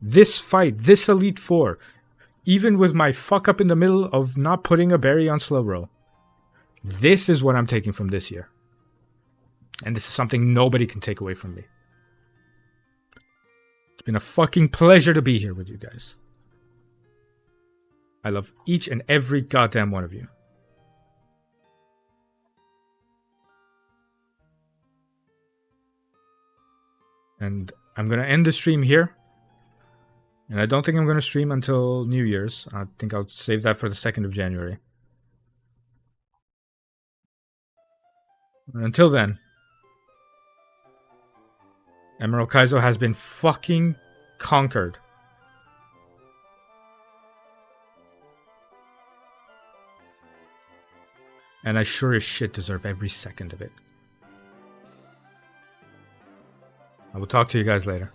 This fight. This Elite Four. Even with my fuck up in the middle of not putting a berry on slow roll. This is what I'm taking from this year. And this is something nobody can take away from me. It's been a fucking pleasure to be here with you guys. I love each and every goddamn one of you. And I'm going to end the stream here. And I don't think I'm going to stream until New Year's. I think I'll save that for the 2nd of January. And until then, Emerald Kaizo has been fucking conquered. And I sure as shit deserve every second of it. I will talk to you guys later.